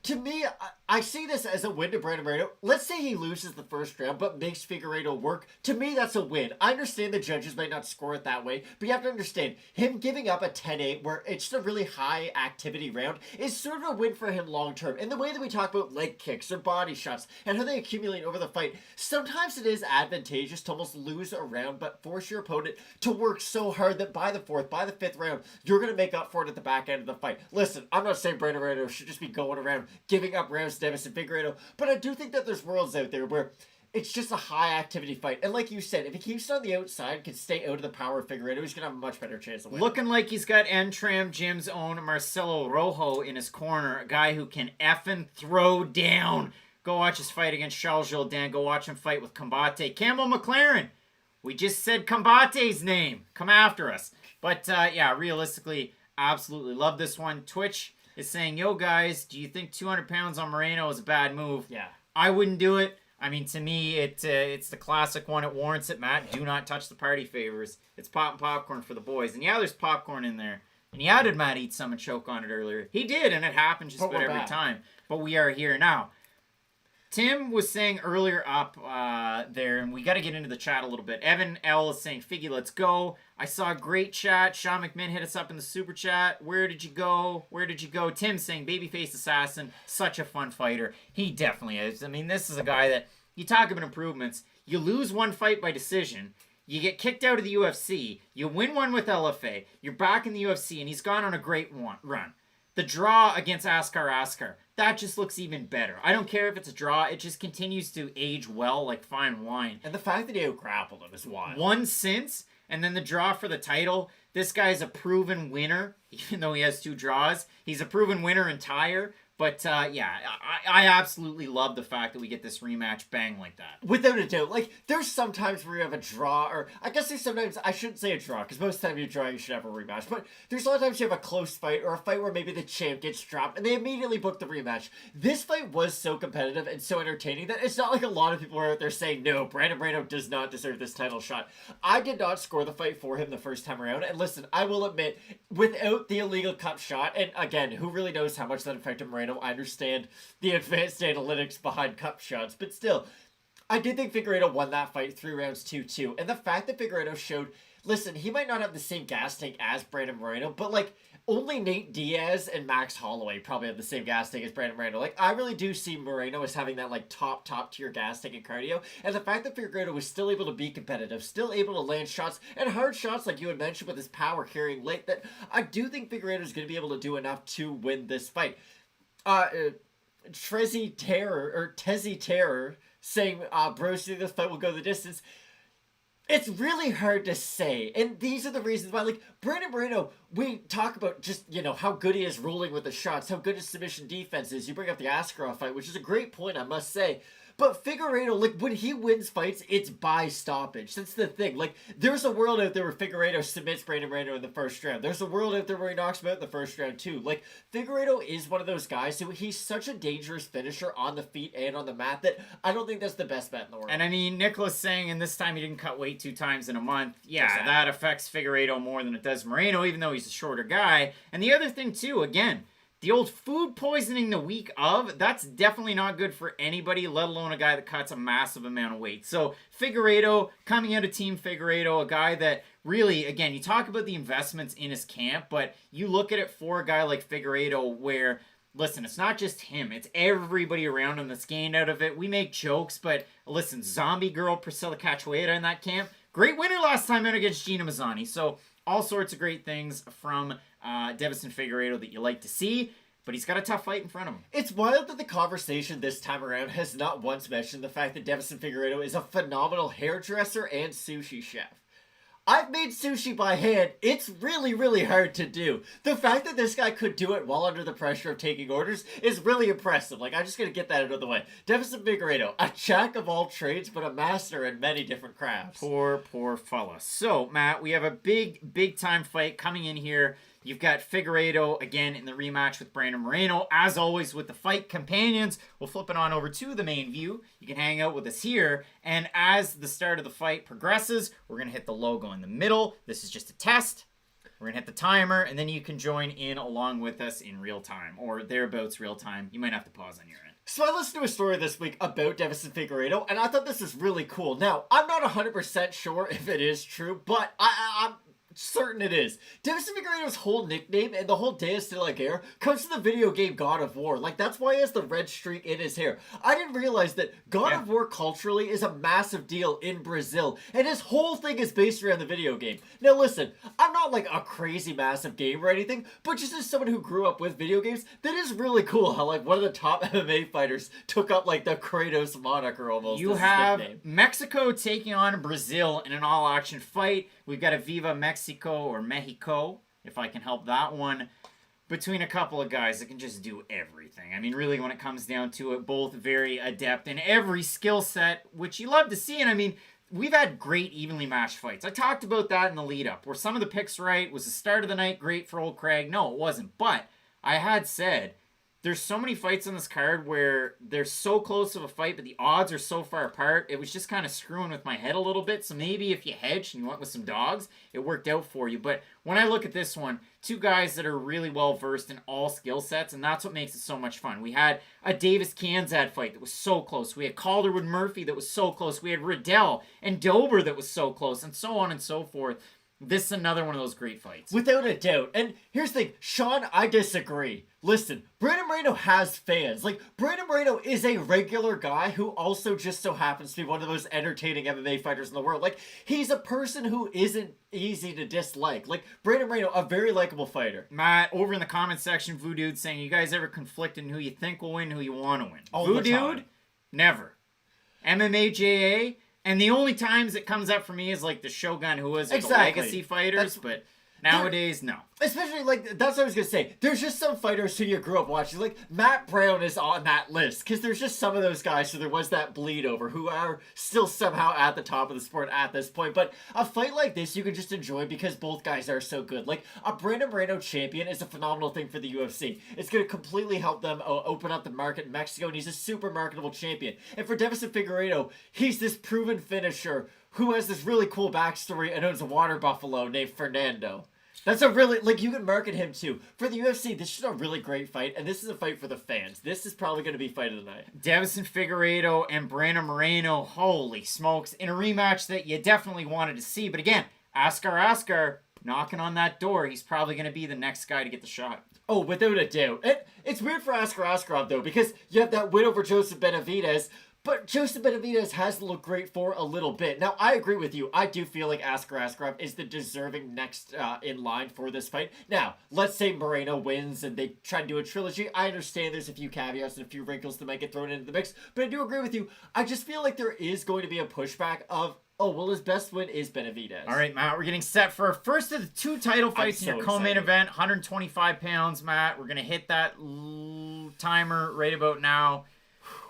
To me, I see this as a win to Brandon Moreno. Let's say he loses the first round, but makes Figueiredo work. To me, that's a win. I understand the judges might not score it that way, but you have to understand, him giving up a 10-8 where it's just a really high activity round is sort of a win for him long term. In the way that we talk about leg kicks or body shots and how they accumulate over the fight, sometimes it is advantageous to almost lose a round, but force your opponent to work so hard that by the fourth, by the fifth round, you're going to make up for it at the back end of the fight. Listen, I'm not saying Brandon Moreno should just be going around giving up rounds to Davison Figueiredo, but I do think that there's worlds out there where it's just a high activity fight. And like you said, if he keeps on the outside, can stay out of the power of Figueiredo, he's going to have a much better chance of winning. Looking like he's got Entram Gym's own Marcelo Rojo in his corner, a guy who can effing throw down. Go watch his fight against Charles Jourdain. Go watch him fight with Combate. Campbell McLaren. We just said Combate's name. Come after us. But, yeah, realistically, absolutely love this one. Twitch is saying, yo, guys, do you think 200 pounds on Moreno is a bad move? Yeah. I wouldn't do it. I mean, to me, it's the classic one. It warrants it, Matt. Do not touch the party favors. It's pop and popcorn for the boys. And, yeah, there's popcorn in there. And yeah, did Matt eat some and choke on it earlier? He did, and it happens just about every time. But we are here now. Tim was saying earlier up there, and we got to get into the chat a little bit. Evan L. is saying, Figgy, let's go. I saw a great chat. Sean McMahon hit us up in the super chat. Where did you go? Where did you go? Tim saying, Babyface Assassin, such a fun fighter. He definitely is. I mean, this is a guy that, you talk about improvements. You lose one fight by decision. You get kicked out of the UFC. You win one with LFA. You're back in the UFC, and he's gone on a great run. The draw against Askar, that just looks even better. I don't care if it's a draw. It just continues to age well like fine wine. And the fact that he out-grappled him is wild. One since, and then the draw for the title. This guy's a proven winner, even though he has 2 draws. He's a proven winner entire. But, yeah, I absolutely love the fact that we get this rematch bang like that. Without a doubt. Like, there's sometimes where you have a draw, or I guess there's sometimes, I shouldn't say a draw, because most of the time you draw, you should have a rematch. But there's a lot of times you have a close fight, or a fight where maybe the champ gets dropped, and they immediately book the rematch. This fight was so competitive and so entertaining that it's not like a lot of people are out there saying, no, Brandon Moreno does not deserve this title shot. I did not score the fight for him the first time around, and listen, I will admit, without the illegal cup shot, and again, who really knows how much that affected Moreno? I understand the advanced analytics behind cup shots, but still, I did think Figueiredo won that fight 3 rounds 2-2, and the fact that Figueiredo showed, listen, he might not have the same gas tank as Brandon Moreno, but like, only Nate Diaz and Max Holloway probably have the same gas tank as Brandon Moreno. Like, I really do see Moreno as having that, like, top tier gas tank and cardio. And the fact that Figueiredo was still able to be competitive, still able to land shots, and hard shots, like you had mentioned, with his power carrying late, that I do think Figueiredo is going to be able to do enough to win this fight. Tezzy Terror saying, bros, think this fight will go the distance. It's really hard to say, and these are the reasons why, like, Brandon Moreno, we talk about just, you know, how good he is rolling with the shots, how good his submission defense is. You bring up the Askarov fight, which is a great point, I must say. But Figueiredo, like, when he wins fights, it's by stoppage. That's the thing. Like, there's a world out there where Figueiredo submits Brandon Moreno in the first round. There's a world out there where he knocks him out in the first round, too. Like, Figueiredo is one of those guys who he's such a dangerous finisher on the feet and on the mat that I don't think that's the best bet in the world. And I mean, Nicholas saying, and this time he didn't cut weight 2 times in a month. Yeah, exactly. That affects Figueiredo more than it does Moreno, even though he's a shorter guy. And the other thing, too, again, the old food poisoning the week of, that's definitely not good for anybody, let alone a guy that cuts a massive amount of weight. So Figueiredo, coming out of Team Figueiredo, a guy that really, again, you talk about the investments in his camp, but you look at it for a guy like Figueiredo where, listen, it's not just him, it's everybody around him that's gained out of it. We make jokes, but listen, zombie girl Priscilla Cachoeira in that camp, great winner last time out against Gina Mazzani. So all sorts of great things from Davison Figueiredo that you like to see, but he's got a tough fight in front of him. It's wild that the conversation this time around has not once mentioned the fact that Davison Figueiredo is a phenomenal hairdresser and sushi chef. I've made sushi by hand. It's really, really hard to do. The fact that this guy could do it while under the pressure of taking orders is really impressive. Like, I'm just going to get that out of the way. Davison Figueiredo, a jack of all trades, but a master in many different crafts. Poor fella. So, Matt, we have a big time fight coming in here. You've got Figueiredo again in the rematch with Brandon Moreno. As always with the fight companions, we'll flip it on over to the main view. You can hang out with us here. And as the start of the fight progresses, we're going to hit the logo in the middle. This is just a test. We're going to hit the timer, and then you can join in along with us in real time, or thereabouts real time. You might have to pause on your end. So I listened to a story this week about Davison Figueiredo, and I thought this was really cool. Now, I'm not 100% sure if it is true, but I'm certain it is. Davison Figueiredo's whole nickname and the whole Diaz de la Guerra comes from the video game God of War. Like, that's why he has the red streak in his hair. I didn't realize that God of War culturally is a massive deal in Brazil, and his whole thing is based around the video game. Now listen, I'm not like a crazy massive gamer or anything, but just as someone who grew up with video games, that is really cool how like one of the top MMA fighters took up like the Kratos moniker almost. You have Mexico taking on Brazil in an all-action fight. We've got a Viva Mexico or Mexico, if I can help that one, between a couple of guys that can just do everything. I mean, really, when it comes down to it, both very adept in every skill set, which you love to see. And I mean, we've had great evenly matched fights. I talked about that in the lead-up. Were some of the picks right? Was the start of the night great for old Craig? No, it wasn't. But I had said, there's so many fights on this card where they're so close of a fight, but the odds are so far apart. It was just kind of screwing with my head a little bit. So maybe if you hedged and you went with some dogs, it worked out for you. But when I look at this one, two guys that are really well versed in all skill sets, and that's what makes it so much fun. We had a Davis-Kanzad fight that was so close. We had Calderwood-Murphy that was so close. We had Riddell and Dober that was so close, and so on and so forth. This is another one of those great fights. Without a doubt. And here's the thing, Sean, I disagree. Listen, Brandon Moreno has fans. Like, Brandon Moreno is a regular guy who also just so happens to be one of the most entertaining MMA fighters in the world. Like, he's a person who isn't easy to dislike. Like, Brandon Moreno, a very likable fighter. Matt, over in the comments section, Voodoo saying, you guys ever conflict in who you think will win, who you want to win? All the Voodoo, time. never. MMA, and the only times it comes up for me is like the Shogun, who was like the legacy fighters, but nowadays, no. Especially, like, that's what I was going to say. There's just some fighters who you grew up watching. Like, Matt Brown is on that list. Because there's just some of those guys, so there was that bleed over, who are still somehow at the top of the sport at this point. But a fight like this, you can just enjoy because both guys are so good. Like, a Brandon Moreno champion is a phenomenal thing for the UFC. It's going to completely help them open up the market in Mexico, and he's a super marketable champion. And for Davison Figueiredo, he's this proven finisher who has this really cool backstory and owns a water buffalo named Fernando. That's a really, like, you can market him too. For the UFC, this is a really great fight, and this is a fight for the fans. This is probably going to be fight of the night. Davison Figueiredo and Brandon Moreno, holy smokes, in a rematch that you definitely wanted to see. But again, Askar, knocking on that door. He's probably going to be the next guy to get the shot. Oh, without a doubt. It's weird for Askarov, though, because you have that win over Joseph Benavidez, but Joseph Benavidez has looked great for a little bit. Now, I agree with you. I do feel like Askarov is the deserving next in line for this fight. Now, let's say Moreno wins and they try to do a trilogy. I understand there's a few caveats and a few wrinkles that might get thrown into the mix, but I do agree with you. I just feel like there is going to be a pushback of, oh, well, his best win is Benavidez. All right, Matt, we're getting set for our first of the two title fights in your co-main event, 125 pounds, Matt. We're going to hit that timer right about now.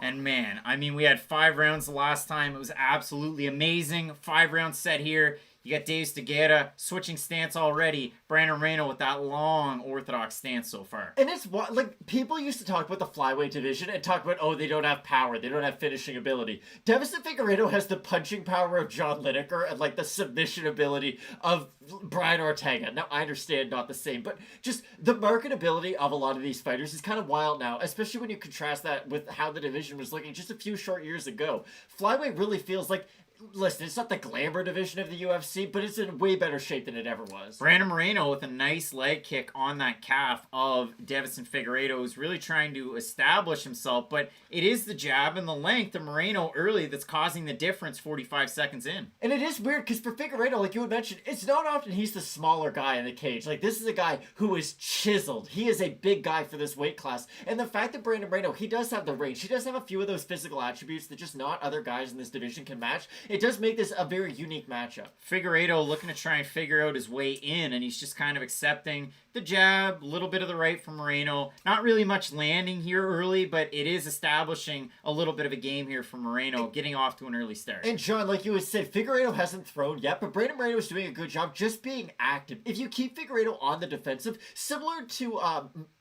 And man, I mean, we had 5 rounds the last time. It was absolutely amazing. 5-round set here. You got Diaz de Guerra switching stance already. Brandon Moreno with that long orthodox stance so far. And it's what, like, people used to talk about the flyweight division and talk about, oh, they don't have power, they don't have finishing ability. Davison Figueiredo has the punching power of John Lineker and, like, the submission ability of Brian Ortega. Now, I understand not the same, but just the marketability of a lot of these fighters is kind of wild now, especially when you contrast that with how the division was looking just a few short years ago. Flyweight really feels like, listen, it's not the glamour division of the UFC, but it's in way better shape than it ever was. Brandon Moreno with a nice leg kick on that calf of Davison Figueiredo, who's really trying to establish himself, but it is the jab and the length of Moreno early that's causing the difference 45 seconds in. And it is weird, because for Figueiredo, like you had mentioned, it's not often he's the smaller guy in the cage. Like, this is a guy who is chiseled. He is a big guy for this weight class. And the fact that Brandon Moreno, he does have the range. He does have a few of those physical attributes that just not other guys in this division can match. it does make this a very unique matchup. Figueiredo looking to try and figure out his way in, and he's just kind of accepting the jab, a little bit of the right from Moreno. Not really much landing here early, but it is establishing a little bit of a game here for Moreno, getting off to an early start. And John, like you had said, Figueiredo hasn't thrown yet, but Brandon Moreno is doing a good job just being active. If you keep Figueiredo on the defensive, similar to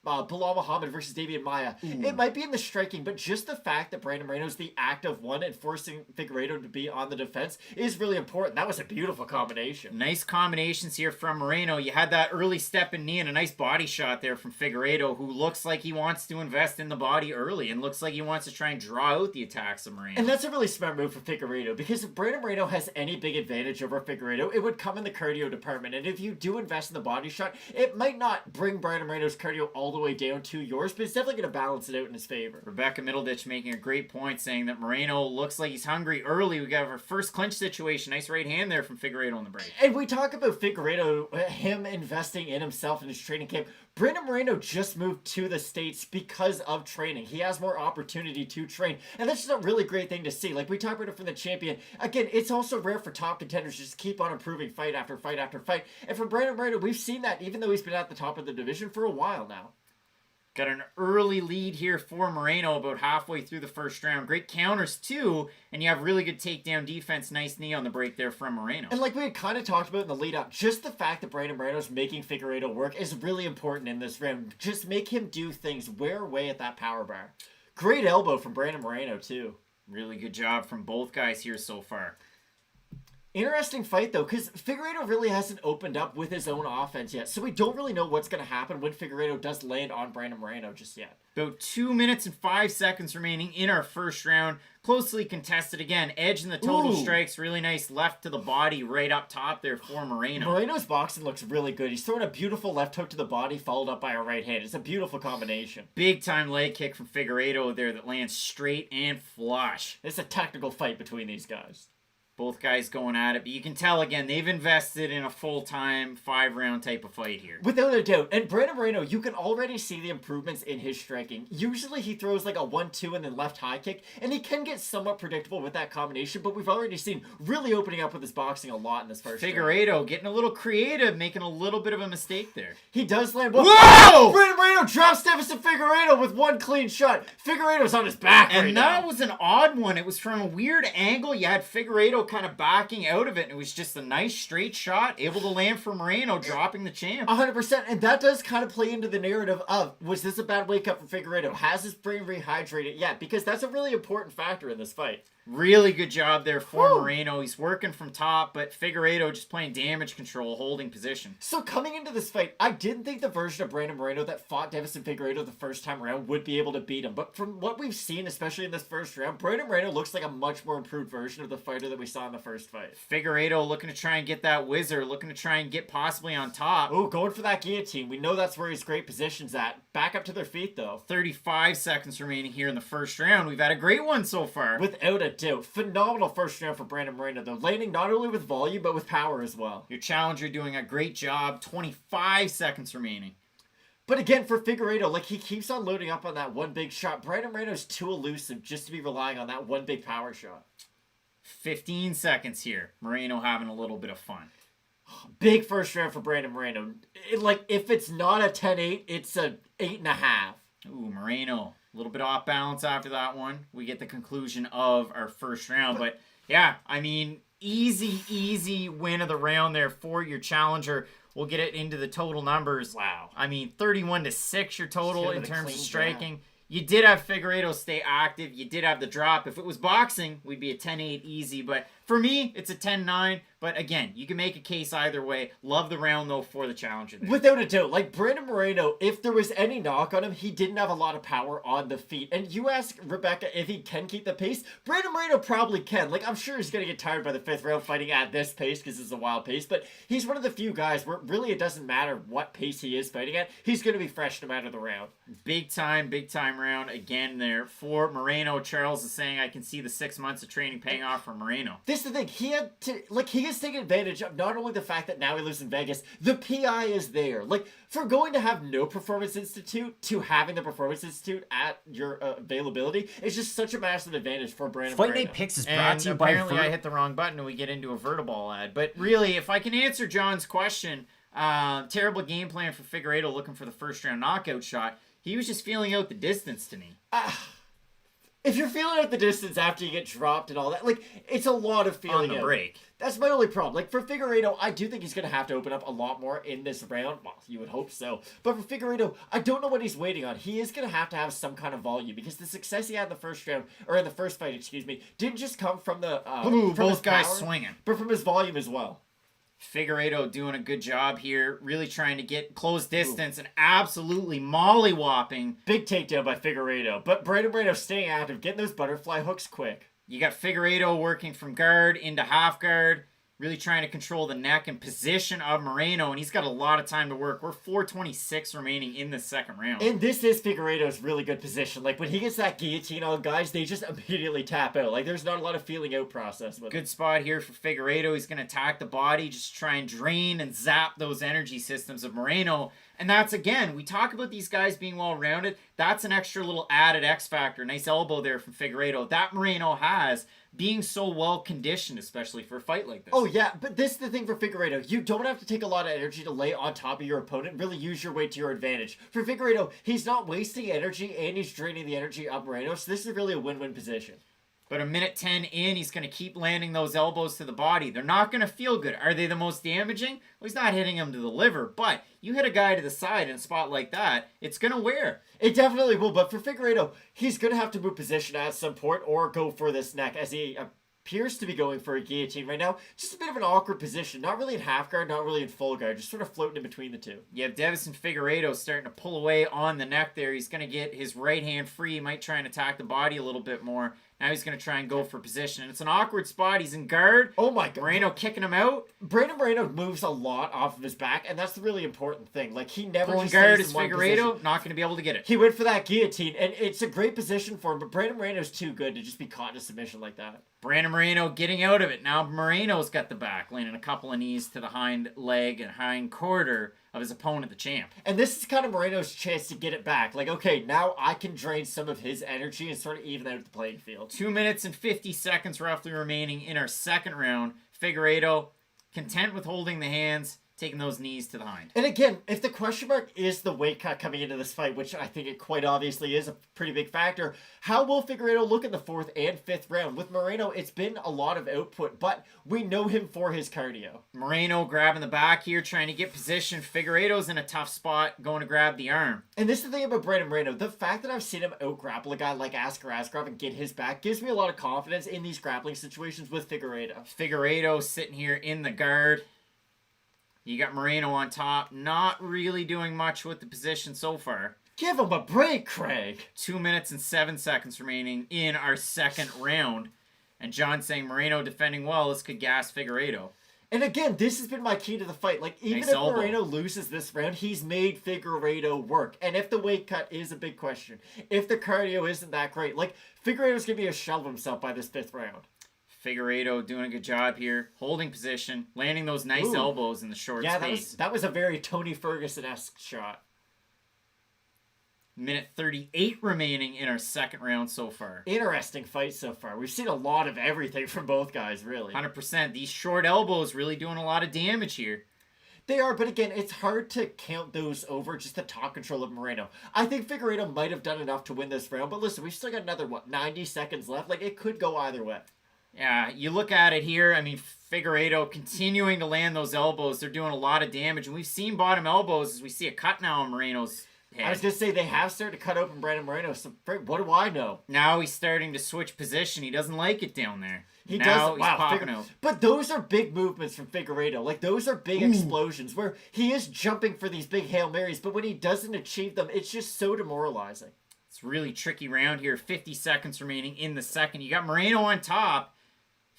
Bilal Muhammad versus Damien Maia, it might be in the striking, but just the fact that Brandon Moreno is the active one and forcing Figueiredo to be on the defense is really important. That was a beautiful combination. Nice combinations here from Moreno. You had that early step in knee and a nice body shot there from Figueiredo, who looks like he wants to invest in the body early and looks like he wants to try and draw out the attacks of Moreno. And that's a really smart move for Figueiredo, because if Brandon Moreno has any big advantage over Figueiredo, it would come in the cardio department. And if you do invest in the body shot, it might not bring Brandon Moreno's cardio all the way down to yours, but it's definitely going to balance it out in his favor. Rebecca Middleditch making a great point, saying that Moreno looks like he's hungry early. We got our first clinch situation. Nice right hand there from Figueiredo on the break. And we talk about Figueiredo, him investing in himself in his training camp. Brandon Moreno just moved to the States because of training. He has more opportunity to train. And that's just a really great thing to see. Like we talked about it from the champion. Again, it's also rare for top contenders to just keep on improving fight after fight after fight. And for Brandon Moreno, we've seen that even though he's been at the top of the division for a while now. Got an early lead here for Moreno about halfway through the first round. Great counters, too, and you have really good takedown defense. Nice knee on the break there from Moreno. And like we had kind of talked about in the lead-up, just the fact that Brandon Moreno's making Figueiredo work is really important in this round. Just make him do things, wear away at that power bar. Great elbow from Brandon Moreno, too. Really good job from both guys here so far. Interesting fight, though, because Figueiredo really hasn't opened up with his own offense yet, so we don't really know what's going to happen when Figueiredo does land on Brandon Moreno just yet. About 2 minutes and 5 seconds remaining in our first round. Closely contested again. Edge in the total strikes. Really nice left to the body right up top there for Moreno. Moreno's boxing looks really good. He's throwing a beautiful left hook to the body followed up by a right hand. It's a beautiful combination. Big time leg kick from Figueiredo there that lands straight and flush. It's a technical fight between these guys. Both guys going at it, but you can tell again they've invested in a full-time 5-round type of fight here. Without a doubt. And Brandon Moreno, you can already see the improvements in his striking. Usually he throws like a 1-2 and then left high kick, and he can get somewhat predictable with that combination, but we've already seen really opening up with his boxing a lot in this first Figueiredo round. Getting a little creative, making a little bit of a mistake there. He does land one. Whoa! Brandon Moreno drops Davison Figueiredo with one clean shot. Figueiredo's on his back and right that now. was an odd one. It was from a weird angle. You had Figueiredo kind of backing out of it, and it was just a nice straight shot, able to land for Moreno, dropping the champ. 100%, and that does kind of play into the narrative of, was this a bad wake-up for Figueiredo? Has his brain rehydrated yet? Because that's a really important factor in this fight. Really good job there for Moreno. He's working from top, but Figueiredo just playing damage control, holding position. So coming into this fight, I didn't think the version of Brandon Moreno that fought Davison Figueiredo the first time around would be able to beat him. But from what we've seen, especially in this first round, Brandon Moreno looks like a much more improved version of the fighter that we saw in the first fight. Figueiredo looking to try and get that whizzer, looking to try and get possibly on top. Oh, going for that guillotine. We know that's where his great position's at. Back up to their feet, though. 35 seconds remaining here in the first round. We've had a great one so far. Without a doubt. Phenomenal first round for Brandon Moreno, though. Landing not only with volume, but with power as well. Your challenger doing a great job. 25 seconds remaining. But again, for Figueiredo, like, he keeps on loading up on that one big shot. Brandon Moreno's too elusive just to be relying on that one big power shot. 15 seconds here. Moreno having a little bit of fun. Big first round for Brandon Moreno. If it's not a 10-8, it's a 8.5. Ooh, Moreno. A little bit off balance after that one. We get the conclusion of our first round. But yeah, I mean, easy win of the round there for your challenger. We'll get it into the total numbers. Wow. I mean, 31-6 your total in terms of striking. Grab. You did have Figueiredo stay active. You did have the drop. If it was boxing, we'd be a 10-8 easy. But for me, it's a 10-9. But again, you can make a case either way. Love the round, though, for the challenger there. Without a doubt. Like, Brandon Moreno, if there was any knock on him, he didn't have a lot of power on the feet. And you ask Rebecca if he can keep the pace. Brandon Moreno probably can. Like, I'm sure he's going to get tired by the 5th round fighting at this pace because it's a wild pace. But he's one of the few guys where really it doesn't matter what pace he is fighting at. He's going to be fresh no matter the round. Big time round again there for Moreno. Charles is saying, I can see the 6 months of training paying off for Moreno. This this is the thing. He has taken advantage of not only the fact that now he lives in Vegas, the PI is there. Like, for going to have no Performance Institute to having the Performance Institute at your availability is just such a massive advantage for Brandon Fight Moreno. Night Picks is brought to you by Apparently, I hit the wrong button and we get into a Vertiball ad. But really, if I can answer John's question, terrible game plan for Figueiredo looking for the first round knockout shot. He was just feeling out the distance to me. If you're feeling out the distance after you get dropped and all that, like, it's a lot of feeling On the out. break. That's my only problem. Like, for Figueiredo, I do think he's going to have to open up a lot more in this round. Well, you would hope so. But for Figueiredo, I don't know what he's waiting on. He is going to have some kind of volume because the success he had in the first round, or in the first fight, didn't just come from the from both his guys power, swinging. but from his volume as well. Figueiredo doing a good job here, really trying to get close distance and absolutely molly-whopping. Big takedown by Figueiredo, but Brandon Moreno staying active, getting those butterfly hooks quick. You got Figueiredo working from guard into half guard, really trying to control the neck and position of Moreno, and he's got a lot of time to work. We're 4:26 remaining in the second round. And this is Figueiredo's really good position. Like, when he gets that guillotine on guys, they just immediately tap out. Like, there's not a lot of feeling out process with Good spot here for Figueiredo. He's going to attack the body, just try and drain and zap those energy systems of Moreno. And that's, again, we talk about these guys being well-rounded. That's an extra little added X factor. Nice elbow there from Figueiredo. That Moreno has, being so well-conditioned, especially for a fight like this. Oh, yeah, but this is the thing for Figueiredo. You don't have to take a lot of energy to lay on top of your opponent. Really use your weight to your advantage. For Figueiredo, he's not wasting energy, and he's draining the energy of Moreno, so this is really a win-win position. But a minute 10 in, he's going to keep landing those elbows to the body. They're not going to feel good. Are they the most damaging? Well, he's not hitting him to the liver, but you hit a guy to the side in a spot like that, it's going to wear. It definitely will, but for Figueiredo, he's going to have to move position at some point or go for this neck as he appears to be going for a guillotine right now. Just a bit of an awkward position. Not really in half guard, not really in full guard. Just sort of floating in between the two. You have Davison Figueiredo starting to pull away on the neck there. He's going to get his right hand free. He might try and attack the body a little bit more. Now he's going to try and go for position. And it's an awkward spot. He's in guard. Oh my god. Moreno kicking him out. Brandon Moreno moves a lot off of his back, and that's the really important thing. Like, he never Pulling just guard stays is in one Figueiredo. position. Not going to be able to get it. He went for that guillotine, and it's a great position for him, but Brandon Moreno's too good to just be caught in a submission like that. Brandon Moreno getting out of it. Now Moreno's got the back, landing a couple of knees to the hind leg and hind quarter of his opponent, the champ. And this is kind of Moreno's chance to get it back. Like, okay, now I can drain some of his energy and sort of even out the playing field. 2 minutes and 50 seconds roughly remaining in our second round. Figueiredo content with holding the hands, taking those knees to the hind. And again, if the question mark is the weight cut coming into this fight, which I think it quite obviously is a pretty big factor, how will Figueiredo look in the fourth and fifth round? With Moreno, it's been a lot of output, but we know him for his cardio. Moreno grabbing the back here, trying to get position. Figueiredo's in a tough spot, going to grab the arm. And this is the thing about Brandon Moreno. The fact that I've seen him out-grapple a guy like Askar Askarov and get his back gives me a lot of confidence in these grappling situations with Figueiredo. Figueiredo sitting here in the guard. You got Moreno on top, not really doing much with the position so far. Give him a break, Craig. 2 minutes and 7 seconds remaining in our second round. And John saying Moreno defending well. This could gas Figueiredo. And again, this has been my key to the fight. Like, even Nice if elbow. Moreno loses this round, he's made Figueiredo work. And if the weight cut is a big question, if the cardio isn't that great, like, Figueiredo's going to be a shell of himself by this fifth round. Figueiredo doing a good job here, holding position, landing those nice elbows in the short space. That was a very Tony Ferguson-esque shot. Minute 38 remaining in our second round so far. Interesting fight so far. We've seen a lot of everything from both guys, really. 100%. These short elbows really doing a lot of damage here. They are, but again, it's hard to count those over just the top control of Moreno. I think Figueiredo might have done enough to win this round, but listen, we've still got another, 90 seconds left? Like, it could go either way. Yeah, you look at it here, I mean, Figueiredo continuing to land those elbows. They're doing a lot of damage, and we've seen bottom elbows as we see a cut now on Moreno's head. I was going to say, they have started to cut open Brandon Moreno, so what do I know? Now he's starting to switch position. He doesn't like it down there. He now does. He's Wow, popping out. But those are big movements from Figueiredo. Like, those are big explosions where he is jumping for these big Hail Marys, but when he doesn't achieve them, it's just so demoralizing. It's a really tricky round here. 50 seconds remaining in the second. You got Moreno on top.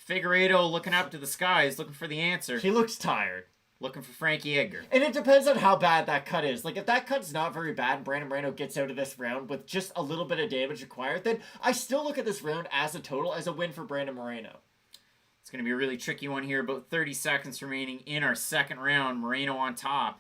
Figueiredo looking up to the skies, looking for the answer. He looks tired. Looking for Frankie Edgar. And it depends on how bad that cut is. Like, if that cut's not very bad and Brandon Moreno gets out of this round with just a little bit of damage acquired, then I still look at this round as a total as a win for Brandon Moreno. It's going to be a really tricky one here. About 30 seconds remaining in our second round. Moreno on top.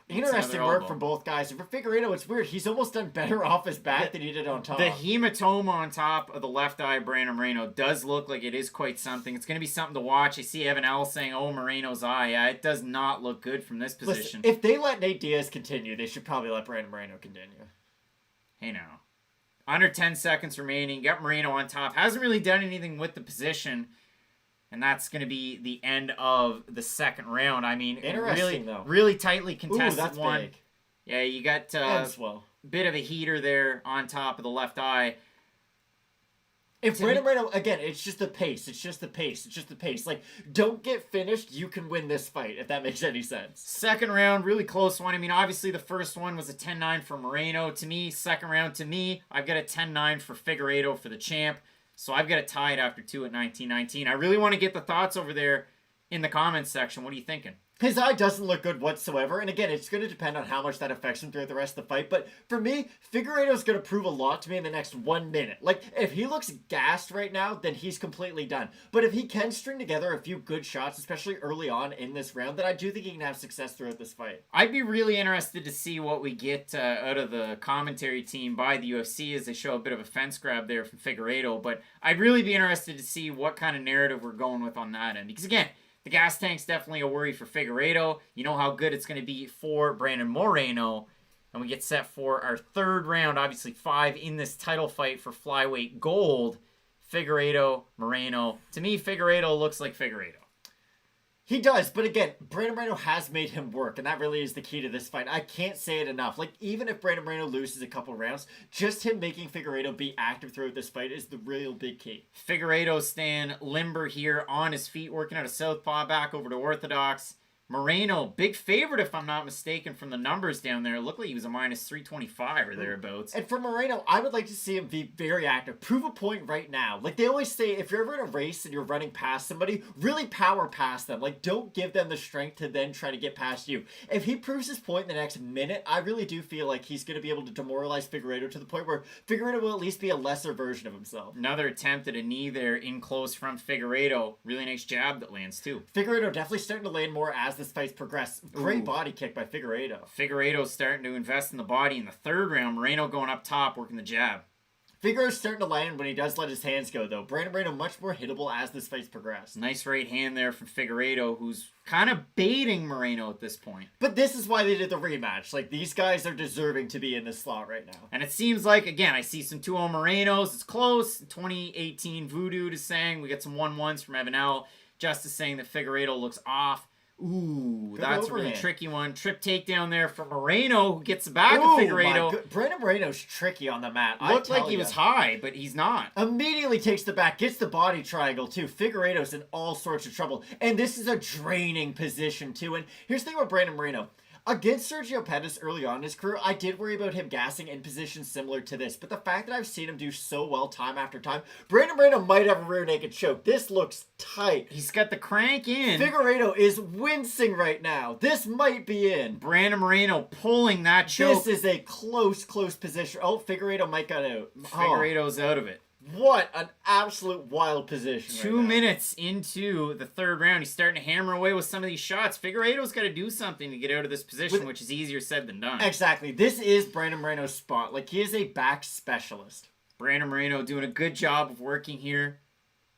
Interesting work from both guys. And for Figueiredo, it's weird. He's almost done better off his back than he did on top. The hematoma on top of the left eye of Brandon Moreno does look like it is quite something. It's going to be something to watch. I see Evan L saying, oh, Moreno's eye. Yeah, it does not look good from this position. Listen, if they let Nate Diaz continue, they should probably let Brandon Moreno continue. Hey, now. Under 10 seconds remaining. Got Moreno on top. Hasn't really done anything with the position. And that's going to be the end of the second round. I mean, really tightly contested. Ooh, that's one. Big. Yeah, you got bit of a heater there on top of the left eye. If Brandon Moreno, again, it's just the pace. It's just the pace. It's just the pace. Like, don't get finished. You can win this fight, if that makes any sense. Second round, really close one. I mean, obviously, the first one was a 10-9 for Moreno. To me, second round, I've got a 10-9 for Figueiredo for the champ. So I've got it tied after 2 at 19-19. I really want to get the thoughts over there in the comments section. What are you thinking? His eye doesn't look good whatsoever, and again, it's going to depend on how much that affects him throughout the rest of the fight, but for me, Figueiredo's going to prove a lot to me in the next 1 minute. Like, if he looks gassed right now, then he's completely done. But if he can string together a few good shots, especially early on in this round, then I do think he can have success throughout this fight. I'd be really interested to see what we get out of the commentary team by the UFC as they show a bit of a fence grab there from Figueiredo, but I'd really be interested to see what kind of narrative we're going with on that end, because again, the gas tank's definitely a worry for Figueiredo. You know how good it's going to be for Brandon Moreno. And we get set for our third round. Obviously 5 in this title fight for flyweight gold. Figueiredo, Moreno. To me, Figueiredo looks like Figueiredo. He does, but again, Brandon Moreno has made him work, and that really is the key to this fight. I can't say it enough. Like, even if Brandon Moreno loses a couple rounds, just him making Figueiredo be active throughout this fight is the real big key. Figueiredo staying limber here on his feet, working out a southpaw back over to orthodox. Moreno, big favorite if I'm not mistaken from the numbers down there. It looked like he was a minus 325 or thereabouts. And for Moreno, I would like to see him be very active. Prove a point right now. Like they always say, if you're ever in a race and you're running past somebody, really power past them. Like don't give them the strength to then try to get past you. If he proves his point in the next minute, I really do feel like he's going to be able to demoralize Figueiredo to the point where Figueiredo will at least be a lesser version of himself. Another attempt at a knee there in close from Figueiredo. Really nice jab that lands too. Figueiredo definitely starting to land more as this fight's progressed. Great body kick by Figueiredo. Figueiredo's starting to invest in the body in the third round. Moreno going up top, working the jab. Figueiredo's starting to land when he does let his hands go, though. Brandon Moreno much more hittable as this fight's progressed. Nice right hand there from Figueiredo, who's kind of baiting Moreno at this point. But this is why they did the rematch. Like, these guys are deserving to be in this slot right now. And it seems like, again, I see some 2-0 Morenos. It's close. 2018 Voodoo is saying. We get some 1-1s from Evan L. Justice saying that Figueiredo looks off. Ooh, good that's overhand. A really tricky one. Trip takedown there for Moreno, who gets the back of Figueiredo. Brandon Moreno's tricky on the mat. Looked like he was high, but he's not. Immediately takes the back, gets the body triangle too. Figueiredo's in all sorts of trouble. And this is a draining position too. And here's the thing about Brandon Moreno. Against Sergio Pettis early on in his career, I did worry about him gassing in positions similar to this. But the fact that I've seen him do so well time after time, Brandon Moreno might have a rear naked choke. This looks tight. He's got the crank in. Figueiredo is wincing right now. This might be in. Brandon Moreno pulling that choke. This is a close position. Oh, Figueiredo might got out. Figueiredo's out of it. What an absolute wild position. 2 minutes into the third round. He's starting to hammer away with some of these shots. Figueiredo's got to do something to get out of this position, which is easier said than done. Exactly. This is Brandon Moreno's spot. Like, he is a back specialist. Brandon Moreno doing a good job of working here.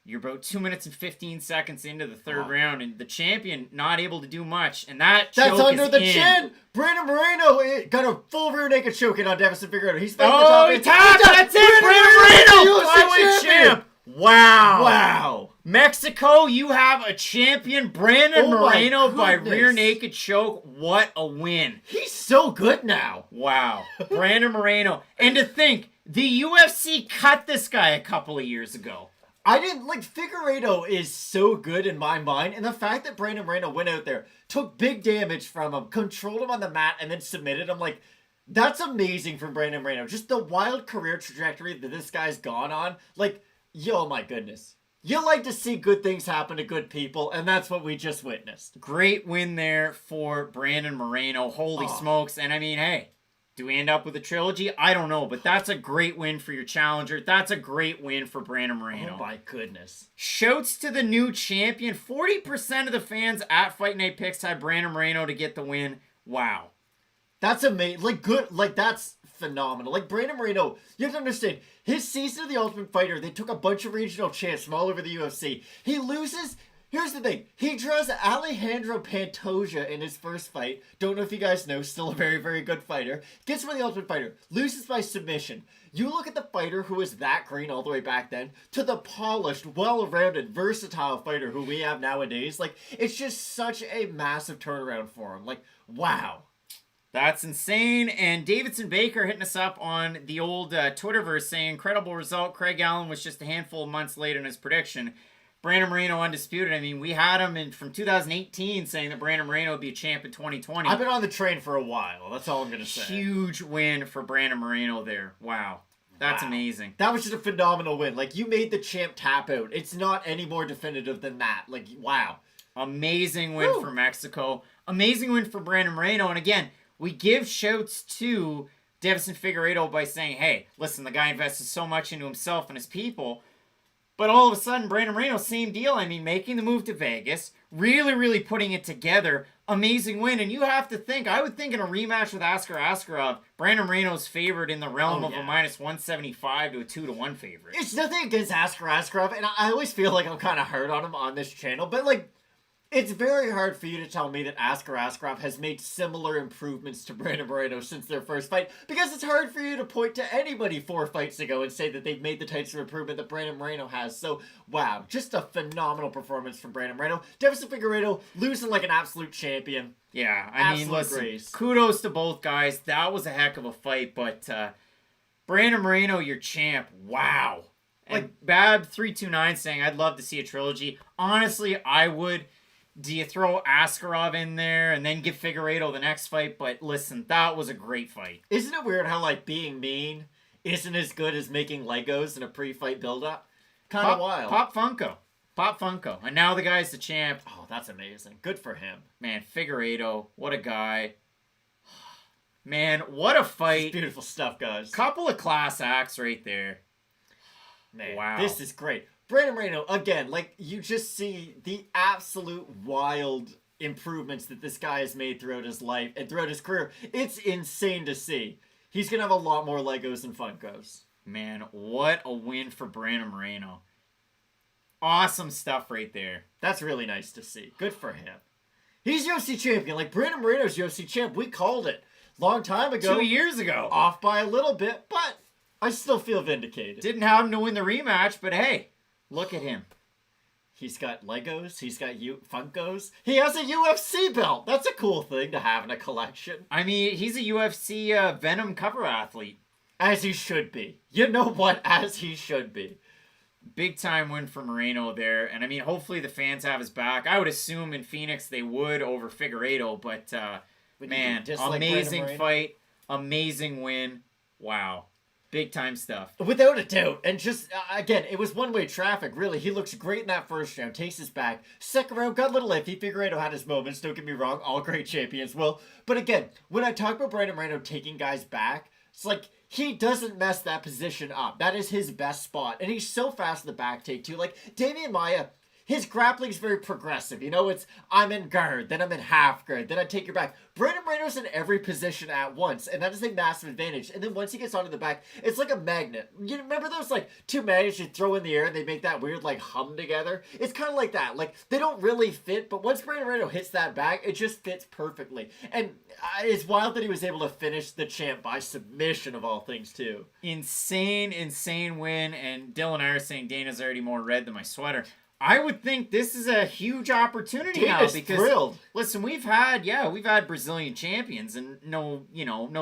You're about 2 minutes and 15 seconds into the third round, and the champion not able to do much. And that's under the chin. Brandon Moreno got a full rear naked choke in on Davison Figueiredo. He's fighting the top. He tapped. That's it. Brandon Moreno, flyweight champ. Wow. Mexico, you have a champion, Brandon Moreno, by rear naked choke. What a win. He's so good now. Wow. Brandon Moreno. And to think, the UFC cut this guy a couple of years ago. I didn't, like, Figueiredo is so good in my mind, and the fact that Brandon Moreno went out there, took big damage from him, controlled him on the mat, and then submitted him, like, that's amazing from Brandon Moreno. Just the wild career trajectory that this guy's gone on, like, yo, my goodness. You like to see good things happen to good people, and that's what we just witnessed. Great win there for Brandon Moreno. Holy smokes. And I mean, hey, Do we end up with a trilogy? I don't know, but that's a great win for your challenger. That's a great win for Brandon Moreno. Oh my goodness. Shouts to the new champion. 40% of the fans at Fight Night Picks had Brandon Moreno to get the win. Wow. That's amazing. Like, good. Like, that's phenomenal. Like, Brandon Moreno, you have to understand, his season of The Ultimate Fighter, they took a bunch of regional champs from all over the UFC. He loses. Here's the thing. He draws Alejandro Pantoja in his first fight. Don't know if you guys know. Still a very, very good fighter. Gets him in The Ultimate Fighter. Loses by submission. You look at the fighter who was that green all the way back then to the polished, well-rounded, versatile fighter who we have nowadays. Like, it's just such a massive turnaround for him. Like, wow. That's insane. And Davidson Baker hitting us up on the old Twitterverse saying, incredible result. Craig Allen was just a handful of months late in his prediction. Brandon Moreno undisputed. I mean, we had him from 2018 saying that Brandon Moreno would be a champ in 2020. I've been on the train for a while. That's all I'm going to say. Huge win for Brandon Moreno there. Wow. That's amazing. That was just a phenomenal win. Like, you made the champ tap out. It's not any more definitive than that. Like, wow. Amazing win for Mexico. Amazing win for Brandon Moreno. And again, we give shouts to Deiveson Figueiredo by saying, hey, listen, the guy invested so much into himself and his people. But all of a sudden, Brandon Moreno, same deal. I mean, making the move to Vegas, really, really putting it together. Amazing win. And you have to think, I would think in a rematch with Askar Askarov, Brandon Moreno's favored in the realm of a minus 175 to a 2-1 favorite. It's nothing against Askar Askarov, and I always feel like I'm kind of hard on him on this channel, but, like, it's very hard for you to tell me that Askar Askarov has made similar improvements to Brandon Moreno since their first fight, because it's hard for you to point to anybody 4 fights ago and say that they've made the types of improvement that Brandon Moreno has. So, wow, just a phenomenal performance from Brandon Moreno. Deiveson Figueiredo losing like an absolute champion. Yeah, I mean, listen, kudos to both guys. That was a heck of a fight, but Brandon Moreno, your champ, wow. Like, Bab329 saying, I'd love to see a trilogy. Honestly, I would. Do you throw Askarov in there and then give Figueiredo the next fight? But listen, that was a great fight. Isn't it weird how, like, being mean isn't as good as making Legos in a pre-fight build-up? Kind of wild. Pop Funko. And now the guy's the champ. Oh, that's amazing. Good for him. Man, Figueiredo, what a guy. Man, what a fight. Beautiful stuff, guys. Couple of class acts right there. Man, wow. This is great. Brandon Moreno, again, like, you just see the absolute wild improvements that this guy has made throughout his life and throughout his career. It's insane to see. He's going to have a lot more Legos than Funkos. Man, what a win for Brandon Moreno. Awesome stuff right there. That's really nice to see. Good for him. He's UFC champion. Like, Brandon Moreno's UFC champ. We called it long time ago. 2 years ago. Off by a little bit, but I still feel vindicated. Didn't have him to win the rematch, but hey. Look at him. He's got Legos. He's got Funkos. He has a UFC belt. That's a cool thing to have in a collection. I mean, he's a UFC Venom cover athlete. As he should be. You know what? As he should be. Big time win for Moreno there. And I mean, hopefully the fans have his back. I would assume in Phoenix they would over Figueiredo. But, man, amazing fight. Amazing win. Wow. Big time stuff. Without a doubt. And just, again, it was one-way traffic, really. He looks great in that first round. Takes his back. Second round, got a little iffy. Figueiredo had his moments. Don't get me wrong. All great champions will. But again, when I talk about Brandon Moreno taking guys back, it's like, he doesn't mess that position up. That is his best spot. And he's so fast in the back take, too. Like, Damien Maia, his grappling's very progressive. You know, it's, I'm in guard, then I'm in half guard, then I take your back. Brandon Moreno's in every position at once, and that is a massive advantage. And then once he gets onto the back, it's like a magnet. You remember those, like, two magnets you throw in the air and they make that weird, like, hum together? It's kind of like that. Like, they don't really fit, but once Brandon Moreno hits that back, it just fits perfectly. And it's wild that he was able to finish the champ by submission of all things, too. Insane win. And Dylan and I are saying Dana's already more red than my sweater. I would think this is a huge opportunity now because thrilled. Listen, we've had Brazilian champions, and no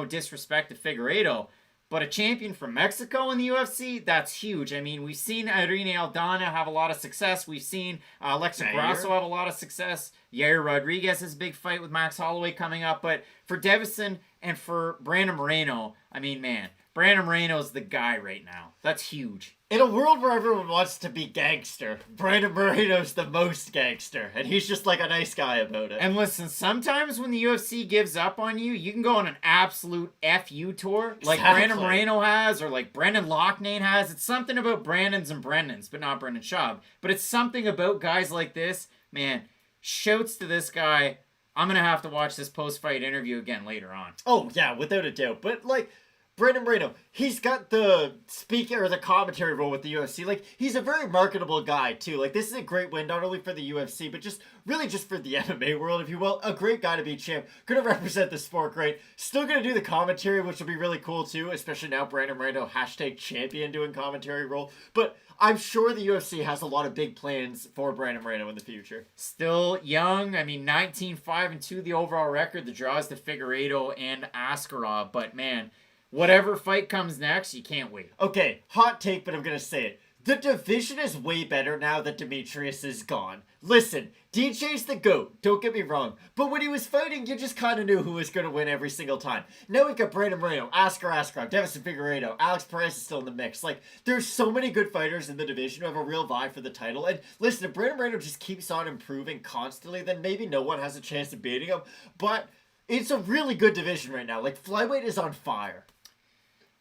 disrespect to Figueiredo, but a champion from Mexico in the UFC, that's huge. I mean, we've seen Irene Aldana have a lot of success. We've seen Alexa Grasso have a lot of success. Yair Rodriguez has a big fight with Max Holloway coming up, but for Deiveson and for Brandon Moreno, I mean, man, Brandon Moreno's the guy right now. That's huge. In a world where everyone wants to be gangster, Brandon Moreno's the most gangster, and he's just like a nice guy about it. And listen, sometimes when the UFC gives up on you, you can go on an absolute FU tour, like Exactly. Brandon Moreno has, or like Brendan Loughnane has. It's something about Brandons and Brendans, but not Brendan Schaub. But it's something about guys like this. Man, shouts to this guy. I'm going to have to watch this post-fight interview again later on. Oh, yeah, without a doubt. But, like, Brandon Moreno, he's got the speaker or the commentary role with the UFC. Like, he's a very marketable guy, too. Like, this is a great win, not only for the UFC, but just really just for the MMA world, if you will. A great guy to be champ. Gonna represent the sport great. Still gonna do the commentary, which will be really cool, too. Especially now Brandon Moreno, #champion, doing commentary role. But I'm sure the UFC has a lot of big plans for Brandon Moreno in the future. Still young. I mean, 19-5-2 the overall record. The draws to Figueiredo and Askarov. But, man, whatever fight comes next, you can't wait. Okay, hot take, but I'm gonna say it. The division is way better now that Demetrius is gone. Listen, DJ's the GOAT, don't get me wrong, but when he was fighting, you just kind of knew who was going to win every single time. Now we got Brandon Moreno, Askarov, Davison Figueiredo, Alex Perez is still in the mix. Like, there's so many good fighters in the division who have a real vie for the title, and listen, if Brandon Moreno just keeps on improving constantly, then maybe no one has a chance of beating him, but it's a really good division right now. Like, flyweight is on fire.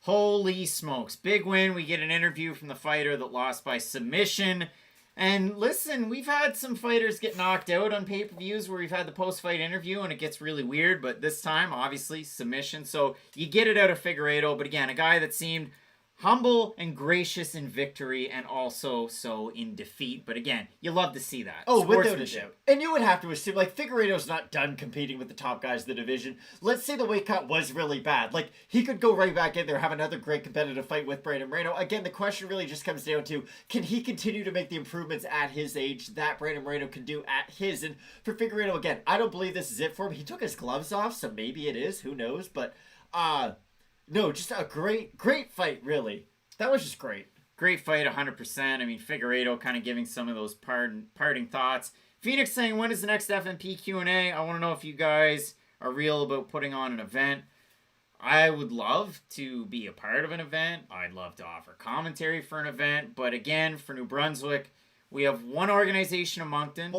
Holy smokes. Big win. We get an interview from the fighter that lost by submission. And listen, we've had some fighters get knocked out on pay-per-views where we've had the post-fight interview and it gets really weird. But this time, obviously, submission. So you get it out of Figueiredo. But again, a guy that seemed humble and gracious in victory and also so in defeat. But again, you love to see that. Oh, without a doubt. And you would have to assume, like, Figueiredo's not done competing with the top guys in the division. Let's say the weight cut was really bad. Like, he could go right back in there, have another great competitive fight with Brandon Moreno. Again, the question really just comes down to, can he continue to make the improvements at his age that Brandon Moreno can do at his? And for Figueiredo, again, I don't believe this is it for him. He took his gloves off, so maybe it is. Who knows? But, no, just a great fight, really. That was just great. Great fight, 100%. I mean, Figueiredo kind of giving some of those parting thoughts. Phoenix saying, when is the next FMP Q&A? I want to know if you guys are real about putting on an event. I would love to be a part of an event. I'd love to offer commentary for an event. But again, for New Brunswick, we have one organization in Moncton.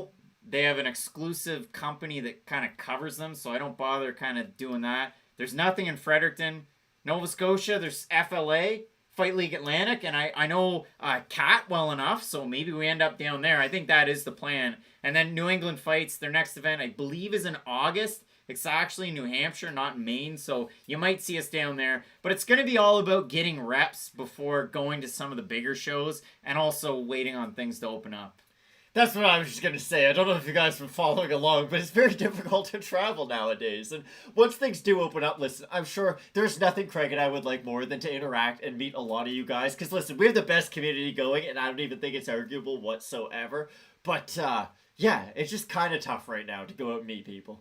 They have an exclusive company that kind of covers them, so I don't bother kind of doing that. There's nothing in Fredericton. Nova Scotia, there's FLA, Fight League Atlantic, and I know Cat well enough, so maybe we end up down there. I think that is the plan. And then New England Fights, their next event, I believe, is in August. It's actually New Hampshire, not Maine, so you might see us down there. But it's going to be all about getting reps before going to some of the bigger shows and also waiting on things to open up. That's what I was just going to say. I don't know if you guys have been following along, but it's very difficult to travel nowadays. And once things do open up, listen, I'm sure there's nothing Craig and I would like more than to interact and meet a lot of you guys. Because listen, we have the best community going, and I don't even think it's arguable whatsoever. But yeah, it's just kind of tough right now to go out and meet people.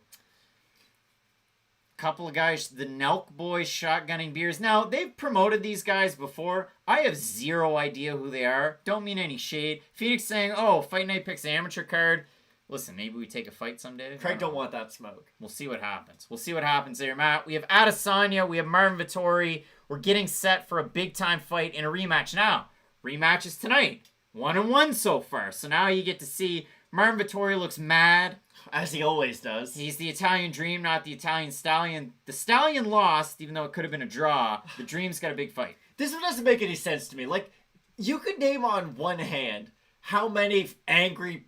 Couple of guys, the Nelk Boys shotgunning beers. Now, they've promoted these guys before. I have zero idea who they are. Don't mean any shade. Phoenix saying, oh, Fight Night picks amateur card. Listen, maybe we take a fight someday. Craig don't want that smoke. We'll see what happens. We'll see what happens there, Matt. We have Adesanya. We have Marvin Vettori. We're getting set for a big-time fight in a rematch. Now, rematch is tonight. 1-1 so far. So now you get to see Marvin Vettori looks mad. As he always does. He's the Italian Dream, not the Italian Stallion. The Stallion lost, even though it could have been a draw. The Dream's got a big fight. This one doesn't make any sense to me. Like, you could name on one hand how many angry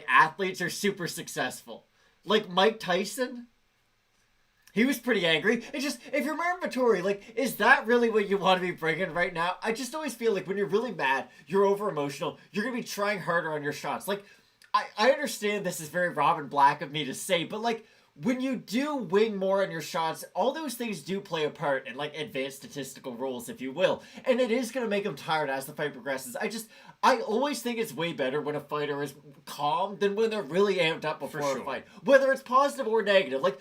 athletes are super successful. Like Mike Tyson? He was pretty angry. It's just, if you're Marvin Vettori, like, is that really what you want to be bringing right now? I just always feel like when you're really mad, you're over emotional, you're going to be trying harder on your shots. Like, I understand this is very Robin Black of me to say, but like, when you do wing more on your shots, all those things do play a part in like advanced statistical rules, if you will. And it is going to make them tired as the fight progresses. I always think it's way better when a fighter is calm than when they're really amped up before a fight. Whether it's positive or negative. Like,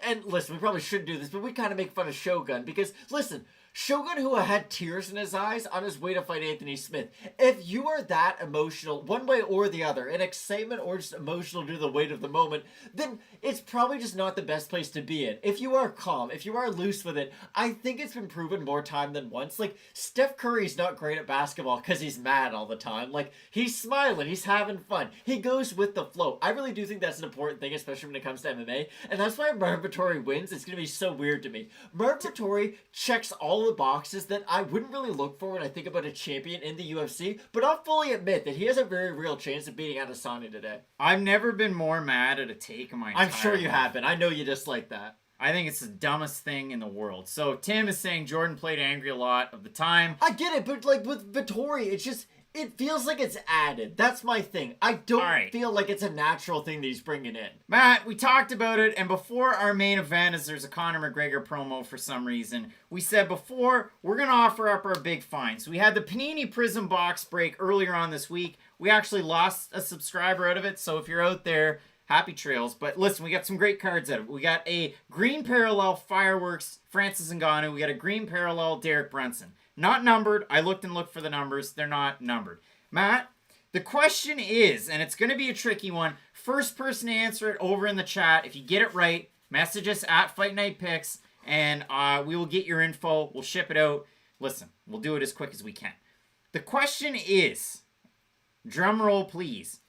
and listen, we probably shouldn't do this, but we kind of make fun of Shogun because, listen, Shogun, who had tears in his eyes on his way to fight Anthony Smith. If you are that emotional, one way or the other, in excitement or just emotional due to the weight of the moment, then it's probably just not the best place to be in. If you are calm, if you are loose with it, I think it's been proven more time than once. Like, Steph Curry's not great at basketball because he's mad all the time. Like, he's smiling, he's having fun. He goes with the flow. I really do think that's an important thing, especially when it comes to MMA. And that's why Marvin Vettori wins. It's going to be so weird to me. Marvin Vettori checks all the boxes that I wouldn't really look for when I think about a champion in the UFC, but I'll fully admit that he has a very real chance of beating Adesanya today. I've never been more mad at a take in my entire I'm sure you life. have been. I know you dislike that. I think it's the dumbest thing in the world. So Tim is saying Jordan played angry a lot of the time. I get it, but like with Vettori, it's just, it feels like it's added. That's my thing. I don't feel like it's a natural thing that he's bringing in. Matt, we talked about it, and before our main event, as there's a Conor McGregor promo for some reason, we said before, we're going to offer up our big find. So we had the Panini Prism box break earlier on this week. We actually lost a subscriber out of it, so if you're out there, happy trails. But listen, we got some great cards out of it. We got a green parallel Fireworks Francis Ngannou. We got a green parallel Derek Brunson. Not numbered. I looked for the numbers. They're not numbered. Matt, the question is, and it's going to be a tricky one, first person to answer it over in the chat. If you get it right, message us at Fight Night Picks, and we will get your info. We'll ship it out. Listen, we'll do it as quick as we can. The question is, drum roll please,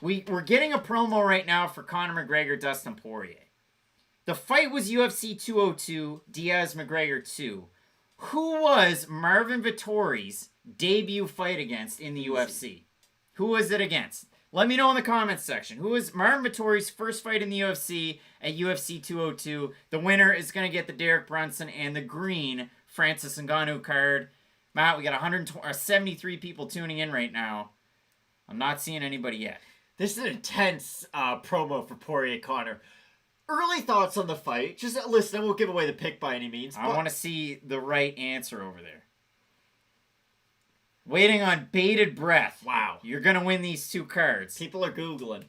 we're getting a promo right now for Conor McGregor, Dustin Poirier. The fight was UFC 202, Diaz McGregor 2. Who was Marvin Vettori's debut fight against in the UFC? Who was it against? Let me know in the comments section. Who was Marvin Vettori's first fight in the UFC at UFC 202? The winner is going to get the Derek Brunson and the green Francis Ngannou card. Matt, we got 173 people tuning in right now. I'm not seeing anybody yet. This is an intense promo for Poirier Conor. Early thoughts on the fight. Just listen, I won't give away the pick by any means. I want to see the right answer over there. Waiting on bated breath. Wow. You're going to win these two cards. People are Googling.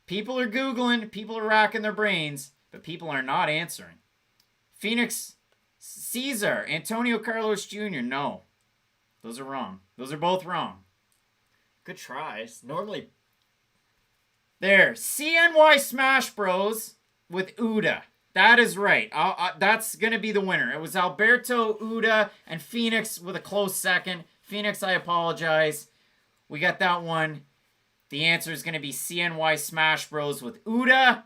People are Googling. People are racking their brains. But people are not answering. Phoenix Caesar. Antonio Carlos Jr. No. Those are wrong. Those are both wrong. Good tries. Normally. There. CNY Smash Bros. With Uda. That is right. That's going to be the winner. It was Alberto, Uda, and Phoenix with a close second. Phoenix, I apologize. We got that one. The answer is going to be CNY Smash Bros. With Uda.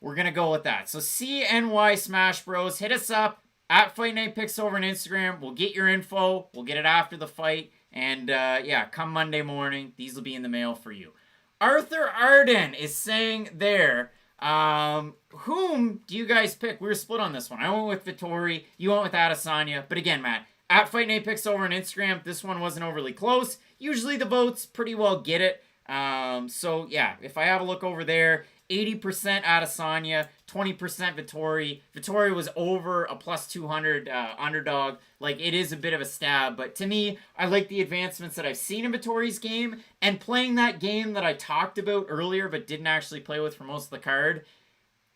We're going to go with that. So CNY Smash Bros. Hit us up at Fight Night Picks over on Instagram. We'll get your info. We'll get it after the fight. And yeah, come Monday morning, these will be in the mail for you. Arthur Arden is saying there... whom do you guys pick? We were split on this one. I went with Vettori. You went with Adesanya. But again, Matt, at Fight Night Picks over on Instagram, this one wasn't overly close. Usually the votes pretty well get it. So yeah, if I have a look over there, 80% Adesanya, 20% Vettori. Vettori was over a plus 200 underdog. Like, it is a bit of a stab, but to me, I like the advancements that I've seen in Vettori's game, and playing that game that I talked about earlier but didn't actually play with for most of the card.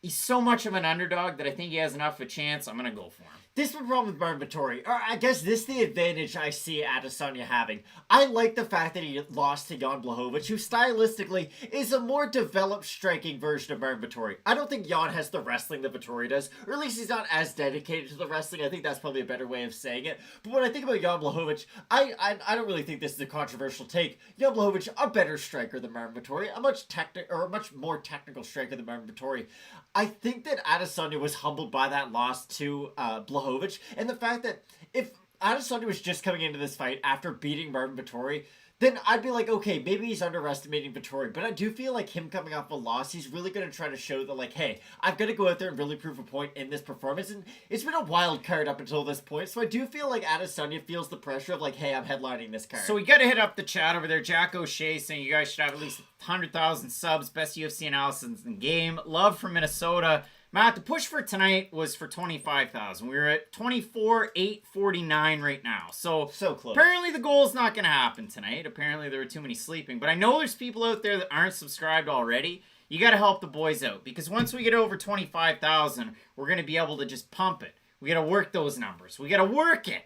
He's so much of an underdog that I think he has enough of a chance. I'm going to go for him. This is the problem with Marvin Vettori. Or I guess this is the advantage I see Adesanya having. I like the fact that he lost to Jan Blachowicz, who stylistically is a more developed striking version of Marvin Vettori. I don't think Jan has the wrestling that Vettori does, or at least he's not as dedicated to the wrestling. I think that's probably a better way of saying it. But when I think about Jan Blachowicz, I don't really think this is a controversial take. Jan Blachowicz, a better striker than Marvin Vettori, a much more technical striker than Marvin Vettori. I think that Adesanya was humbled by that loss to Blachowicz, and the fact that if Adesanya was just coming into this fight after beating Marvin Vettori, then I'd be like, okay, maybe he's underestimating Vettori, but I do feel like him coming off a loss, he's really going to try to show that, like, hey, I've got to go out there and really prove a point in this performance, and it's been a wild card up until this point, so I do feel like Adesanya feels the pressure of, like, hey, I'm headlining this card. So we got to hit up the chat over there. Jack O'Shea saying you guys should have at least 100,000 subs, best UFC analysis in the game. Love from Minnesota. Matt, the push for tonight was for 25,000. We're at 24,849 right now. So close. Apparently the goal is not going to happen tonight. Apparently there were too many sleeping. But I know there's people out there that aren't subscribed already. You got to help the boys out. Because once we get over 25,000, we're going to be able to just pump it. We got to work those numbers. We got to work it.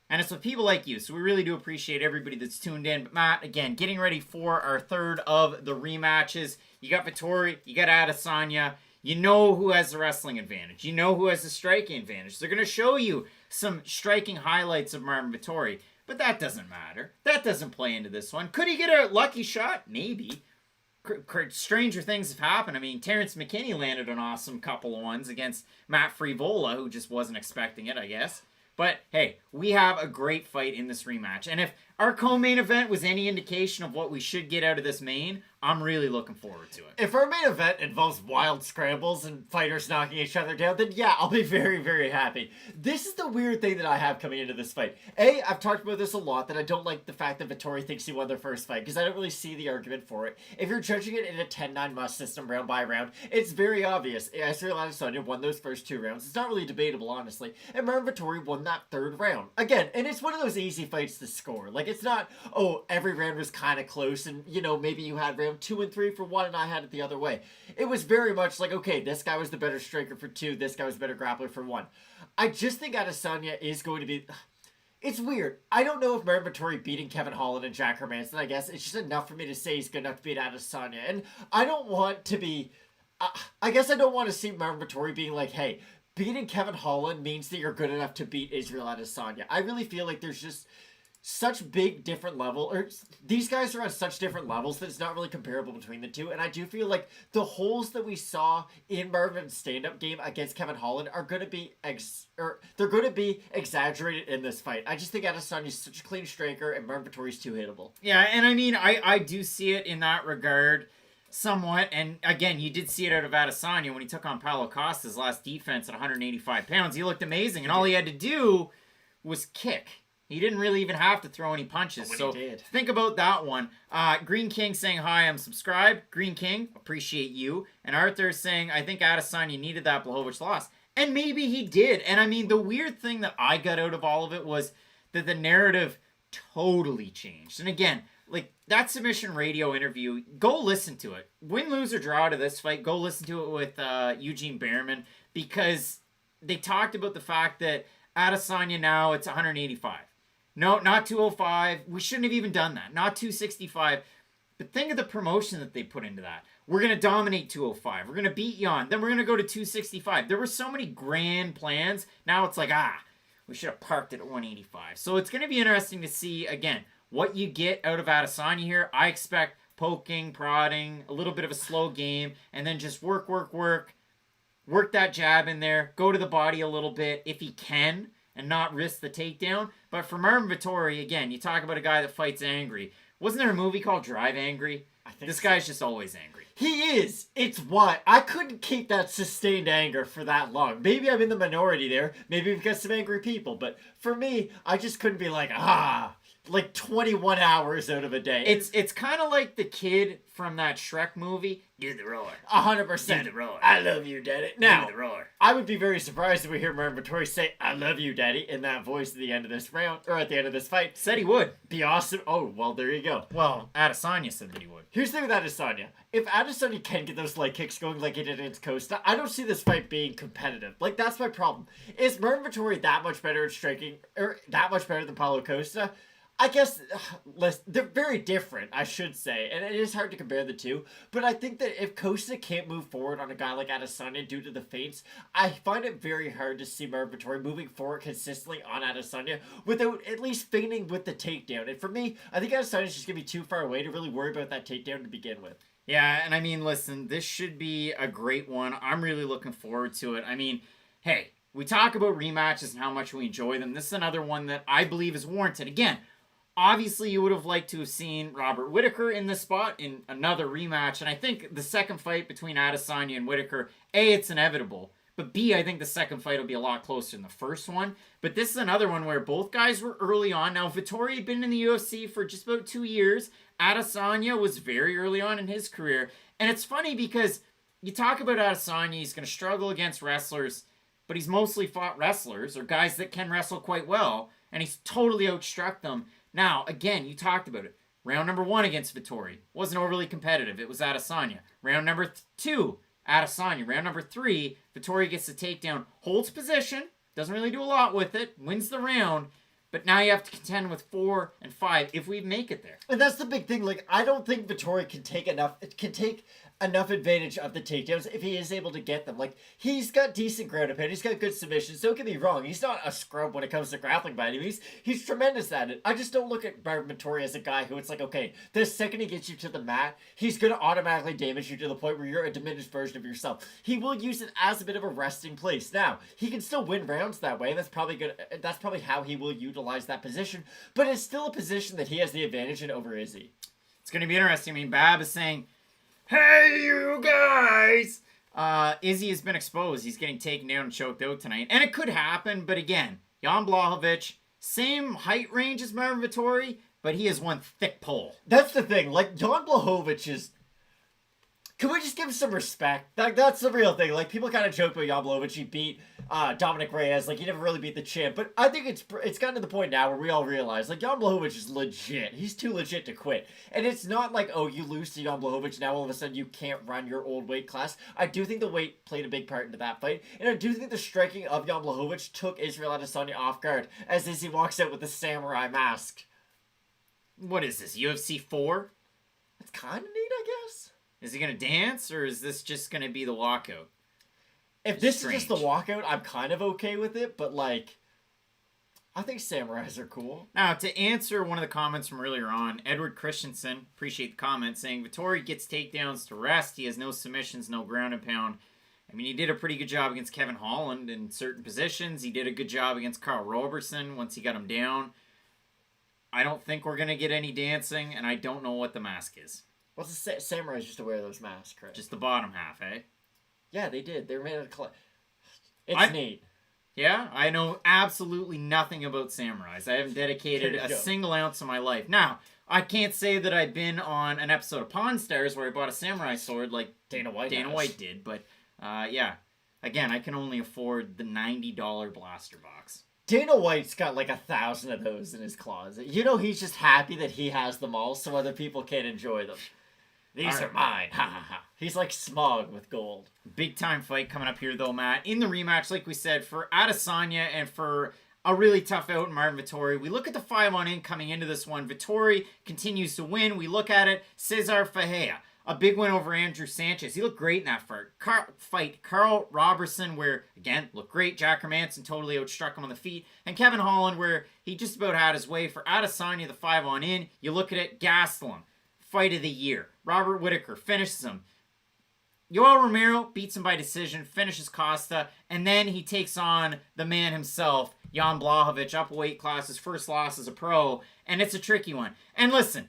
And it's with people like you. So we really do appreciate everybody that's tuned in. But Matt, again, getting ready for our third of the rematches. You got Vettori, you got Adesanya. You know who has the wrestling advantage. You know who has the striking advantage. They're going to show you some striking highlights of Marvin Vettori. But that doesn't matter. That doesn't play into this one. Could he get a lucky shot? Maybe. Stranger things have happened. I mean, Terrence McKinney landed an awesome couple of ones against Matt Frivola, who just wasn't expecting it, I guess. But, hey, we have a great fight in this rematch. And if our co-main event was any indication of what we should get out of this main, I'm really looking forward to it. If our main event involves wild scrambles and fighters knocking each other down, then yeah, I'll be very, very happy. This is the weird thing that I have coming into this fight. I've talked about this a lot, that I don't like the fact that Vettori thinks he won their first fight, because I don't really see the argument for it. If you're judging it in a 10-9 must system round by round, it's very obvious. Israel Adesanya won those first 2 rounds. It's not really debatable, honestly. And Marvin Vettori won that 3rd round. Again, and it's one of those easy fights to score. Like, it's not, oh, every round was kind of close, and, you know, maybe you had round 2 and 3 for 1 and I had it the other way. It was very much like, okay, this guy was the better striker for 2, this guy was the better grappler for 1. I just think Adesanya is going to be... It's weird. I don't know if Marvin Vettori beating Kevin Holland and Jack Hermanson, I guess, it's just enough for me to say he's good enough to beat Adesanya. And I don't want to be... I guess I don't want to see Marvin Vettori being like, hey, beating Kevin Holland means that you're good enough to beat Israel Adesanya. I really feel like there's just such big different level, or these guys are on such different levels that it's not really comparable between the two. And I do feel like the holes that we saw in Marvin's stand-up game against Kevin Holland are going to be they're going to be exaggerated in this fight. I just think Adesanya's such a clean striker and Marvin Vettori's too hittable. Yeah, and I mean, I do see it in that regard somewhat. And again, you did see it out of Adesanya when he took on Paulo Costa's last defense at 185 pounds. He looked amazing, and all he had to do was kick. He didn't really even have to throw any punches. So think about that one. Green King saying, hi, I'm subscribed. Green King, appreciate you. And Arthur saying, I think Adesanya needed that Blachowicz loss. And maybe he did. And I mean, the weird thing that I got out of all of it was that the narrative totally changed. And again, like that Submission Radio interview, go listen to it. Win, lose, or draw to this fight, go listen to it with Eugene Behrman, because they talked about the fact that Adesanya now, it's 185. No, not 205. We shouldn't have even done that. Not 265. But think of the promotion that they put into that. We're going to dominate 205. We're going to beat Jan. Then we're going to go to 265. There were so many grand plans. Now it's like, we should have parked it at 185. So it's going to be interesting to see, again, what you get out of Adesanya here. I expect poking, prodding, a little bit of a slow game, and then just work that jab in there, go to the body a little bit if he can, and not risk the takedown. But for Marvin Vettori, again, you talk about a guy that fights angry. Wasn't there a movie called Drive Angry? I think this guy's just always angry. He is. It's why I couldn't keep that sustained anger for that long. Maybe I'm in the minority there. Maybe we've got some angry people. But for me, I just couldn't be like, like 21 hours out of a day. It's kind of like the kid from that Shrek movie. Do the roar. 100%. Do the roar. I love you, Daddy. Now, do the roar. I would be very surprised if we hear Marvin Vettori say, I love you, Daddy, in that voice at the end of this round, or at the end of this fight. Said he would. Be awesome. Oh, well, there you go. Well, Adesanya said that he would. Here's the thing with Adesanya. If Adesanya can get those leg kicks going like he did against Costa, I don't see this fight being competitive. Like, that's my problem. Is Marvin Vettori that much better at striking, or that much better than Paulo Costa? I guess they're very different, I should say, and it is hard to compare the two. But I think that if Costa can't move forward on a guy like Adesanya due to the feints, I find it very hard to see Marvin Vettori moving forward consistently on Adesanya without at least feigning with the takedown. And for me, I think Adesanya's just going to be too far away to really worry about that takedown to begin with. Yeah, and I mean, listen, this should be a great one. I'm really looking forward to it. I mean, hey, we talk about rematches and how much we enjoy them. This is another one that I believe is warranted. Again, obviously, you would have liked to have seen Robert Whittaker in this spot in another rematch. And I think the second fight between Adesanya and Whittaker, A, it's inevitable. But B, I think the second fight will be a lot closer than the first one. But this is another one where both guys were early on. Now, Vettori had been in the UFC for just about 2 years. Adesanya was very early on in his career. And it's funny because you talk about Adesanya, he's going to struggle against wrestlers, but he's mostly fought wrestlers or guys that can wrestle quite well. And he's totally outstruck them. Now, again, you talked about it. Round number 1 against Vettori wasn't overly competitive. It was Adesanya. Round number 2, Adesanya. Round number 3, Vettori gets the takedown, holds position, Doesn't really do a lot with it. Wins the round. But now you have to contend with 4 and 5 if we make it there. And that's the big thing. Like, I don't think Vettori can take enough advantage of the takedowns if he is able to get them. Like, he's got decent ground and pound. He's got good submissions. Don't get me wrong. He's not a scrub when it comes to grappling by any means. He's tremendous at it. I just don't look at Marvin Vettori as a guy who it's like, okay, the second he gets you to the mat, he's going to automatically damage you to the point where you're a diminished version of yourself. He will use it as a bit of a resting place. Now, he can still win rounds that way. That's probably good. That's probably how he will utilize that position. But it's still a position that he has the advantage in over Izzy. It's going to be interesting. I mean, Bab is saying, hey, you guys! Izzy has been exposed. He's getting taken down and choked out tonight. And it could happen, but again, Jan Blachowicz, same height range as Marvin Vettori, but he has one thick pole. That's the thing. Like, Jan Blachowicz is... Can we just give him some respect? That's the real thing. Like, people kind of joke about Jan Blachowicz. He beat Dominic Reyes. Like, he never really beat the champ. But I think it's gotten to the point now where we all realize, like, Jan Blachowicz is legit. He's too legit to quit. And it's not like, oh, you lose to Jan Blachowicz, now all of a sudden you can't run your old weight class. I do think the weight played a big part into that fight. And I do think the striking of Jan Blachowicz took Israel Adesanya off guard as Izzy walks out with the samurai mask. What is this, UFC 4? That's kind of neat, I guess. Is he going to dance, or is this just going to be the walkout? If this is just the walkout, I'm kind of okay with it, but, like, I think samurais are cool. Now, to answer one of the comments from earlier on, Edward Christensen, appreciate the comment, saying, Vettori gets takedowns to rest. He has no submissions, no ground and pound. I mean, he did a pretty good job against Kevin Holland in certain positions. He did a good job against Carl Robertson once he got him down. I don't think we're going to get any dancing, and I don't know what the mask is. What's the samurais used to wear those masks, right? Just the bottom half, eh? Yeah, they did. They were made out of It's neat. Yeah, I know absolutely nothing about samurais. I haven't dedicated a single ounce of my life. Now, I can't say that I've been on an episode of Pawn Stars where I bought a samurai sword like Dana White did, but yeah. Again, I can only afford the $90 blaster box. Dana White's got like 1,000 of those in his closet. You know, he's just happy that he has them all so other people can enjoy them. These are mine. Ha ha ha. He's like Smog with gold. Big time fight coming up here though, Matt. In the rematch, like we said, for Adesanya and for a really tough out in Marvin Vettori. We look at the 5-on-in coming into this one. Vettori continues to win. We look at it. Cesar Ferreira. A big win over Andrew Sanchez. He looked great in that fight. Carl Robertson, where, again, looked great. Jack Hermanson totally outstruck him on the feet. And Kevin Holland, where he just about had his way. For Adesanya, the 5-on-in, you look at it, Gastelum. Fight of the year. Robert Whittaker finishes him. Yoel Romero beats him by decision, finishes Costa, and then he takes on the man himself, Jan Blachowicz, up a weight class, his first loss as a pro, and it's a tricky one. And listen,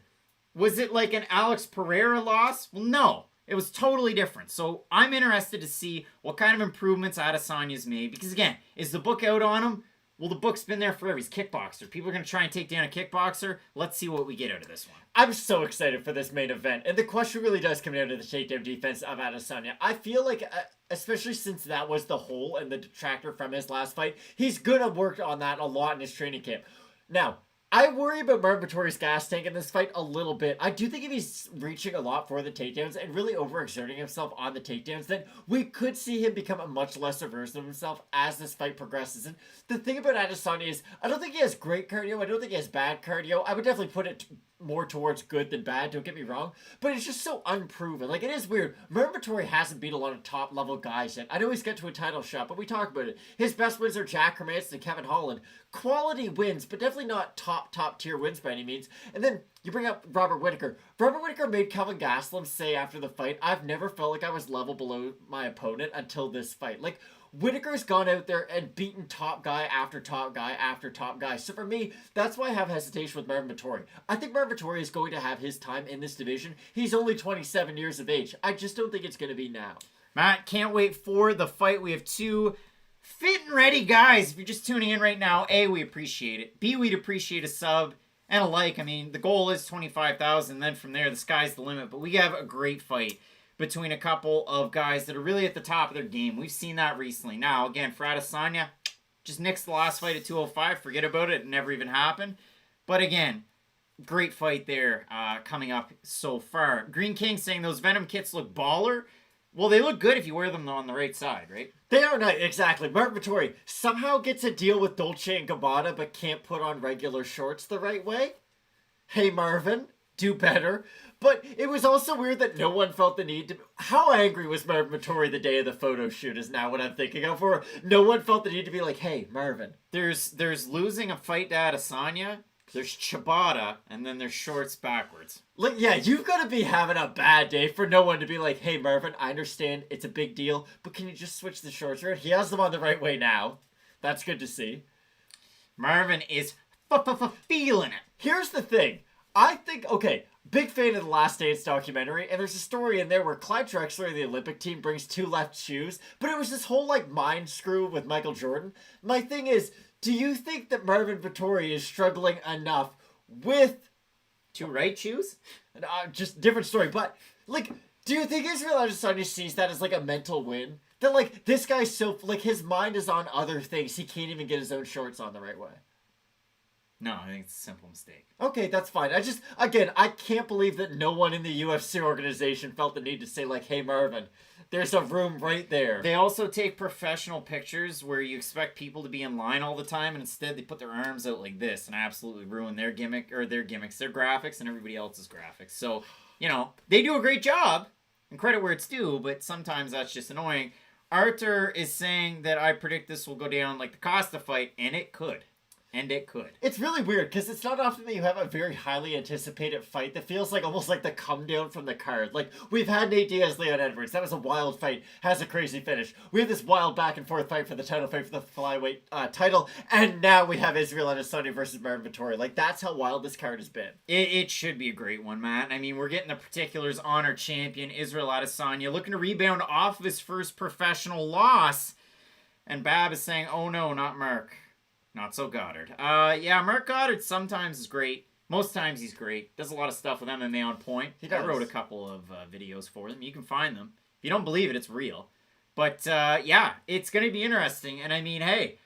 was it like an Alex Pereira loss? Well, no. It was totally different. So I'm interested to see what kind of improvements Adesanya's made, because again, is the book out on him? Well, the book's been there forever. He's a kickboxer. People are going to try and take down a kickboxer. Let's see what we get out of this one. I'm so excited for this main event. And the question really does come down to the takedown defense of Adesanya. I feel like, especially since that was the hole and the detractor from his last fight, he's going to work on that a lot in his training camp. Now, I worry about Marvin Vettori's gas tank in this fight a little bit. I do think if he's reaching a lot for the takedowns and really overexerting himself on the takedowns, then we could see him become a much lesser version of himself as this fight progresses. And the thing about Adesanya is, I don't think he has great cardio. I don't think he has bad cardio. I would definitely put it more towards good than bad, don't get me wrong, but it's just so unproven. Like, it is weird. Marvin Vettori hasn't beat a lot of top level guys yet. I know he's got to a title shot, but we talk about it. His best wins are Jack Hermanson and Kevin Holland. Quality wins, but definitely not top tier wins by any means. And then you bring up Robert Whittaker. Robert Whittaker made Kelvin Gastelum say after the fight, I've never felt like I was level below my opponent until this fight. Like, Whittaker's gone out there and beaten top guy after top guy after top guy. So for me, that's why I have hesitation with Marvin Vettori. I think Marvin Vettori is going to have his time in this division. He's only 27 years of age. I just don't think it's going to be now. Matt, can't wait for the fight. We have two fit and ready guys. If you're just tuning in right now, A, we appreciate it. B, we'd appreciate a sub and a like. I mean, the goal is 25,000. Then from there, the sky's the limit. But we have a great fight between a couple of guys that are really at the top of their game. We've seen that recently. Now, again, for Adesanya, just nixed the last fight at 205. Forget about it. It never even happened. But again, great fight there coming up so far. Green King saying those Venom kits look baller. Well, they look good if you wear them on the right side, right? They are not, exactly. Martin Vettori somehow gets a deal with Dolce & Gabbana but can't put on regular shorts the right way. Hey, Marvin, do better. But it was also weird that no one felt the need to... How angry was Marvin Vettori the day of the photo shoot is now what I'm thinking of. Where no one felt the need to be like, hey, Marvin. There's losing a fight to Adesanya, there's ciabatta, and then there's shorts backwards. Like, yeah, you've got to be having a bad day for no one to be like, hey, Marvin, I understand it's a big deal, but can you just switch the shorts around? He has them on the right way now. That's good to see. Marvin is feeling it. Here's the thing. I think, okay, big fan of the Last Dance documentary, and there's a story in there where Clyde Drexler of the Olympic team brings 2 left shoes, but it was this whole, like, mind screw with Michael Jordan. My thing is, do you think that Marvin Vettori is struggling enough with... 2 right shoes? Just different story, but, like, do you think Israel Adesanya sees that as, like, a mental win? That, like, this guy's so, like, his mind is on other things. He can't even get his own shorts on the right way. No, I think it's a simple mistake. Okay, that's fine. I can't believe that no one in the UFC organization felt the need to say, like, hey, Marvin, there's a room right there. They also take professional pictures where you expect people to be in line all the time, and instead they put their arms out like this and absolutely ruin their gimmick, or their gimmicks, their graphics, and everybody else's graphics. So, you know, they do a great job, and credit where it's due, but sometimes that's just annoying. Arthur is saying that I predict this will go down like the Costa fight, and it could. And it could. It's really weird because it's not often that you have a very highly anticipated fight that feels like almost like the come down from the card. Like, we've had Nate Diaz, Leon Edwards. That was a wild fight. Has a crazy finish. We have this wild back and forth fight for the title fight for the flyweight title. And now we have Israel Adesanya versus Marvin Vettori. Like, that's how wild this card has been. It should be a great one, Matt. I mean, we're getting the particulars on our champion, Israel Adesanya, looking to rebound off of his first professional loss. And Bab is saying, oh no, not Mark. Not so Goddard. Yeah, Mark Goddard sometimes is great. Most times he's great. Does a lot of stuff with MMA on Point. I wrote a couple of videos for them. You can find them. If you don't believe it, it's real. But, yeah, it's going to be interesting. And, I mean, hey,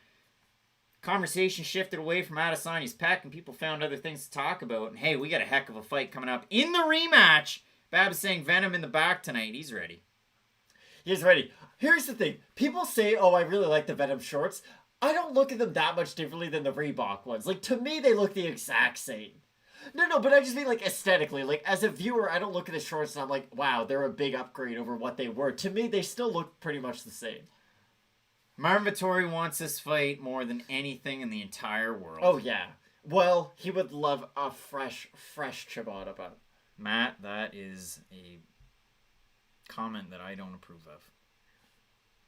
conversation shifted away from Adesanya's pec, and people found other things to talk about. And, hey, we got a heck of a fight coming up in the rematch. Bab is saying Venom in the back tonight. He's ready. He's ready. Here's the thing. People say, oh, I really like the Venom shorts. I don't look at them that much differently than the Reebok ones. Like, to me, they look the exact same. No, but I just mean, like, aesthetically. Like, as a viewer, I don't look at the shorts and I'm like, wow, they're a big upgrade over what they were. To me, they still look pretty much the same. Marvin Vettori wants this fight more than anything in the entire world. Oh, yeah. Well, he would love a fresh ciabatta bun. Matt, that is a comment that I don't approve of.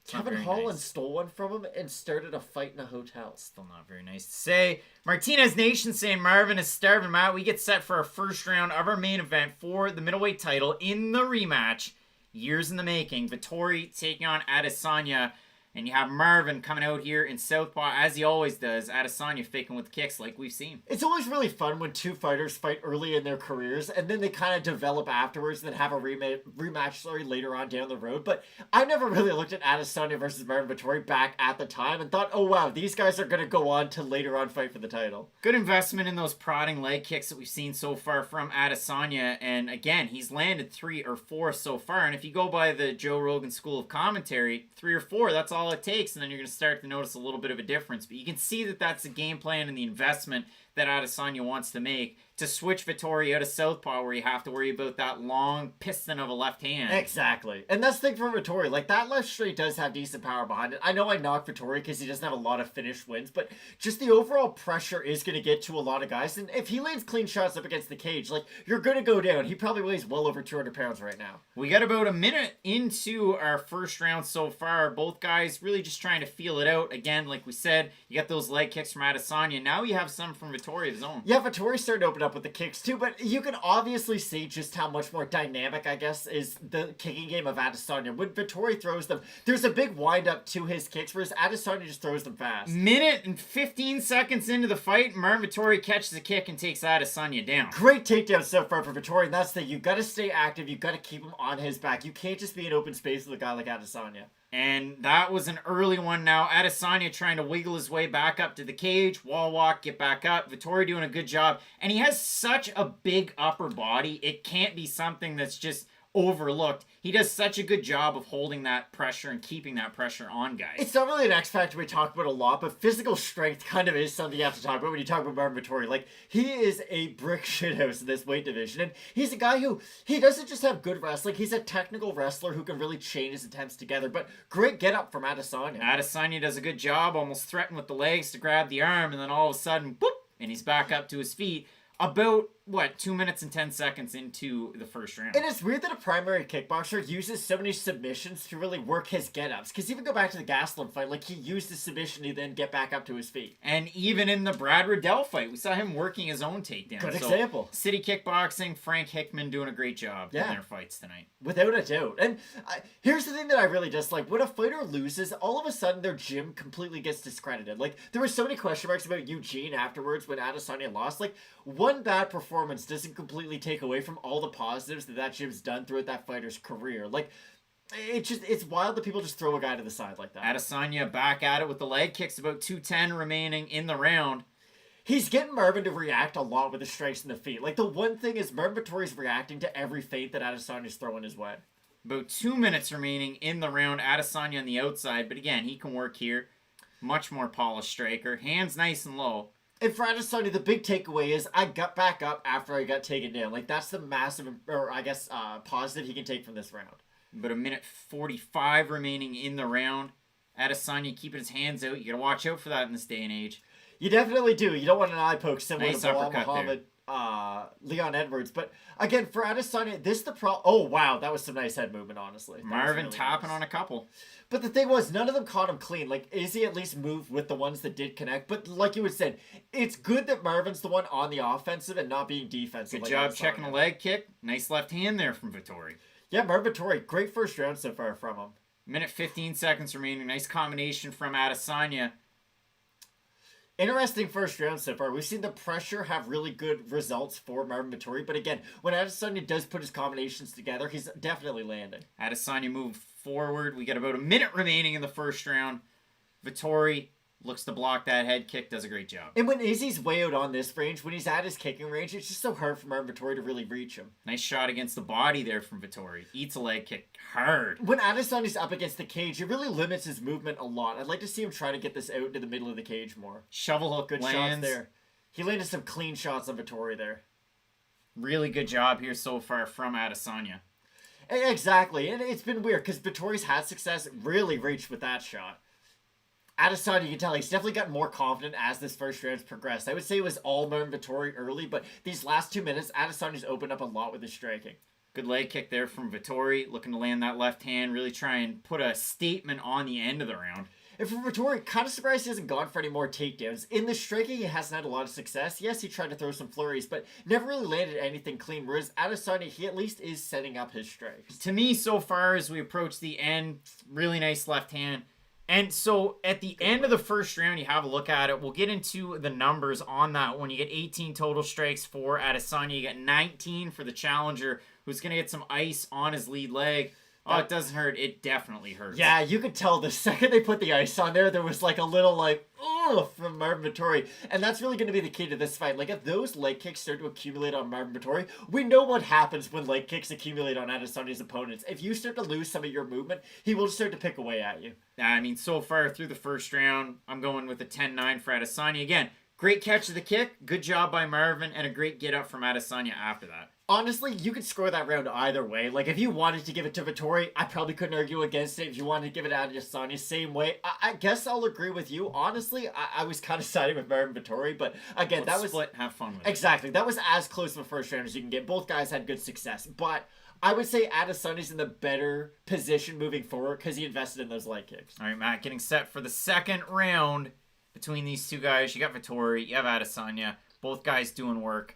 Kevin Holland stole one from him and started a fight in a hotel. Still not very nice to say. Martinez Nation saying Marvin is starving. Matt, we get set for our first round of our main event for the middleweight title in the rematch. Years in the making. Vettori taking on Adesanya. And you have Marvin coming out here in southpaw, as he always does. Adesanya faking with kicks like we've seen. It's always really fun when two fighters fight early in their careers, and then they kind of develop afterwards and then have a rematch later on down the road. But I never really looked at Adesanya versus Marvin Vettori back at the time and thought, oh wow, these guys are going to go on to later on fight for the title. Good investment in those prodding leg kicks that we've seen so far from Adesanya. And again, he's landed 3 or 4 so far. And if you go by the Joe Rogan School of Commentary, 3 or 4, that's all it takes, and then you're going to start to notice a little bit of a difference. But you can see that that's the game plan and the investment that Adesanya wants to make to switch Vettori out of southpaw, where you have to worry about that long piston of a left hand. Exactly. And that's the thing for Vettori. Like, that left straight does have decent power behind it. I know I knocked Vettori because he doesn't have a lot of finished wins, but just the overall pressure is going to get to a lot of guys. And if he lands clean shots up against the cage, like, you're going to go down. He probably weighs well over 200 pounds right now. We got about a minute into our first round so far. Both guys really just trying to feel it out. Again, like we said, you got those leg kicks from Adesanya. Now you have some from Vettori of his own. Yeah, Vettori's starting to open up with the kicks too, but you can obviously see just how much more dynamic, I guess, is the kicking game of Adesanya. When Vettori throws them, there's a big wind-up to his kicks, whereas Adesanya just throws them fast. Minute and 15 seconds into the fight, Marvin Vettori catches a kick and takes Adesanya down. Great takedown so far for Vettori, and that's the thing. You got to stay active. You got to keep him on his back. You can't just be in open space with a guy like Adesanya. And that was an early one now. Adesanya trying to wiggle his way back up to the cage. Wall walk, get back up. Vettori doing a good job. And he has such a big upper body. It can't be something that's just overlooked. He does such a good job of holding that pressure and keeping that pressure on guys. It's not really an X factor we talk about a lot, but physical strength kind of is something you have to talk about when you talk about Marvin Vettori. Like, he is a brick shithouse in this weight division, and he's a guy who, he doesn't just have good wrestling, he's a technical wrestler who can really chain his attempts together, but great get up from Adesanya. Adesanya does a good job, almost threatened with the legs to grab the arm, and then all of a sudden, boop, and he's back up to his feet. About, 2 minutes and 10 seconds into the first round. And it's weird that a primary kickboxer uses so many submissions to really work his get-ups. Because even go back to the Gastelum fight, like, he used the submission to then get back up to his feet. And even in the Brad Riddell fight, we saw him working his own takedown. Good example. City Kickboxing, Frank Hickman doing a great job in their fights tonight. Without a doubt. And here's the thing that I really dislike. When a fighter loses, all of a sudden their gym completely gets discredited. Like, there were so many question marks about Eugene afterwards when Adesanya lost. Like, one bad performance doesn't completely take away from all the positives that gym's done throughout that fighter's career. Like, it's wild that people just throw a guy to the side like that. Adesanya back at it with the leg kicks, about 2:10 remaining in the round. He's getting Marvin to react a lot with the strikes in the feet. Like, the one thing is Marvin Vettori's reacting to every feint that Adesanya's throwing his way. About 2 minutes remaining in the round. Adesanya on the outside, but again, he can work here. Much more polished striker. Hands nice and low. And for Adesanya, the big takeaway is I got back up after I got taken down. Like, that's the massive, or I guess, positive he can take from this round. About 1:45 remaining in the round. Adesanya keeping his hands out. You gotta watch out for that in this day and age. You definitely do. You don't want an eye poke similar Nice to Bilal uppercut Muhammad, Leon Edwards. But again, for Adesanya, this the pro. Oh wow, that was some nice head movement, honestly. Marvin tapping on a couple. But the thing was, none of them caught him clean. Like, Izzy at least moved with the ones that did connect. But like you had said, it's good that Marvin's the one on the offensive and not being defensive. Good job checking a leg kick. Nice left hand there from Vettori. Yeah, Marvin Vettori, great first round so far from him. 1:15 remaining. Nice combination from Adesanya. Interesting first round so far. We've seen the pressure have really good results for Marvin Vettori, but again, when Adesanya does put his combinations together, he's definitely landing. Adesanya moved forward. We got about a minute remaining in the first round. Vettori looks to block that head kick, does a great job. And when Izzy's way out on this range, when he's at his kicking range, it's just so hard for Marvin Vettori to really reach him. Nice shot against the body there from Vettori. Eats a leg kick hard. When Adesanya's up against the cage, it really limits his movement a lot. I'd like to see him try to get this out into the middle of the cage more. Shovel hook Good lands. shots there. He landed some clean shots on Vettori there. Really good job here so far from Adesanya. Exactly, and it's been weird because Vittori's had success, really reached with that shot. Adesanya, you can tell he's definitely gotten more confident as this first round's progressed. I would say it was all Marvin Vettori early, but these last 2 minutes, Adesanya's opened up a lot with his striking. Good leg kick there from Vettori, looking to land that left hand, really try and put a statement on the end of the round. And for Vettori, kind of surprised he hasn't gone for any more takedowns. In the striking, he hasn't had a lot of success. Yes, he tried to throw some flurries, but never really landed anything clean, whereas Adesanya, he at least is setting up his strikes. To me, so far as we approach the end, really nice left hand. And so at the end of the first round, you have a look at it. We'll get into the numbers on that one. You get 18 total strikes for Adesanya. You get 19 for the challenger, who's going to get some ice on his lead leg. Oh, it doesn't hurt. It definitely hurts. Yeah, you could tell the second they put the ice on there was like a little like, ugh, from Marvin Vettori. And that's really going to be the key to this fight. Like, if those leg kicks start to accumulate on Marvin Vettori, we know what happens when leg kicks accumulate on Adesanya's opponents. If you start to lose some of your movement, he will start to pick away at you. I mean, so far through the first round, I'm going with a 10-9 for Adesanya. Again, great catch of the kick, good job by Marvin, and a great get up from Adesanya after that. Honestly, you could score that round either way. Like, if you wanted to give it to Vettori, I probably couldn't argue against it. If you wanted to give it to Adesanya, same way. I guess I'll agree with you. Honestly, I was kind of siding with Marvin Vettori, but again, that was... split, have fun with it. Exactly. That was as close of a first round as you can get. Both guys had good success, but I would say Adesanya's in the better position moving forward because he invested in those leg kicks. All right, Matt, getting set for the second round between these two guys. You got Vettori, you have Adesanya. Both guys doing work.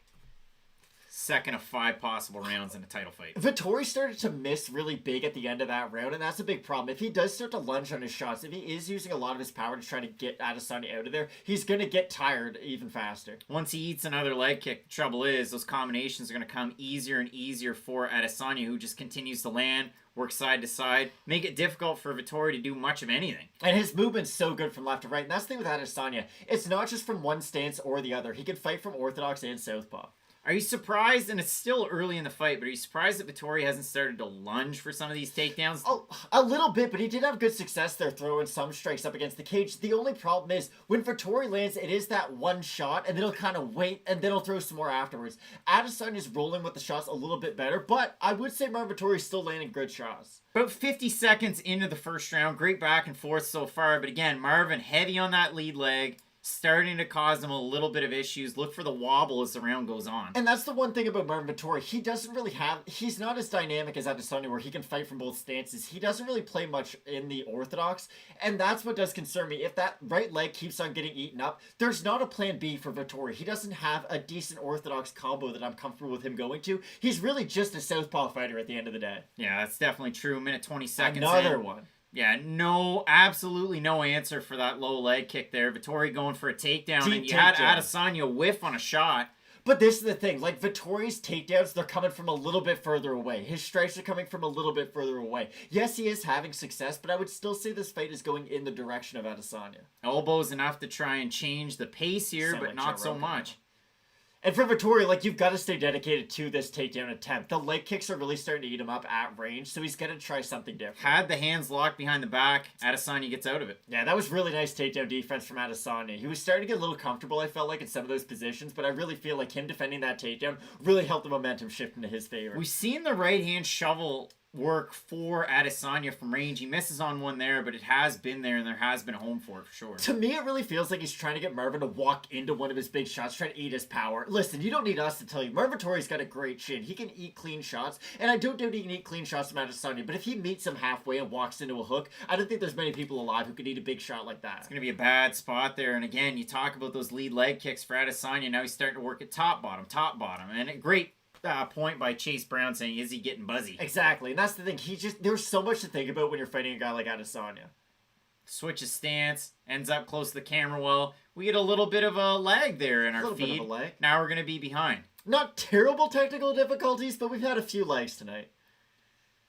Second of 5 possible rounds in a title fight. Vettori started to miss really big at the end of that round, and that's a big problem. If he does start to lunge on his shots, if he is using a lot of his power to try to get Adesanya out of there, he's going to get tired even faster. Once he eats another leg kick, the trouble is those combinations are going to come easier and easier for Adesanya, who just continues to land, work side to side, make it difficult for Vettori to do much of anything. And his movement's so good from left to right, and that's the thing with Adesanya. It's not just from one stance or the other. He can fight from orthodox and southpaw. Are you surprised, and it's still early in the fight, but are you surprised that Vettori hasn't started to lunge for some of these takedowns? Oh, a little bit, but he did have good success there throwing some strikes up against the cage. The only problem is when Vettori lands, it is that one shot, and then he'll kind of wait, and then he'll throw some more afterwards. Adesanya's rolling with the shots a little bit better, but I would say Marvin Vettori's still landing good shots. About 50 seconds into the first round, great back and forth so far, but again, Marvin heavy on that lead leg, starting to cause him a little bit of issues. Look for the wobble as the round goes on. And that's the one thing about Marvin Vettori. He's not as dynamic as Adesanya where he can fight from both stances. He doesn't really play much in the orthodox, and that's what does concern me. If that right leg keeps on getting eaten up, there's not a plan B for Vettori. He doesn't have a decent orthodox combo that I'm comfortable with him going to. He's really just a southpaw fighter at the end of the day. Yeah, that's definitely true. Minute 20 seconds Another in. one. Yeah, absolutely no answer for that low leg kick there. Vettori going for a takedown, Deep and you had takedown. Adesanya whiff on a shot. But this is the thing, like Vettori's takedowns, they're coming from a little bit further away. His strikes are coming from a little bit further away. Yes, he is having success, but I would still say this fight is going in the direction of Adesanya. Elbows enough to try and change the pace here, Sound but like not Joe so Rogan. much. And for Vettori, like, you've got to stay dedicated to this takedown attempt. The leg kicks are really starting to eat him up at range, so he's going to try something different. Had the hands locked behind the back, Adesanya gets out of it. Yeah, that was really nice takedown defense from Adesanya. He was starting to get a little comfortable, I felt like, in some of those positions, but I really feel like him defending that takedown really helped the momentum shift into his favor. We've seen the right hand shovel work for Adesanya from range. He misses on one there, but it has been there, and there has been a home for it for sure. To me, it really feels like he's trying to get Marvin to walk into one of his big shots, trying to eat his power. Listen, you don't need us to tell you. Marvin Vettori's got a great chin. He can eat clean shots, and I don't doubt he can eat clean shots from Adesanya, but if he meets him halfway and walks into a hook, I don't think there's many people alive who could eat a big shot like that. It's going to be a bad spot there. And again, you talk about those lead leg kicks for Adesanya. Now he's starting to work at top bottom. And a great point by Chase Brown saying, is he getting buzzy? Exactly, and that's the thing. There's so much to think about when you're fighting a guy like Adesanya. Switches stance, ends up close to the camera well. We get a little bit of a lag there in our Little bit feed. of a lag. Now we're going to be behind. Not terrible technical difficulties, but we've had a few lags tonight.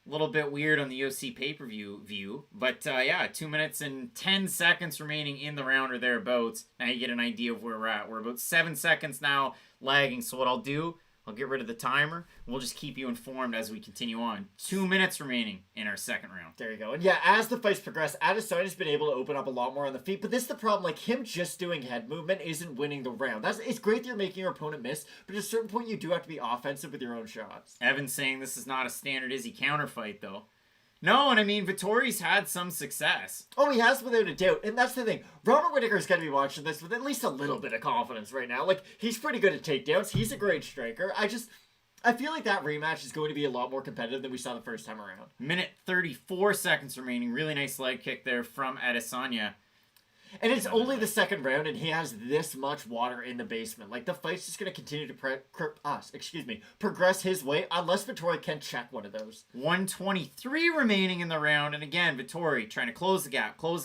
A little bit weird on the UFC pay-per-view view. But yeah, 2 minutes and 10 seconds remaining in the round or thereabouts. Now you get an idea of where we're at. We're about 7 seconds now lagging. So what I'll do, I'll get rid of the timer. We'll just keep you informed as we continue on. 2 minutes remaining in our second round. There you go. And yeah, as the fights progress, Adesanya's been able to open up a lot more on the feet, but this is the problem. Like, him just doing head movement isn't winning the round. It's great that you're making your opponent miss, but at a certain point, you do have to be offensive with your own shots. Evan's saying this is not a standard Izzy counter fight, though. No, and I mean, Vettori's had some success. Oh, he has without a doubt. And that's the thing. Robert Whittaker's got to be watching this with at least a little bit of confidence right now. Like, he's pretty good at takedowns. He's a great striker. I feel like that rematch is going to be a lot more competitive than we saw the first time around. Minute 34 seconds remaining. Really nice leg kick there from Adesanya. And it's only the second round, and he has this much water in the basement. Like, the fight's just going to continue to progress his way, unless Vettori can check one of those. 123 remaining in the round, and again, Vettori trying to close the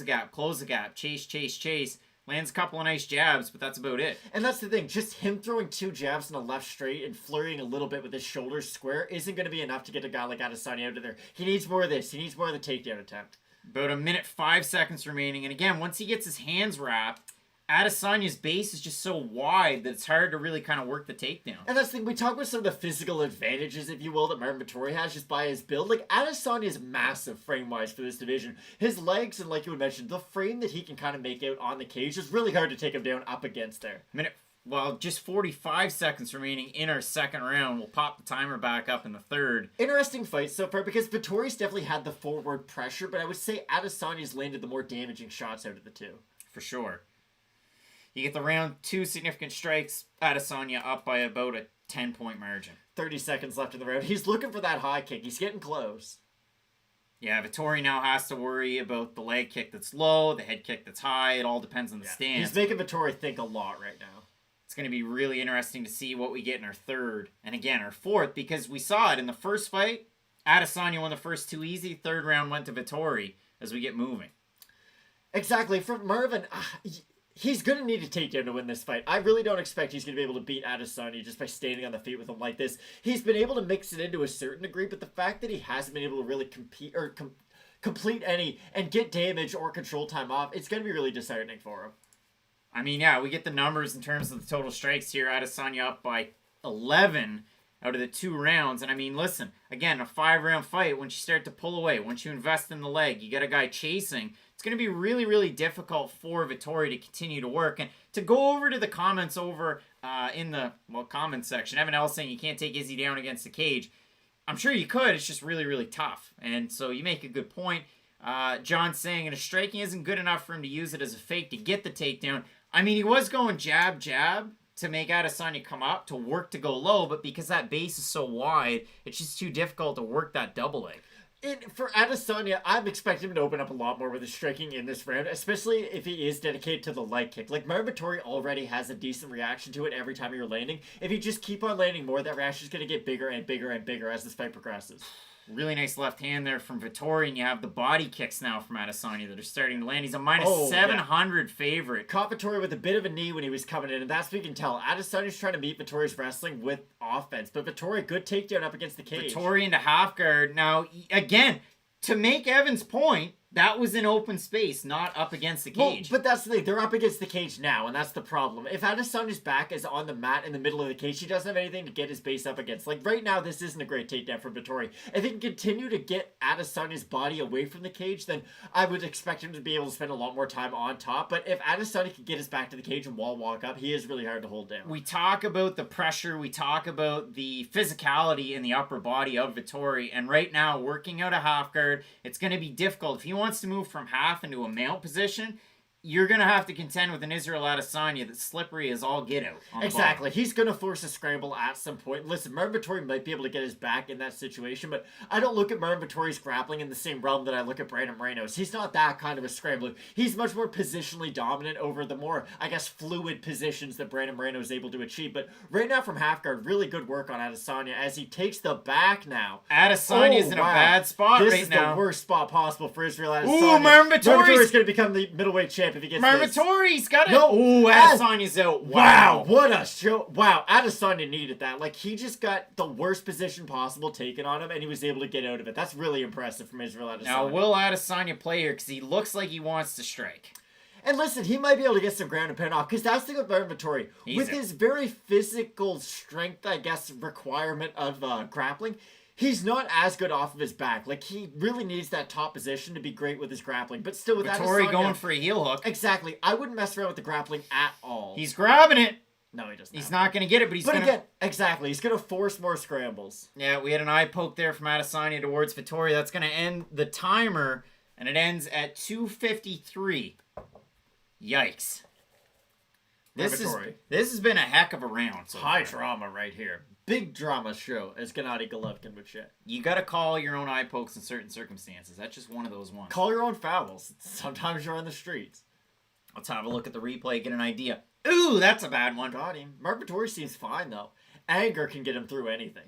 gap, chase. Lands a couple of nice jabs, but that's about it. And that's the thing, just him throwing 2 jabs in the left straight and flurrying a little bit with his shoulders square isn't going to be enough to get a guy like Adesanya out of there. He needs more of this. He needs more of the takedown attempt. About a minute 5 seconds remaining, and again, once he gets his hands wrapped, Adesanya's base is just so wide that it's hard to really kind of work the takedown. And that's the thing, we talk about some of the physical advantages, if you will, that Marvin Vettori has just by his build. Like, Adesanya is massive frame-wise for this division. His legs, and like you had mentioned, the frame that he can kind of make out on the cage is really hard to take him down up against there. Just 45 seconds remaining in our second round. We'll pop the timer back up in the third. Interesting fight so far because Vettori's definitely had the forward pressure, but I would say Adesanya's landed the more damaging shots out of the two. For sure. You get the round 2 significant strikes. Adesanya up by about a 10-point margin. 30 seconds left in the round. He's looking for that high kick. He's getting close. Yeah, Vettori now has to worry about the leg kick that's low, the head kick that's high. It all depends on the stance. He's making Vettori think a lot right now. It's going to be really interesting to see what we get in our third and again our fourth, because we saw it in the first fight. Adesanya won the first 2 easy. Third round went to Vettori as we get moving. Exactly. For Marvin, he's going to need a takedown to win this fight. I really don't expect he's going to be able to beat Adesanya just by standing on the feet with him like this. He's been able to mix it into a certain degree, but the fact that he hasn't been able to really compete or complete any and get damage or control time off, it's going to be really disheartening for him. I mean, yeah, we get the numbers in terms of the total strikes here. Adesanya up by 11 out of the 2 rounds. And I mean, listen, again, a 5-round fight, once you start to pull away, once you invest in the leg, you get a guy chasing, it's going to be really, really difficult for Vettori to continue to work. And to go over to the comments over in the, comments section, Evan L saying you can't take Izzy down against the cage. I'm sure you could. It's just really, really tough. And so you make a good point. John saying, and his striking isn't good enough for him to use it as a fake to get the takedown. I mean, he was going jab, jab to make Adesanya come up, to work to go low, but because that base is so wide, it's just too difficult to work that double leg. For Adesanya, I'm expecting him to open up a lot more with his striking in this round, especially if he is dedicated to the leg kick. Like, Marvin Vettori already has a decent reaction to it every time you're landing. If you just keep on landing more, that reaction is going to get bigger and bigger and bigger as this fight progresses. Really nice left hand there from Vettori, and you have the body kicks now from Adesanya that are starting to land. He's a minus 700 favorite. Caught Vettori with a bit of a knee when he was coming in, and that's what you can tell. Adesanya's trying to meet Vettori's wrestling with offense, but Vettori, good takedown up against the cage. Vettori into half guard. Now, again, to make Evan's point, that was in open space, not up against the cage. Well, but that's the thing. They're up against the cage now, and that's the problem. If Adesanya's back is on the mat in the middle of the cage, he doesn't have anything to get his base up against. Like, right now, this isn't a great takedown from Vettori. If he can continue to get Adesanya's body away from the cage, then I would expect him to be able to spend a lot more time on top. But if Adesanya can get his back to the cage and wall walk up, he is really hard to hold down. We talk about the pressure. We talk about the physicality in the upper body of Vettori. And right now, working out a half guard, it's going to be difficult. If he wants to move from half into a mount position, you're going to have to contend with an Israel Adesanya that's slippery as all get out. Exactly. He's going to force a scramble at some point. Listen, Marvin Vettori might be able to get his back in that situation, but I don't look at Marvin Vettori's grappling in the same realm that I look at Brandon Moreno's. He's not that kind of a scrambler. He's much more positionally dominant over the more, I guess, fluid positions that Brandon Moreno is able to achieve. But right now from half guard, really good work on Adesanya as he takes the back now. Adesanya's in a bad spot right now. This is the worst spot possible for Israel Adesanya. Ooh, Marvin Vettori's going to become the middleweight champ if he gets Marvin this. Vettori's got it. No, Ooh, Adesanya's out. Wow, what a show. Wow, Adesanya needed that. Like, he just got the worst position possible taken on him, and he was able to get out of it. That's really impressive from Israel Adesanya. Now, will Adesanya play here? Because he looks like he wants to strike. And listen, he might be able to get some ground and pound off, because that's the thing with Marvin Vettori. With his very physical strength, I guess, requirement of grappling, he's not as good off of his back. Like, he really needs that top position to be great with his grappling. But still, with Vettori Adesanya, going for a heel hook. Exactly. I wouldn't mess around with the grappling at all. He's grabbing it. No, he doesn't. He's not going to get it, but he's going to... again, exactly. He's going to force more scrambles. Yeah, we had an eye poke there from Adesanya towards Vettori. That's going to end the timer, and it ends at 2:53. Yikes. This has been a heck of a round. So high drama right here. Big drama show, as Gennady Golovkin would say. You got to call your own eye pokes in certain circumstances. That's just one of those ones. Call your own fouls. Sometimes you're on the streets. Let's have a look at the replay, get an idea. Ooh, that's a bad one. Got him. Marvin Vettori seems fine, though. Anger can get him through anything.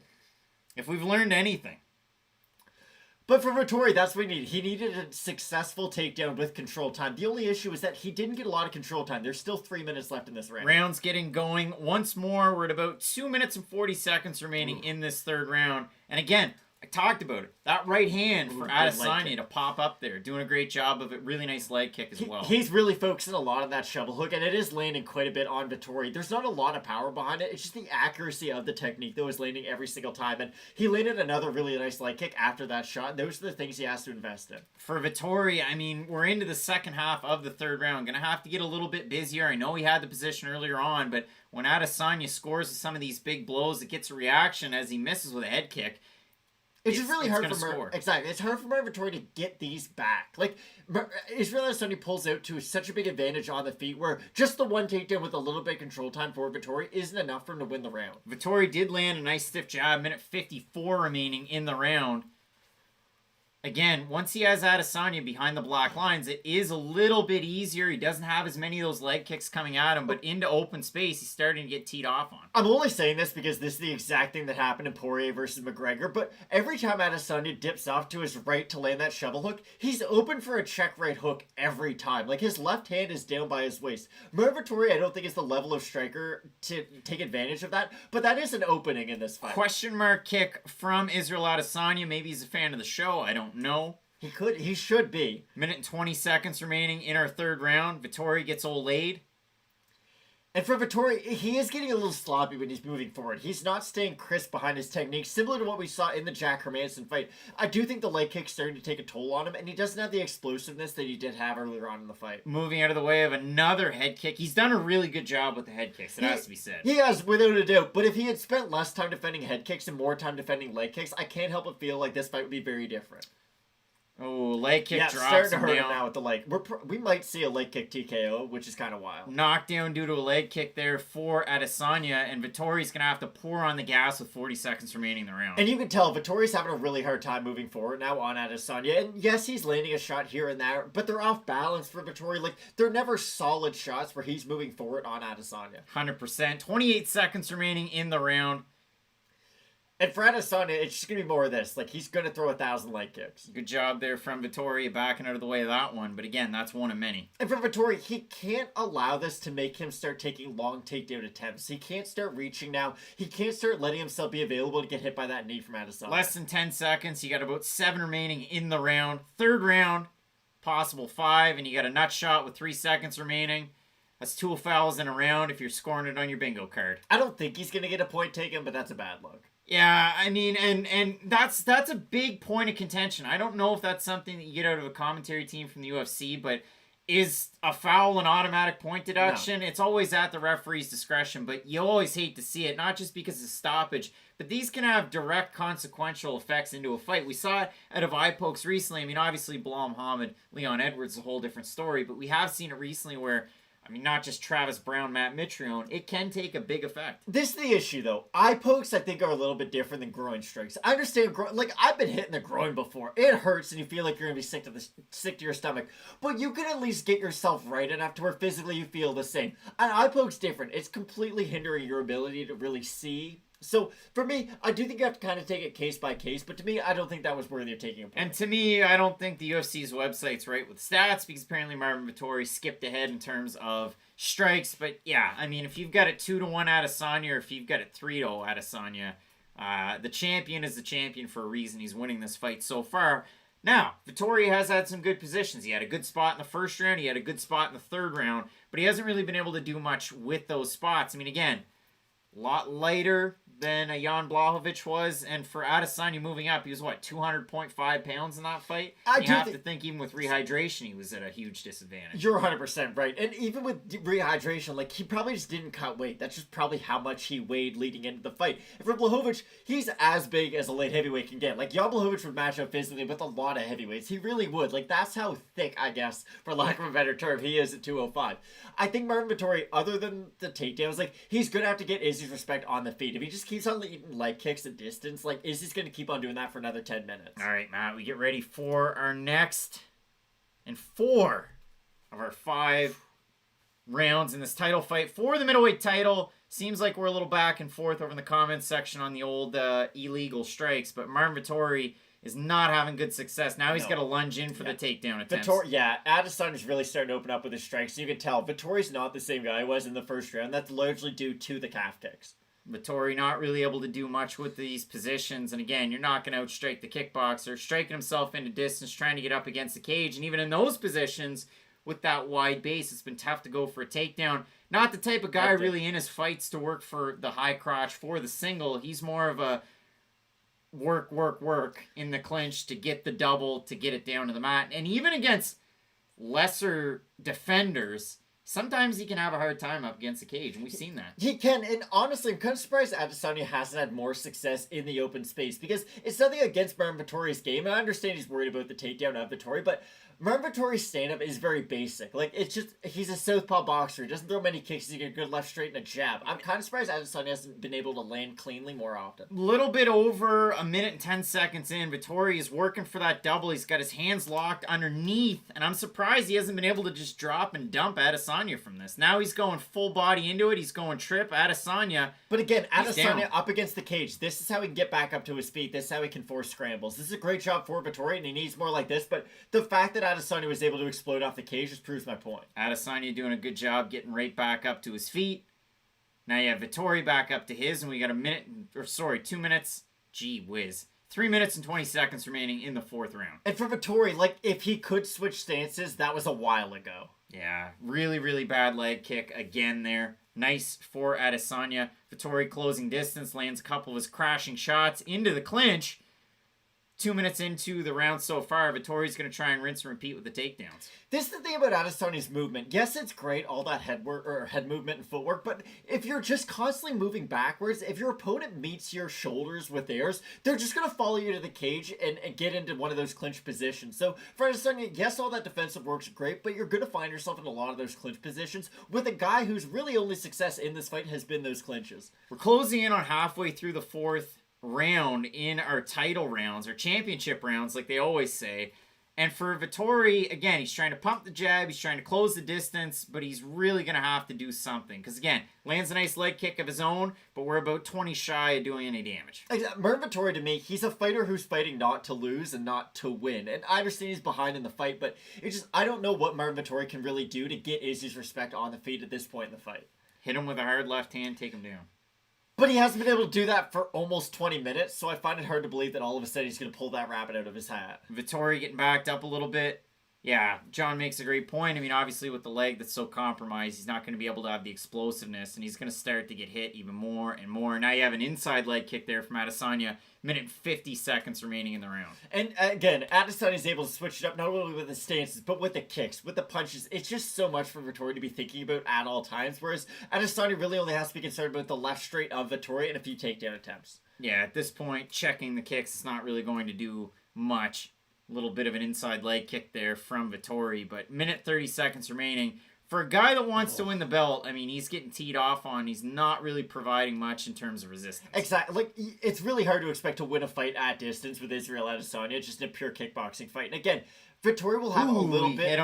If we've learned anything. But for Vettori, that's what he needed. He needed a successful takedown with control time. The only issue is that he didn't get a lot of control time. There's still 3 minutes left in this round. Round's getting going. Once more, we're at about 2 minutes and 40 seconds remaining in this third round. And again, I talked about it. That right hand for Adesanya to pop up there. Doing a great job of it. Really nice leg kick as well. He's really focusing a lot on that shovel hook, and it is landing quite a bit on Vettori. There's not a lot of power behind it. It's just the accuracy of the technique that was landing every single time. And he landed another really nice leg kick after that shot. Those are the things he has to invest in. For Vettori, I mean, we're into the second half of the third round. Gonna have to get a little bit busier. I know he had the position earlier on, but when Adesanya scores some of these big blows, it gets a reaction as he misses with a head kick. It's just really hard for Exactly. It's hard for Marvin Vettori to get these back. Like, Israel Adesanya pulls out to such a big advantage on the feet where just the one takedown with a little bit of control time for Vettori isn't enough for him to win the round. Vettori did land a nice stiff jab, minute 54 remaining in the round. Again, once he has Adesanya behind the black lines, it is a little bit easier. He doesn't have as many of those leg kicks coming at him, but into open space, he's starting to get teed off on. I'm only saying this because this is the exact thing that happened in Poirier versus McGregor, but every time Adesanya dips off to his right to land that shovel hook, he's open for a check right hook every time. Like, his left hand is down by his waist. Marvin Vettori, I don't think is the level of striker to take advantage of that, but that is an opening in this fight. Question mark kick from Israel Adesanya. Maybe he's a fan of the show. I don't know. He should be. Minute and 20 seconds remaining in our third round. Vettori gets old laid. And for Vettori, he is getting a little sloppy when he's moving forward. He's not staying crisp behind his technique, similar to what we saw in the Jack Hermanson fight. I do think the leg kick's starting to take a toll on him, and he doesn't have the explosiveness that he did have earlier on in the fight. Moving out of the way of another head kick. He's done a really good job with the head kicks, it has to be said. He has, without a doubt. But if he had spent less time defending head kicks and more time defending leg kicks, I can't help but feel like this fight would be very different. Oh, leg kick drops starting to him hurt down. him now with the leg. We might see a leg kick TKO, which is kind of wild. Knockdown due to a leg kick there for Adesanya, and Vettori's going to have to pour on the gas with 40 seconds remaining in the round. And you can tell Vettori's having a really hard time moving forward now on Adesanya. And yes, he's landing a shot here and there, but they're off balance for Vettori. Like, they're never solid shots where he's moving forward on Adesanya. 100%. 28 seconds remaining in the round. And for Adesanya, it's just going to be more of this. Like, he's going to throw 1,000 leg kicks. Good job there from Vettori backing out of the way of that one. But again, that's one of many. And for Vettori, he can't allow this to make him start taking long takedown attempts. He can't start reaching now. He can't start letting himself be available to get hit by that knee from Adesanya. Less than 10 seconds. You got about 7 remaining in the round. Third round, possible 5. And you got a nut shot with 3 seconds remaining. That's 2 fouls in a round if you're scoring it on your bingo card. I don't think he's going to get a point taken, but that's a bad look. Yeah, I mean, and that's a big point of contention. I don't know if that's something that you get out of a commentary team from the UFC, but is a foul an automatic point deduction? No. It's always at the referee's discretion, but you always hate to see it, not just because of stoppage, but these can have direct consequential effects into a fight. We saw it out of eye pokes recently. I mean, obviously, Bilal Muhammad, Leon Edwards, a whole different story, but we have seen it recently where, I mean, not just Travis Brown, Matt Mitrione. It can take a big effect. This is the issue, though. Eye pokes, I think, are a little bit different than groin strikes. I understand, like, I've been hit in the groin before. It hurts, and you feel like you're going to be sick to your stomach. But you can at least get yourself right enough to where physically you feel the same. An eye poke's different. It's completely hindering your ability to really see. So, for me, I do think you have to kind of take it case by case, but to me, I don't think that was worthy of taking a point. And to me, I don't think the UFC's website's right with stats, because apparently Marvin Vettori skipped ahead in terms of strikes. But yeah, I mean, if you've got it 2-1 Adesanya, or if you've got it 3-0 Adesanya, the champion is the champion for a reason. He's winning this fight so far. Now, Vettori has had some good positions. He had a good spot in the first round. He had a good spot in the third round. But he hasn't really been able to do much with those spots. I mean, again, a lot lighter than Jan Blachowicz was, and for Adesanya moving up, he was, 200.5 pounds in that fight? You have to think even with rehydration, he was at a huge disadvantage. You're 100% right. And even with rehydration, like, he probably just didn't cut weight. That's just probably how much he weighed leading into the fight. And for Blachowicz, he's as big as a light heavyweight can get. Like, Jan Blachowicz would match up physically with a lot of heavyweights. He really would. Like, that's how thick, I guess, for lack of a better term, he is at 205. I think Marvin Vettori, other than the takedowns, like, he's going to have to get Izzy's respect on the feet. If he just keeps on eating leg kicks at distance, like, Izzy's going to keep on doing that for another 10 minutes. All right, Matt, we get ready for our next and 4 of our 5 rounds in this title fight for the middleweight title. Seems like we're a little back and forth over in the comments section on the old illegal strikes, but Marvin Vettori is not having good success. Now he's got to lunge in for the takedown attempts. Adesanya's really starting to open up with his strikes. You can tell Vettori's not the same guy he was in the first round. That's largely due to the calf kicks. Vettori not really able to do much with these positions. And again, you're not going to outstrike the kickboxer. Striking himself into distance, trying to get up against the cage. And even in those positions, with that wide base, it's been tough to go for a takedown. Not the type of guy really in his fights to work for the high crotch for the single. He's more of a work in the clinch to get the double, to get it down to the mat. And even against lesser defenders, sometimes he can have a hard time up against the cage, and we've seen that. He can, and honestly, I'm kind of surprised Adesanya hasn't had more success in the open space, because it's nothing against Marvin Vettori's game, and I understand he's worried about the takedown of Vettori, but Marvin Vettori's stand-up is very basic. Like, it's just, he's a southpaw boxer. He doesn't throw many kicks. He can get a good left, straight, and a jab. I'm kind of surprised Adesanya hasn't been able to land cleanly more often. Little bit over a minute and 10 seconds in, Vettori is working for that double. He's got his hands locked underneath, and I'm surprised he hasn't been able to just drop and dump Adesanya from this. Now he's going full body into it. He's going trip. Adesanya. But again, Adesanya up against the cage. This is how he can get back up to his feet. This is how he can force scrambles. This is a great job for Vettori, and he needs more like this, but the fact that Adesanya was able to explode off the cage just proves my point. Adesanya doing a good job getting right back up to his feet. Now you have Vettori back up to his, and we got 2 minutes. Gee whiz. 3 minutes and 20 seconds remaining in the fourth round. And for Vettori, like, if he could switch stances, that was a while ago. Yeah, really, really bad leg kick again there. Nice for Adesanya. Vettori closing distance, lands a couple of his crashing shots into the clinch. 2 minutes into the round so far, Vittori's going to try and rinse and repeat with the takedowns. This is the thing about Adesanya's movement. Yes, it's great, all that head work or head movement and footwork, but if you're just constantly moving backwards, if your opponent meets your shoulders with theirs, they're just going to follow you to the cage and get into one of those clinch positions. So for Adesanya, yes, all that defensive work's great, but you're going to find yourself in a lot of those clinch positions with a guy whose really only success in this fight has been those clinches. We're closing in on halfway through the fourth round in our title rounds, our championship rounds, like they always say. And for Vettori, again, he's trying to pump the jab, he's trying to close the distance, but he's really going to have to do something. Because, again, lands a nice leg kick of his own, but we're about 20 shy of doing any damage. Marvin Vettori, to me, he's a fighter who's fighting not to lose and not to win. And I understand he's behind in the fight, but it's just, I don't know what Marvin Vettori can really do to get Izzy's respect on the feet at this point in the fight. Hit him with a hard left hand, take him down. But he hasn't been able to do that for almost 20 minutes, so I find it hard to believe that all of a sudden he's going to pull that rabbit out of his hat. Vettori getting backed up a little bit. Yeah, John makes a great point. I mean, obviously with the leg that's so compromised, he's not going to be able to have the explosiveness, and he's going to start to get hit even more and more. Now you have an inside leg kick there from Adesanya. Minute and 50 seconds remaining in the round. And again, Adesanya's able to switch it up not only with the stances, but with the kicks, with the punches. It's just so much for Vettori to be thinking about at all times, whereas Adesanya really only has to be concerned about the left straight of Vettori and a few takedown attempts. Yeah, at this point, checking the kicks is not really going to do much. A little bit of an inside leg kick there from Vettori, but minute 30 seconds remaining. For a guy that wants to win the belt, I mean, he's getting teed off on. He's not really providing much in terms of resistance. Exactly. Like, it's really hard to expect to win a fight at distance with Israel Adesanya, just in a pure kickboxing fight. And again, Vettori will have a little bit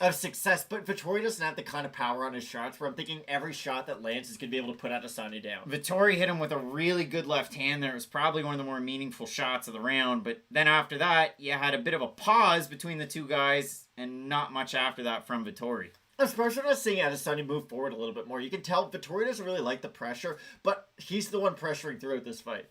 of success, but Vettori doesn't have the kind of power on his shots where I'm thinking every shot that lands is going to be able to put Adesanya down. Vettori hit him with a really good left hand there. It was probably one of the more meaningful shots of the round, but then after that, you had a bit of a pause between the two guys, and not much after that from Vettori. Especially when I was seeing Adesanya move forward a little bit more. You can tell Vettori doesn't really like the pressure, but he's the one pressuring throughout this fight.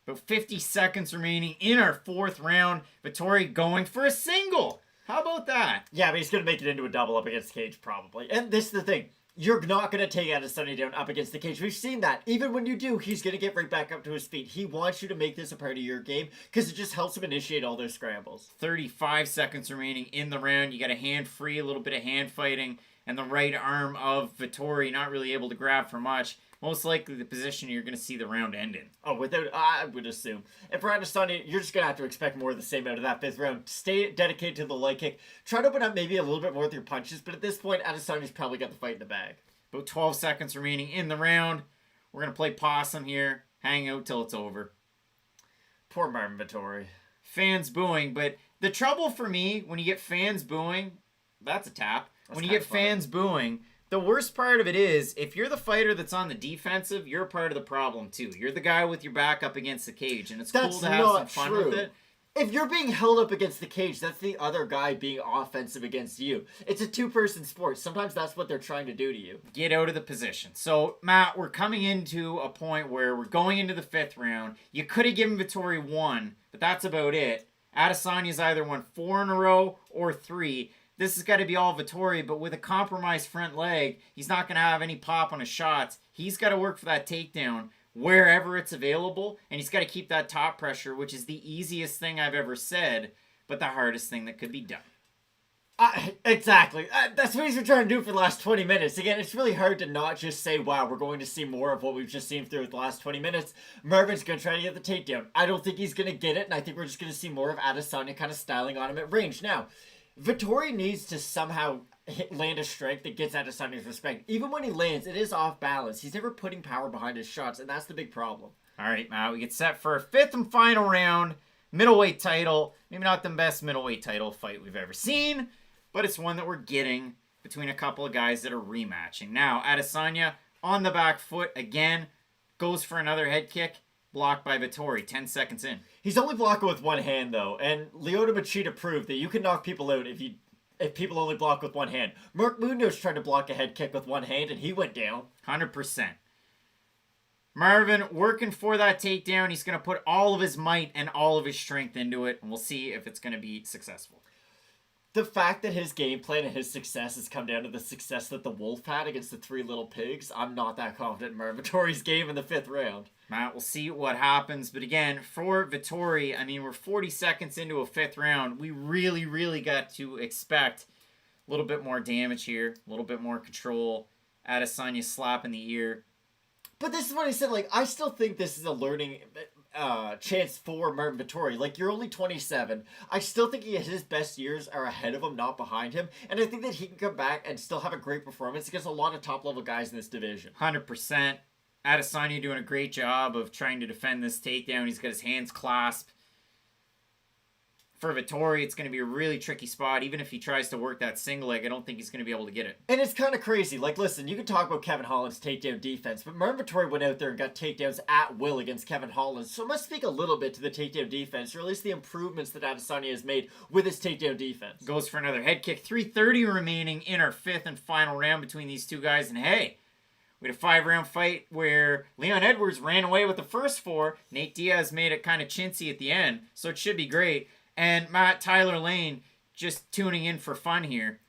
About 50 seconds remaining in our fourth round. Vettori going for a single. How about that? Yeah, but he's going to make it into a double up against Cage, probably. And this is the thing. You're not going to take Adesanya down up against the cage. We've seen that. Even when you do, he's going to get right back up to his feet. He wants you to make this a part of your game because it just helps him initiate all those scrambles. 35 seconds remaining in the round. You got a hand free, a little bit of hand fighting, and the right arm of Vettori not really able to grab for much. Most likely the position you're going to see the round end in. Oh, I would assume. And for Adesanya, you're just going to have to expect more of the same out of that fifth round. Stay dedicated to the leg kick. Try to open up maybe a little bit more with your punches, but at this point, Adesanya's probably got the fight in the bag. About 12 seconds remaining in the round. We're going to play possum here. Hang out till it's over. Poor Marvin Vettori. Fans booing, but the trouble for me, when you get fans booing, that's a tap. When you get fans booing, the worst part of it is, if you're the fighter that's on the defensive, you're a part of the problem too. You're the guy with your back up against the cage, and it's cool to have some fun with it. If you're being held up against the cage, that's the other guy being offensive against you. It's a two-person sport. Sometimes that's what they're trying to do to you. Get out of the position. So, Matt, we're coming into a point where we're going into the fifth round. You could have given Vettori 1, but that's about it. Adesanya's either won 4 in a row or 3. This has got to be all Vettori, but with a compromised front leg, he's not going to have any pop on his shots. He's got to work for that takedown wherever it's available, and he's got to keep that top pressure, which is the easiest thing I've ever said, but the hardest thing that could be done. Exactly. That's what he's been trying to do for the last 20 minutes. Again, it's really hard to not just say, wow, we're going to see more of what we've just seen through the last 20 minutes. Marvin's going to try to get the takedown. I don't think he's going to get it, and I think we're just going to see more of Adesanya kind of styling on him at range. Now, Vettori needs to somehow land a strike that gets Adesanya's respect. Even when he lands, it is off balance. He's never putting power behind his shots, and that's the big problem. All right, Matt, we get set for a fifth and final round. Middleweight title. Maybe not the best middleweight title fight we've ever seen, but it's one that we're getting between a couple of guys that are rematching. Now, Adesanya on the back foot again, goes for another head kick, blocked by Vettori 10 seconds in. He's only blocking with one hand, though, and Lyoto Machida proved that you can knock people out if people only block with one hand. Mark Munoz tried to block a head kick with one hand, and he went down. 100%. Marvin working for that takedown. He's going to put all of his might and all of his strength into it, and we'll see if it's going to be successful. The fact that his game plan and his success has come down to the success that the Wolf had against the Three Little Pigs, I'm not that confident in Marvin Vettori's game in the 5th round. Matt, we'll see what happens. But again, for Vettori, I mean, we're 40 seconds into a 5th round. We really, really got to expect a little bit more damage here, a little bit more control. Adesanya slap in the ear. But this is what I said, like, I still think this is a learning chance for Marvin Vettori. Like, you're only 27. I still think his best years are ahead of him, not behind him. And I think that he can come back and still have a great performance against a lot of top-level guys in this division. 100%. Adesanya doing a great job of trying to defend this takedown. He's got his hands clasped. For Vettori, it's going to be a really tricky spot. Even if he tries to work that single leg, I don't think he's going to be able to get it. And it's kind of crazy. Like, listen, you can talk about Kevin Holland's takedown defense, but Marvin Vettori went out there and got takedowns at will against Kevin Holland. So it must speak a little bit to the takedown defense, or at least the improvements that Adesanya has made with his takedown defense. Goes for another head kick. 3:30 remaining in our 5th and final round between these two guys. And hey, we had a 5-round fight where Leon Edwards ran away with the first 4. Nate Diaz made it kind of chintzy at the end, so it should be great. And Matt, Tyler Lane just tuning in for fun here.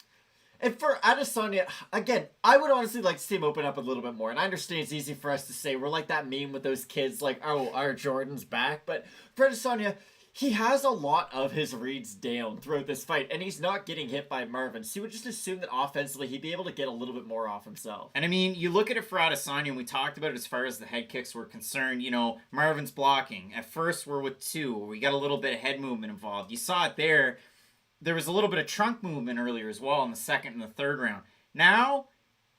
And for Adesanya, again, I would honestly like to see him open up a little bit more. And I understand it's easy for us to say. We're like that meme with those kids, like, oh, our Jordan's back. But for Adesanya, he has a lot of his reads down throughout this fight. And he's not getting hit by Marvin. So you would just assume that offensively, he'd be able to get a little bit more off himself. And I mean, you look at it for Adesanya, and we talked about it as far as the head kicks were concerned. You know, Marvin's blocking. At first, we're with 2. We got a little bit of head movement involved. You saw it there. There was a little bit of trunk movement earlier as well in the 2nd and the 3rd round. Now,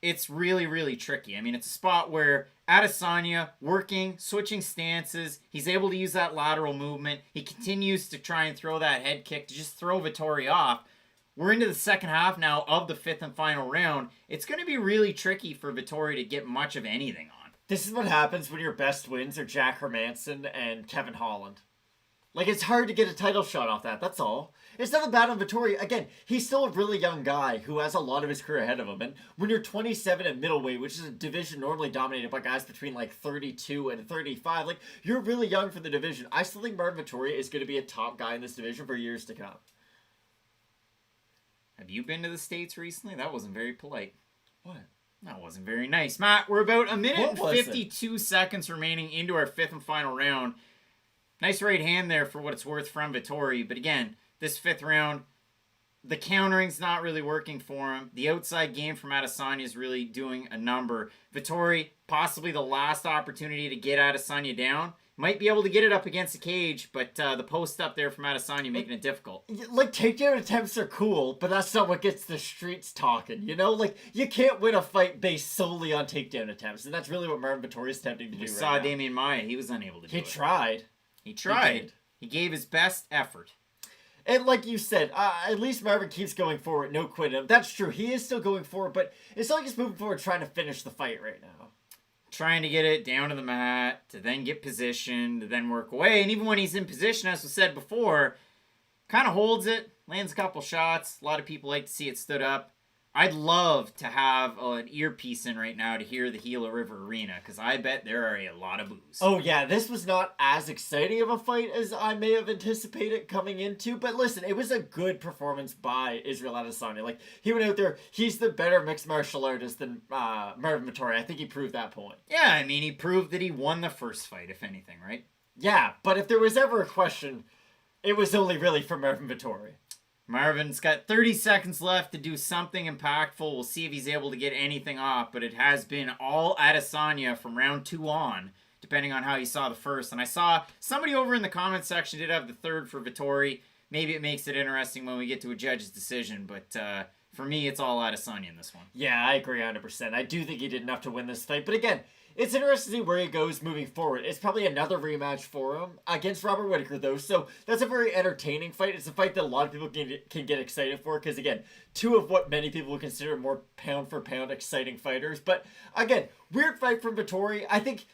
it's really, really tricky. I mean, it's a spot where Adesanya working, switching stances. He's able to use that lateral movement. He continues to try and throw that head kick to just throw Vettori off. We're into the second half now of the 5th and final round. It's going to be really tricky for Vettori to get much of anything on. This is what happens when your best wins are Jack Hermanson and Kevin Holland. Like, it's hard to get a title shot off that, that's all. It's nothing bad on Vettori. Again, he's still a really young guy who has a lot of his career ahead of him. And when you're 27 at middleweight, which is a division normally dominated by guys between like 32 and 35, like, you're really young for the division. I still think Marvin Vettori is going to be a top guy in this division for years to come. Have you been to the States recently? That wasn't very polite. What? That wasn't very nice. Matt, we're about a minute and What was 52 seconds remaining into our 5th and final round. Nice right hand there for what it's worth from Vettori. But again, this 5th round, the countering's not really working for him. The outside game from Adesanya is really doing a number. Vettori, possibly the last opportunity to get Adesanya down. Might be able to get it up against the cage, but the post up there from Adesanya making it difficult. Like, takedown attempts are cool, but that's not what gets the streets talking, you know? Like, you can't win a fight based solely on takedown attempts, and that's really what Marvin Vettori is attempting to do We right saw now. Damien Maya. He was unable to do it. He tried. He tried. did. He gave his best effort. And like you said, at least Marvin keeps going forward, no quitting him. That's true. He is still going forward, but it's not like he's moving forward trying to finish the fight right now. Trying to get it down to the mat, to then get positioned, to then work away. And even when he's in position, as was said before, kind of holds it, lands a couple shots. A lot of people like to see it stood up. I'd love to have an earpiece in right now to hear the Gila River Arena, because I bet there are a lot of boos. Oh yeah, this was not as exciting of a fight as I may have anticipated coming into, but listen, it was a good performance by Israel Adesanya. Like, he went out there, he's the better mixed martial artist than Marvin Vettori. I think he proved that point. Yeah, I mean, he proved that he won the first fight, if anything, right? Yeah, but if there was ever a question, it was only really for Marvin Vettori. Marvin's got 30 seconds left to do something impactful. We'll see if he's able to get anything off, but it has been all Adesanya from round 2 on, depending on how you saw the first. And I saw somebody over in the comment section did have the 3rd for Vettori. Maybe it makes it interesting when we get to a judge's decision, but for me, it's all Adesanya in this one. Yeah, I agree 100%. I do think he did enough to win this fight, but again, it's interesting to see where he goes moving forward. It's probably another rematch for him against Robert Whittaker, though, so that's a very entertaining fight. It's a fight that a lot of people can get excited for, because, again, 2 of what many people would consider more pound-for-pound exciting fighters. But, again, weird fight from Vettori. I think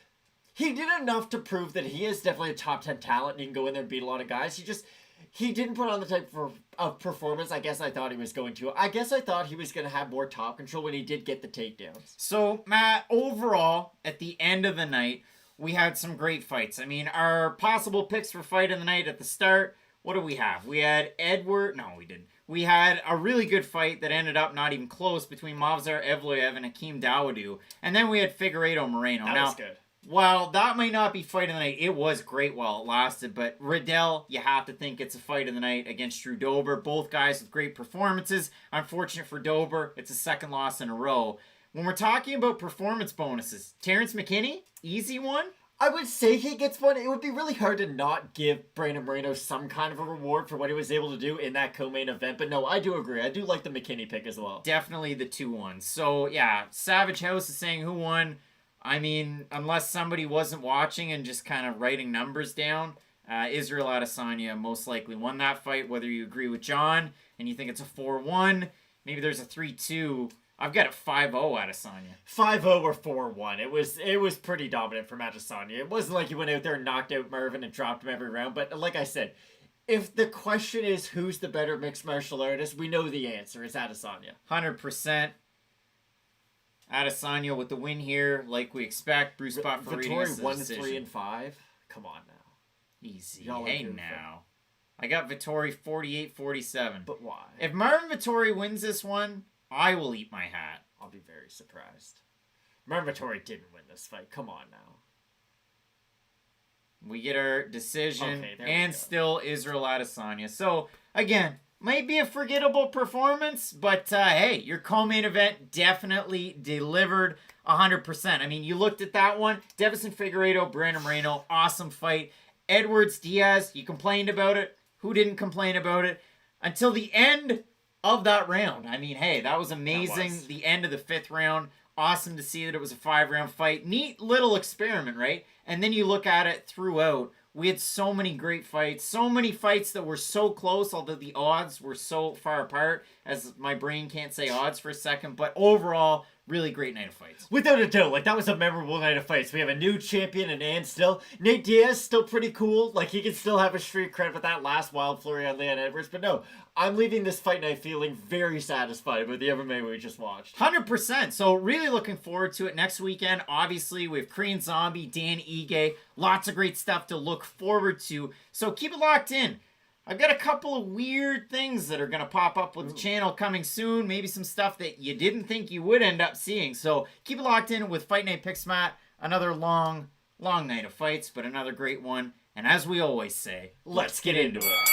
he did enough to prove that he is definitely a top 10 talent, and he can go in there and beat a lot of guys. He didn't put on the type of performance I guess I thought he was going to. I guess I thought he was going to have more top control when he did get the takedowns. So, Matt, overall, at the end of the night, we had some great fights. I mean, our possible picks for fight of the night at the start, what do we have? We had Edward... No, we didn't. we had a really good fight that ended up not even close between Movsar Evloev and Hakeem Dawodu. And then we had Figueiredo Moreno. That was good. While that might not be fight of the night, it was great while it lasted. But Riddell, you have to think it's a fight of the night against Drew Dober. Both guys with great performances. Unfortunate for Dober, it's his second loss in a row. When we're talking about performance bonuses, Terrence McKinney, easy one. I would say he gets one. It would be really hard to not give Brandon Moreno some kind of a reward for what he was able to do in that co-main event. But no, I do agree. I do like the McKinney pick as well. Definitely the 2-1. So, yeah, Savage House is saying who won. I mean, unless somebody wasn't watching and just kind of writing numbers down, Israel Adesanya most likely won that fight, whether you agree with John and you think it's a 4-1. Maybe there's a 3-2. I've got a 5-0 Adesanya. 5-0 or 4-1. It was pretty dominant from Adesanya. It wasn't like he went out there and knocked out Mervin and dropped him every round. But like I said, if the question is who's the better mixed martial artist, we know the answer. It's Adesanya. 100%. Adesanya with the win here, like we expect. Bruce Buffer Vettori 1-3-5. Come on now. Easy. Hey now. I got Vettori 48-47. But why? If Marvin Vettori wins this one, I will eat my hat. I'll be very surprised. Marvin Vettori didn't win this fight. Come on now. We get our decision, Okay, and still Israel Adesanya. So, again, might be a forgettable performance, but hey, your co-main event definitely delivered 100%. I mean, you looked at that one. Deiveson Figueiredo, Brandon Moreno, awesome fight. Edwards, Diaz, you complained about it. Who didn't complain about it? Until the end of that round. I mean, hey, that was amazing. The end of the 5th round. Awesome to see that it was a 5-round fight. Neat little experiment, right? And then you look at it throughout. We had so many great fights. So many fights that were so close, although the odds were so far apart, as my brain can't say odds for a second. But overall, really great night of fights. Without a doubt, like, that was a memorable night of fights. We have a new champion in Ann still. Nate Diaz, still pretty cool. Like, he can still have a street cred with that last wild flurry on Leon Edwards. But no, I'm leaving this fight night feeling very satisfied with the MMA we just watched. 100%. So really looking forward to it next weekend. Obviously, we have Korean Zombie, Dan Ige. Lots of great stuff to look forward to. So keep it locked in. I've got a couple of weird things that are going to pop up with the channel coming soon. Maybe some stuff that you didn't think you would end up seeing. So keep it locked in with Fight Night Picks, Matt. Another long night of fights, but another great one. And as we always say, let's get into it.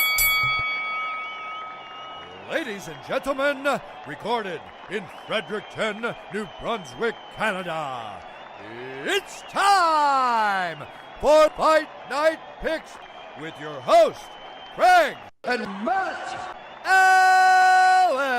Ladies and gentlemen, recorded in Fredericton, New Brunswick, Canada, it's time for Fight Night Picks with your host, Craig and Matt Allen.